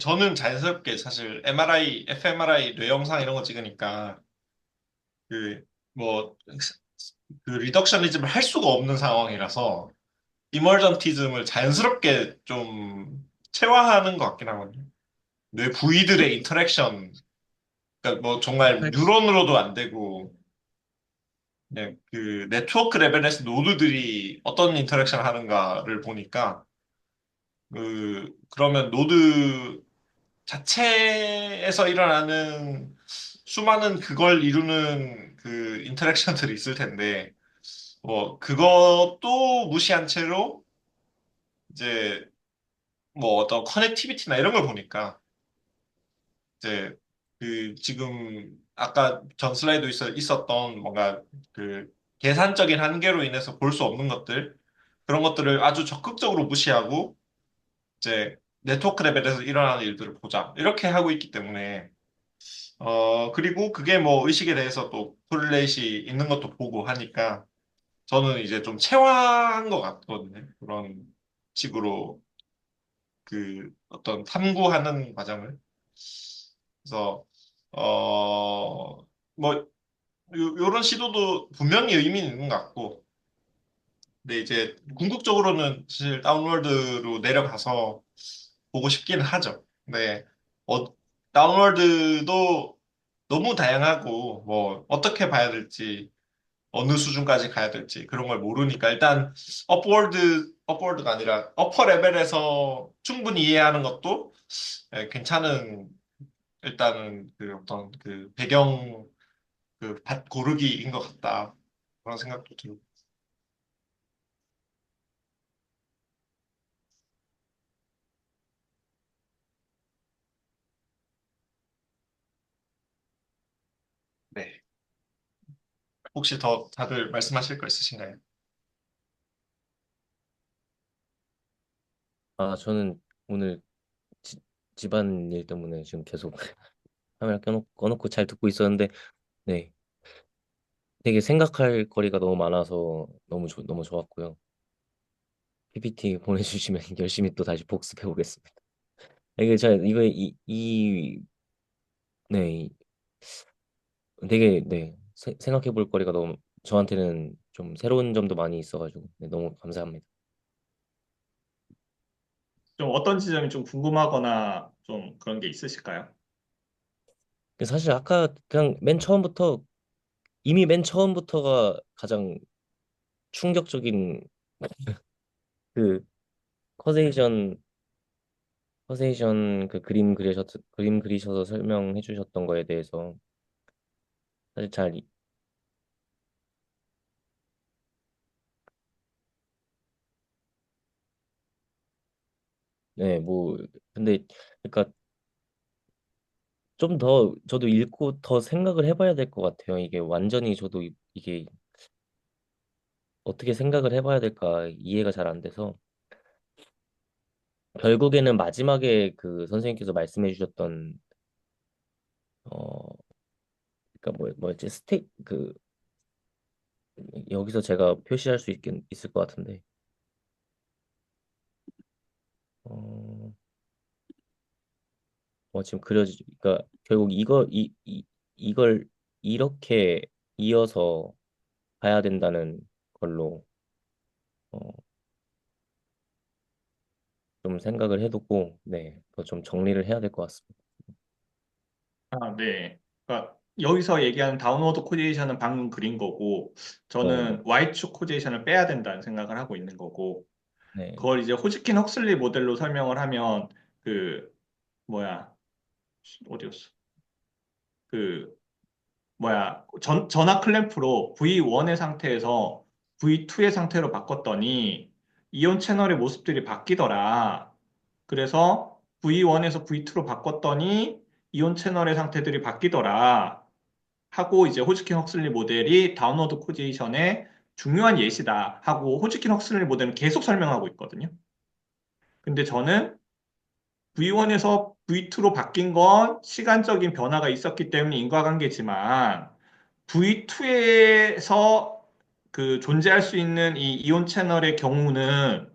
저는 자연스럽게 사실 MRI, fMRI 뇌 영상 이런 거 찍으니까 그 뭐 그 리덕셔니즘을 할 수가 없는 상황이라서 이머전티즘을 자연스럽게 좀 체화하는 것 같긴 하거든요. 뇌 부위들의 인터랙션, 그러니까 뭐 정말 뉴런으로도 안 되고 그냥 그 네트워크 레벨에서 노드들이 어떤 인터랙션을 하는가를 보니까 그러면 노드 자체에서 일어나는 수많은 그걸 이루는 그 인터랙션들이 있을 텐데 뭐 그것도 무시한 채로 이제 뭐 어떤 커넥티비티나 이런 걸 보니까 이제 그 지금 아까 전 슬라이드 있었던 뭔가 그 계산적인 한계로 인해서 볼 수 없는 것들 그런 것들을 아주 적극적으로 무시하고 이제 네트워크 레벨에서 일어나는 일들을 보자 이렇게 하고 있기 때문에 그리고 그게 뭐 의식에 대해서 또 코릴레이시 있는 것도 보고 하니까 저는 이제 좀 체화한 것 같거든요. 그런 식으로 그 어떤 탐구하는 과정을. 그래서 뭐 요런 시도도 분명히 의미는 있는 것 같고 근데 이제 궁극적으로는 사실 다운월드로 내려가서 보고 싶긴 하죠. 근데 어, 다운월드도 너무 다양하고 뭐 어떻게 봐야 될지 어느 수준까지 가야 될지 그런 걸 모르니까 일단 업워드가 아니라 어퍼 레벨에서 충분히 이해하는 것도 괜찮은 일단은 그 어떤 그 배경 그 밭 고르기인 것 같다 그런 생각도 들고 네 혹시 더 다들 말씀하실 거 있으신가요? 아, 저는 오늘 지, 집안일 때문에 지금 계속 카메라 꺼놓고 잘 듣고 있었는데, 네. 되게 생각할 거리가 너무 많아서 너무 좋았고요. PPT 보내주시면 열심히 또 다시 복습해 보겠습니다. 이게 제가 이거 네, 되게 네 생각해 볼 거리가 너무 저한테는 좀 새로운 점도 많이 있어가지고 네, 너무 감사합니다. 좀 어떤 지점이 좀 궁금하거나 좀 그런 게 있으실까요? 근데 사실 아까 그냥 이미 맨 처음부터가 가장 충격적인 그 커세이션 그 그림 그리셔서 설명해 주셨던 거에 대해서 사실 잘 네, 뭐 근데 그러니까 좀 더 저도 읽고 더 생각을 해봐야 될 것 같아요. 이게 완전히 저도 이게 어떻게 생각을 해봐야 될까 이해가 잘 안 돼서 결국에는 마지막에 그 선생님께서 말씀해 주셨던 어 그러니까 뭐였지 그 여기서 제가 표시할 수 있을 것 같은데 어, 지금 그려지 그러니까 결국 이걸 이렇게 이어서 봐야 된다는 걸로 어, 좀 생각을 해두고 네, 더 좀 정리를 해야 될 것 같습니다. 아, 네. 그러니까 여기서 얘기하는 다운워드 코디에이션은 방금 그린 거고, 네, 저는 Y축 코디에이션을 빼야 된다는 생각을 하고 있는 거고, 네, 그걸 이제 호지킨 헉슬리 모델로 설명을 하면, 그, 뭐야, 어디였어? 그, 전화 클램프로 V1의 상태에서 V2의 상태로 바꿨더니, 이온 채널의 모습들이 바뀌더라. 그래서 V1에서 V2로 바꿨더니, 이온 채널의 상태들이 바뀌더라. 하고 이제 호즈킨 헉슬리 모델이 다운로드 코디션의 중요한 예시다 하고 호즈킨 헉슬리 모델은 계속 설명하고 있거든요. 근데 저는 V1에서 V2로 바뀐 건 시간적인 변화가 있었기 때문에 인과관계지만 V2에서 그 존재할 수 있는 이 이온 채널의 경우는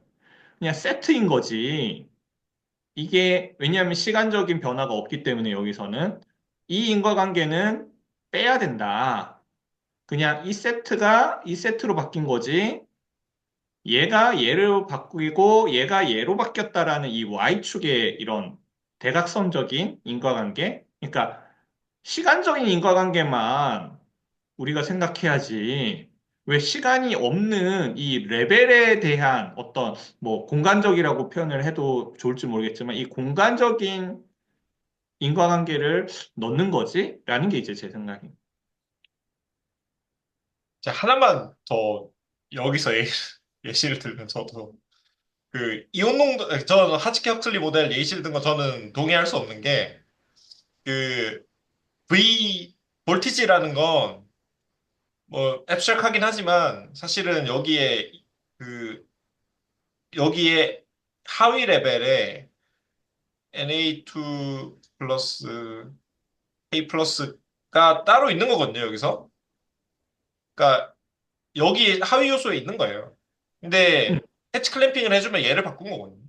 그냥 세트인 거지. 이게 왜냐하면 시간적인 변화가 없기 때문에 여기서는 이 인과관계는 빼야 된다. 그냥 이 세트로 바뀐 거지. 얘가 얘로 바뀌고 얘가 얘로 바뀌었다라는 이 Y축의 이런 대각선적인 인과관계. 그러니까 시간적인 인과관계만 우리가 생각해야지. 왜 시간이 없는 이 레벨에 대한 어떤 뭐 공간적이라고 표현을 해도 좋을지 모르겠지만 이 공간적인 인과관계를 넣는 거지? 라는 게 이제 제 생각입니다. 제가 하나만 더 여기서 예시를 들면 저도 그 이온 농도 저는 하치키 헉슬리 모델 예시를 든 거 저는 동의할 수 없는 게 그 V 볼티지라는 건 뭐 앱스트랙하긴 하지만 사실은 그 여기에 하위 레벨에 Na2 플러스 K 플러스가 따로 있는 거거든요, 여기서. 그러니까 여기 하위 요소에 있는 거예요. 음. 근데 해치 클램핑을 해주면 얘를 바꾼 거거든요.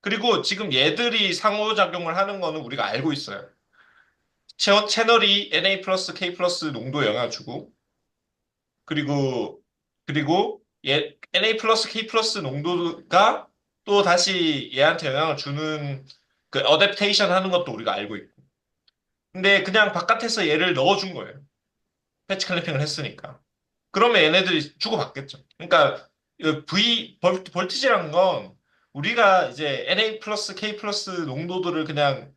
그리고 지금 얘들이 상호작용을 하는 거는 우리가 알고 있어요. 채널이 Na 플러스 K 플러스 농도에 영향을 주고, 그리고, NA 플러스 K 플러스 농도가 또 다시 얘한테 영향을 주는 그 어댑테이션 하는 것도 우리가 알고 있고. 근데 그냥 바깥에서 얘를 넣어준 거예요. 패치 클래핑을 했으니까. 그러면 얘네들이 주고받겠죠. 그러니까 이 볼티지라는 건 우리가 이제 NA 플러스 K 플러스 농도들을 그냥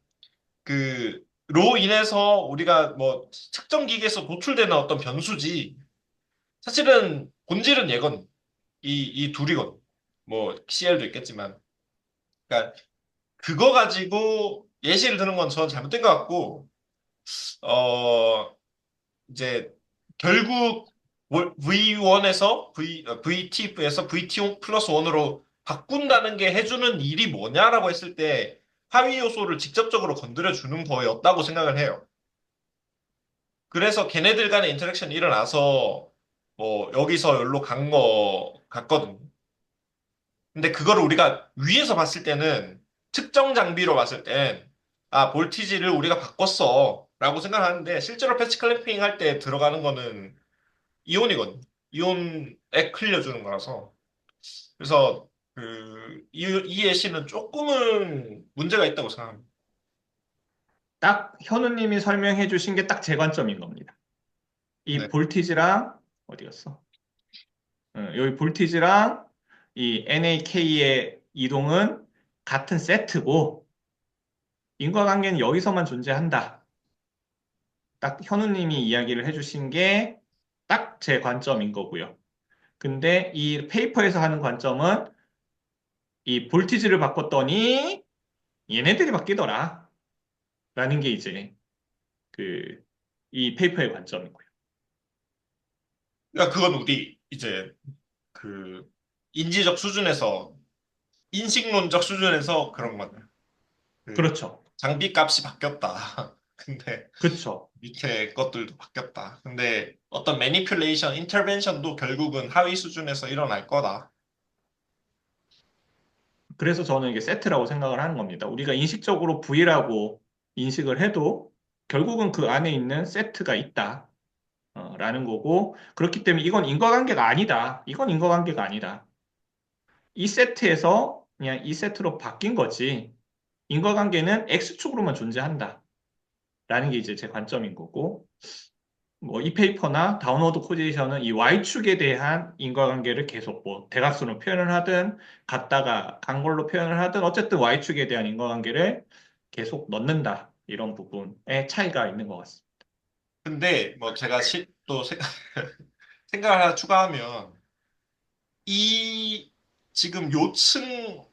로 인해서 우리가 뭐 측정 기계에서 노출되는 어떤 변수지 사실은 본질은 얘건 이 둘이거든. 뭐 CL도 있겠지만. 그러니까 그거 가지고 예시를 드는 건 저는 잘못된 것 같고 어 이제 결국 V1에서 VT에서 VT 플러스 1으로 바꾼다는 게 해주는 일이 뭐냐라고 했을 때 하위 요소를 직접적으로 건드려 주는 거였다고 생각을 해요. 그래서 걔네들 간의 인터랙션이 일어나서 뭐 여기서 여기로 간 거 같거든. 근데 그거를 우리가 위에서 봤을 때는 특정 장비로 봤을 땐 아, 볼티지를 우리가 바꿨어 라고 생각하는데 실제로 패치 클램핑 할 때 들어가는 거는 이온이거든. 이온에 흘려주는 거라서. 그래서 이 예시는 조금은 문제가 있다고 생각합니다. 딱 현우님이 설명해 주신 게 딱 제 관점인 겁니다. 이 네. 볼티지랑 어디였어? 여기 볼티지랑 이 NAK의 이동은 같은 세트고 인과관계는 여기서만 존재한다. 딱 현우님이 이야기를 해주신 게 딱 제 관점인 거고요. 근데 이 페이퍼에서 하는 관점은 이 볼티지를 바꿨더니 얘네들이 바뀌더라. 라는 게 이제 그 이 페이퍼의 관점이고요. 그러니까 그건 우리 이제 그 인지적 수준에서 인식론적 수준에서 그런 거다. 그 그렇죠. 장비 값이 바뀌었다. 근데 그렇죠. 밑에 것들도 바뀌었다. 근데 어떤 매니플레이션, 인터벤션도 결국은 하위 수준에서 일어날 거다. 그래서 저는 이게 세트라고 생각을 하는 겁니다. 우리가 인식적으로 V라고 인식을 해도 결국은 그 안에 있는 세트가 있다. 라는 거고, 그렇기 때문에 이건 인과관계가 아니다. 이건 인과관계가 아니다. 이 세트에서 그냥 이 세트로 바뀐 거지. 인과관계는 X축으로만 존재한다. 라는 게 이제 제 관점인 거고, 뭐 이 페이퍼나 다운로드 코디션은 이 Y축에 대한 인과관계를 계속 뭐 대각선으로 표현을 하든 갔다가 간 걸로 표현을 하든 어쨌든 Y축에 대한 인과관계를 계속 넣는다. 이런 부분에 차이가 있는 것 같습니다. 근데 뭐 제가 또 생각을 하나 추가하면 이 지금 요층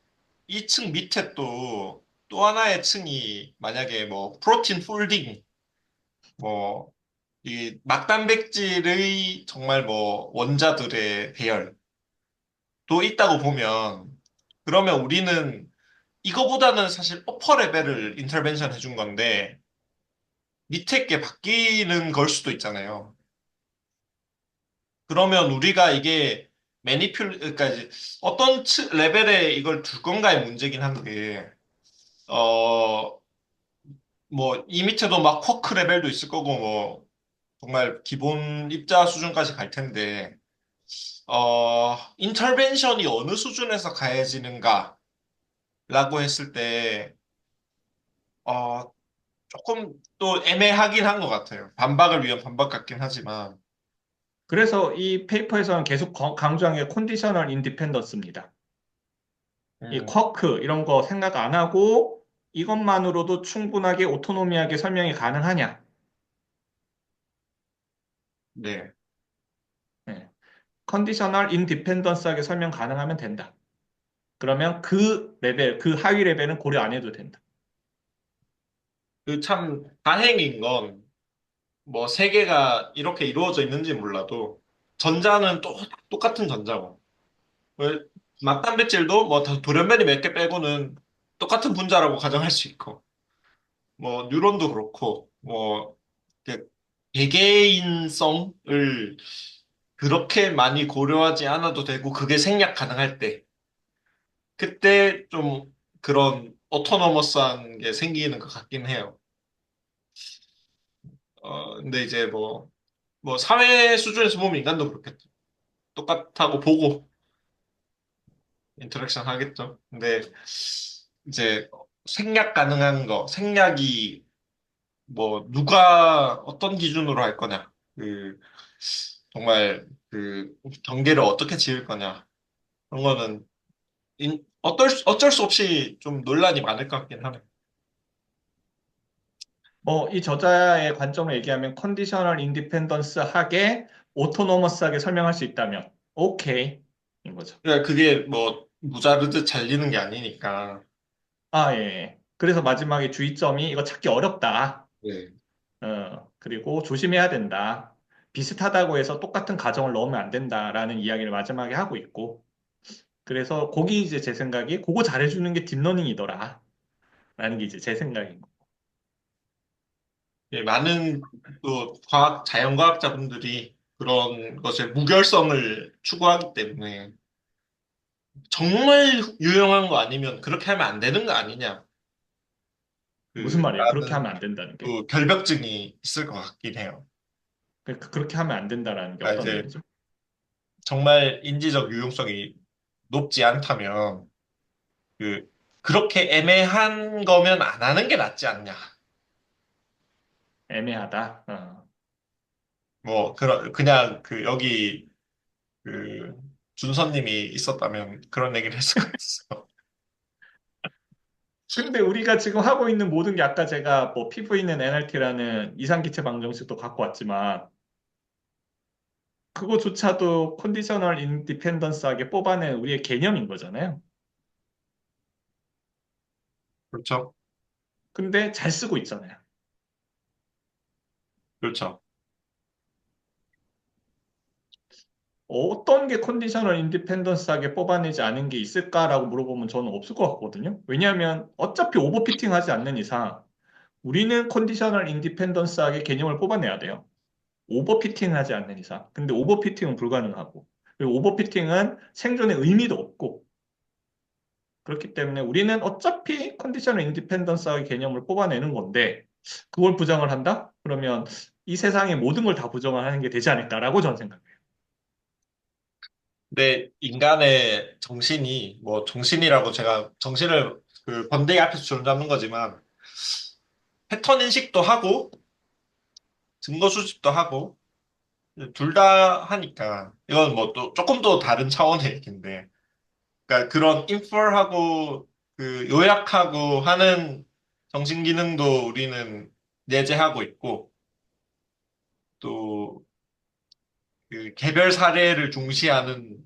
2층 밑에 또 하나의 층이 만약에 뭐 프로틴 폴딩 뭐 이 막단백질의 정말 뭐 원자들의 배열도 있다고 보면 그러면 우리는 이거보다는 사실 어퍼 레벨을 인터벤션 해준 건데 밑에 게 바뀌는 걸 수도 있잖아요. 그러면 우리가 이게 그러니까 이제 어떤 레벨에 이걸 둘 건가의 문제긴 한데 어 뭐 이 밑에도 막 쿼크 레벨도 있을 거고 뭐 정말 기본 입자 수준까지 갈 텐데 인터벤션이 어느 수준에서 가해지는가라고 했을 때 어, 조금 또 애매하긴 한 것 같아요. 반박을 위한 반박 같긴 하지만 그래서 이 페이퍼에서는 계속 강조한 게 컨디셔널 인디펜던스입니다. 이 음, 쿼크 이런 거 생각 안 하고 이것만으로도 충분하게 오토노미하게 설명이 가능하냐? 네. 컨디셔널 인디펜던스하게 설명 가능하면 된다. 그러면 그 레벨, 그 하위 레벨은 고려 안 해도 된다. 그 참 다행인 건 뭐 세계가 이렇게 이루어져 있는지 몰라도 전자는 또 똑같은 전자고 왜 맞단백질도 뭐 돌연변이 몇 개 빼고는 똑같은 분자라고 가정할 수 있고 뭐 뉴런도 그렇고 뭐 이렇게 개개인성을 그렇게 많이 고려하지 않아도 되고 그게 생략 가능할 때 그때 좀 그런 오토노머스한 게 생기는 것 같긴 해요. 근데 이제 뭐 사회 수준에서 보면 인간도 그렇겠죠. 똑같다고 보고 인터랙션 하겠죠. 근데 이제 생략 가능한 거, 생략이 뭐 누가 어떤 기준으로 할 거냐, 정말 경계를 어떻게 지을 거냐 그런 거는 어쩔 수 없이 좀 논란이 많을 것 같긴 하네. 뭐 이 저자의 관점을 얘기하면 컨디셔널 인디펜던스 하게 오토노머스하게 설명할 수 있다면 오케이 인 거죠. 그러니까 그게 뭐 무자르듯 잘리는 게 아니니까. 아, 예. 예. 그래서 마지막에 주의점이 이거 찾기 어렵다. 네. 그리고 조심해야 된다. 비슷하다고 해서 똑같은 가정을 넣으면 안 된다라는 이야기를 마지막에 하고 있고. 그래서 거기 이제 제 생각이 그거 잘해주는 게 딥러닝이더라. 라는 게 이제 제 생각인 거. 예, 많은 또 자연과학자분들이 그런 것의 무결성을 추구하기 때문에 정말 유용한 거 아니면 그렇게 하면 안 되는 거 아니냐. 무슨 말이에요? 그렇게 라는 하면 안 된다는 게. 그 결벽증이 있을 것 같긴 해요. 그렇게 하면 안 된다라는 게 그러니까 어떤 이제 의미죠? 정말 인지적 유용성이 높지 않다면 그 그렇게 애매한 거면 안 하는 게 낫지 않냐. 애매하다. 뭐 그냥 그 여기 그 준서님이 있었다면 그런 얘기를 했을 것 같아요. 근데 우리가 지금 하고 있는 모든 게 아까 제가 뭐 피부에 있는 NRT라는 이상기체 방정식도 갖고 왔지만 그거조차도 컨디셔널 인디펜던스하게 뽑아낸 우리의 개념인 거잖아요. 그렇죠. 근데 잘 쓰고 있잖아요. 그렇죠. 어떤 게 컨디셔널 인디펜던스하게 뽑아내지 않은 게 있을까라고 물어보면 저는 없을 것 같거든요. 왜냐하면 어차피 오버피팅 하지 않는 이상 우리는 컨디셔널 인디펜던스하게 개념을 뽑아내야 돼요. 오버피팅 하지 않는 이상. 근데 오버피팅은 불가능하고. 그리고 오버피팅은 생존의 의미도 없고. 그렇기 때문에 우리는 어차피 컨디셔널 인디펜던스하게 개념을 뽑아내는 건데 그걸 부정을 한다? 그러면 이 세상의 모든 걸 다 부정을 하는 게 되지 않을까라고 저는 생각해요. 근데 인간의 정신이 뭐 정신이라고 제가 정신을 그 번데기 앞에서 주름 잡는 거지만 패턴 인식도 하고 증거 수집도 하고 둘 다 하니까 이건 뭐 또 조금 더 다른 차원의 얘기인데 그러니까 그런 인펄하고 그 요약하고 하는 정신 기능도 우리는 내재하고 있고 또 그 개별 사례를 중시하는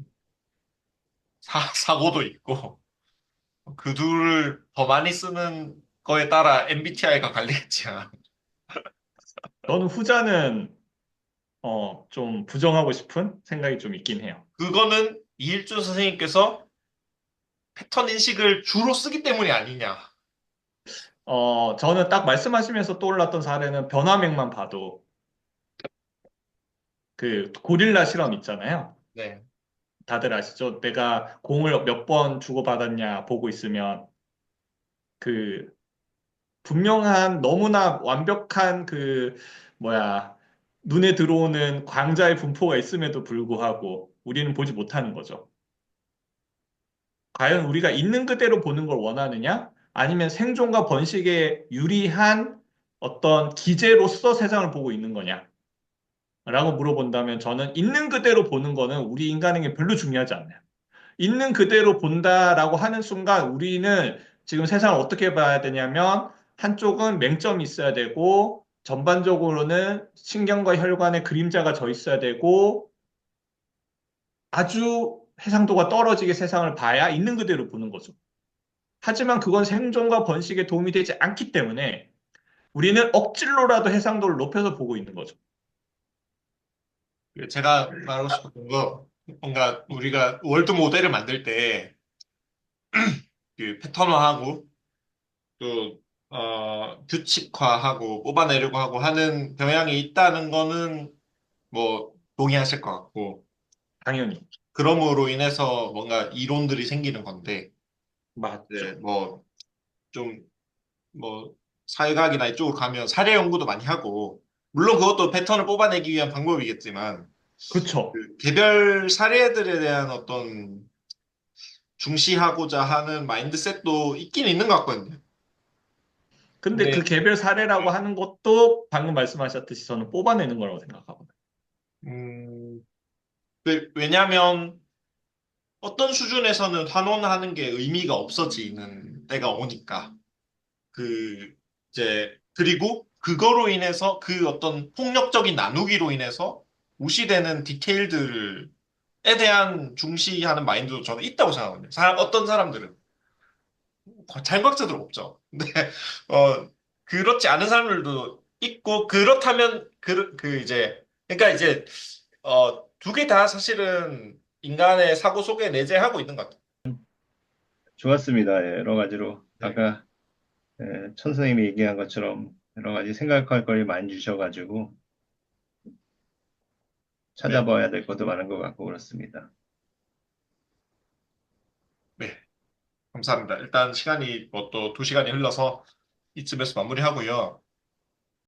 사고도 있고 그 둘을 더 많이 쓰는 거에 따라 MBTI가 갈리겠지만 저는 후자는 좀 부정하고 싶은 생각이 좀 있긴 해요. 그거는 이일준 선생님께서 패턴 인식을 주로 쓰기 때문이 아니냐. 저는 딱 말씀하시면서 떠올랐던 사례는 변화맥만 봐도 그 고릴라 실험 있잖아요. 네. 다들 아시죠? 내가 공을 몇 번 주고받았냐 보고 있으면 그 분명한 너무나 완벽한 그 뭐야 눈에 들어오는 광자의 분포가 있음에도 불구하고 우리는 보지 못하는 거죠. 과연 우리가 있는 그대로 보는 걸 원하느냐? 아니면 생존과 번식에 유리한 어떤 기제로서 세상을 보고 있는 거냐? 라고 물어본다면 저는 있는 그대로 보는 거는 우리 인간에게 별로 중요하지 않아요. 있는 그대로 본다라고 하는 순간 우리는 지금 세상을 어떻게 봐야 되냐면 한쪽은 맹점이 있어야 되고 전반적으로는 신경과 혈관에 그림자가 져 있어야 되고 아주 해상도가 떨어지게 세상을 봐야 있는 그대로 보는 거죠. 하지만 그건 생존과 번식에 도움이 되지 않기 때문에 우리는 억지로라도 해상도를 높여서 보고 있는 거죠. 제가 말하고 싶었던 거 뭔가 우리가 월드 모델을 만들 때 그 패턴화하고 또 규칙화하고 뽑아내려고 하고 하는 경향이 있다는 거는 뭐 동의하실 것 같고 당연히. 그럼으로 인해서 뭔가 이론들이 생기는 건데 이제 맞죠. 뭐 좀 뭐 사회과학이나 이쪽으로 가면 사례 연구도 많이 하고 물론 그것도 패턴을 뽑아내기 위한 방법이겠지만 그렇죠. 그 개별 사례들에 대한 어떤 중시하고자 하는 마인드셋도 있긴 있는 것 같거든요. 근데 그 근데 개별 사례라고 하는 것도 방금 말씀하셨듯이 저는 뽑아내는 거라고 생각하거든요. 음, 왜냐하면 어떤 수준에서는 환원하는 게 의미가 없어지는 때가 오니까 그 이제 그리고 그거로 인해서 그 어떤 폭력적인 나누기로 인해서 무시되는 디테일들에 대한 중시하는 마인드도 저는 있다고 생각하거든요. 어떤 사람들은 자연과학자들은 없죠. 근데 어 그렇지 않은 사람들도 있고 그렇다면 그 이제 그러니까 이제 두 개 다 사실은 인간의 사고 속에 내재하고 있는 것 같아요. 좋았습니다. 예, 여러 가지로 네. 아까 천 선생님이 얘기한 것처럼 여러 가지 생각할 거리 많이 주셔가지고 네, 찾아봐야 될 것도 많은 것 같고 그렇습니다. 네, 감사합니다. 일단 시간이 뭐 또 2시간이 흘러서 이쯤에서 마무리하고요.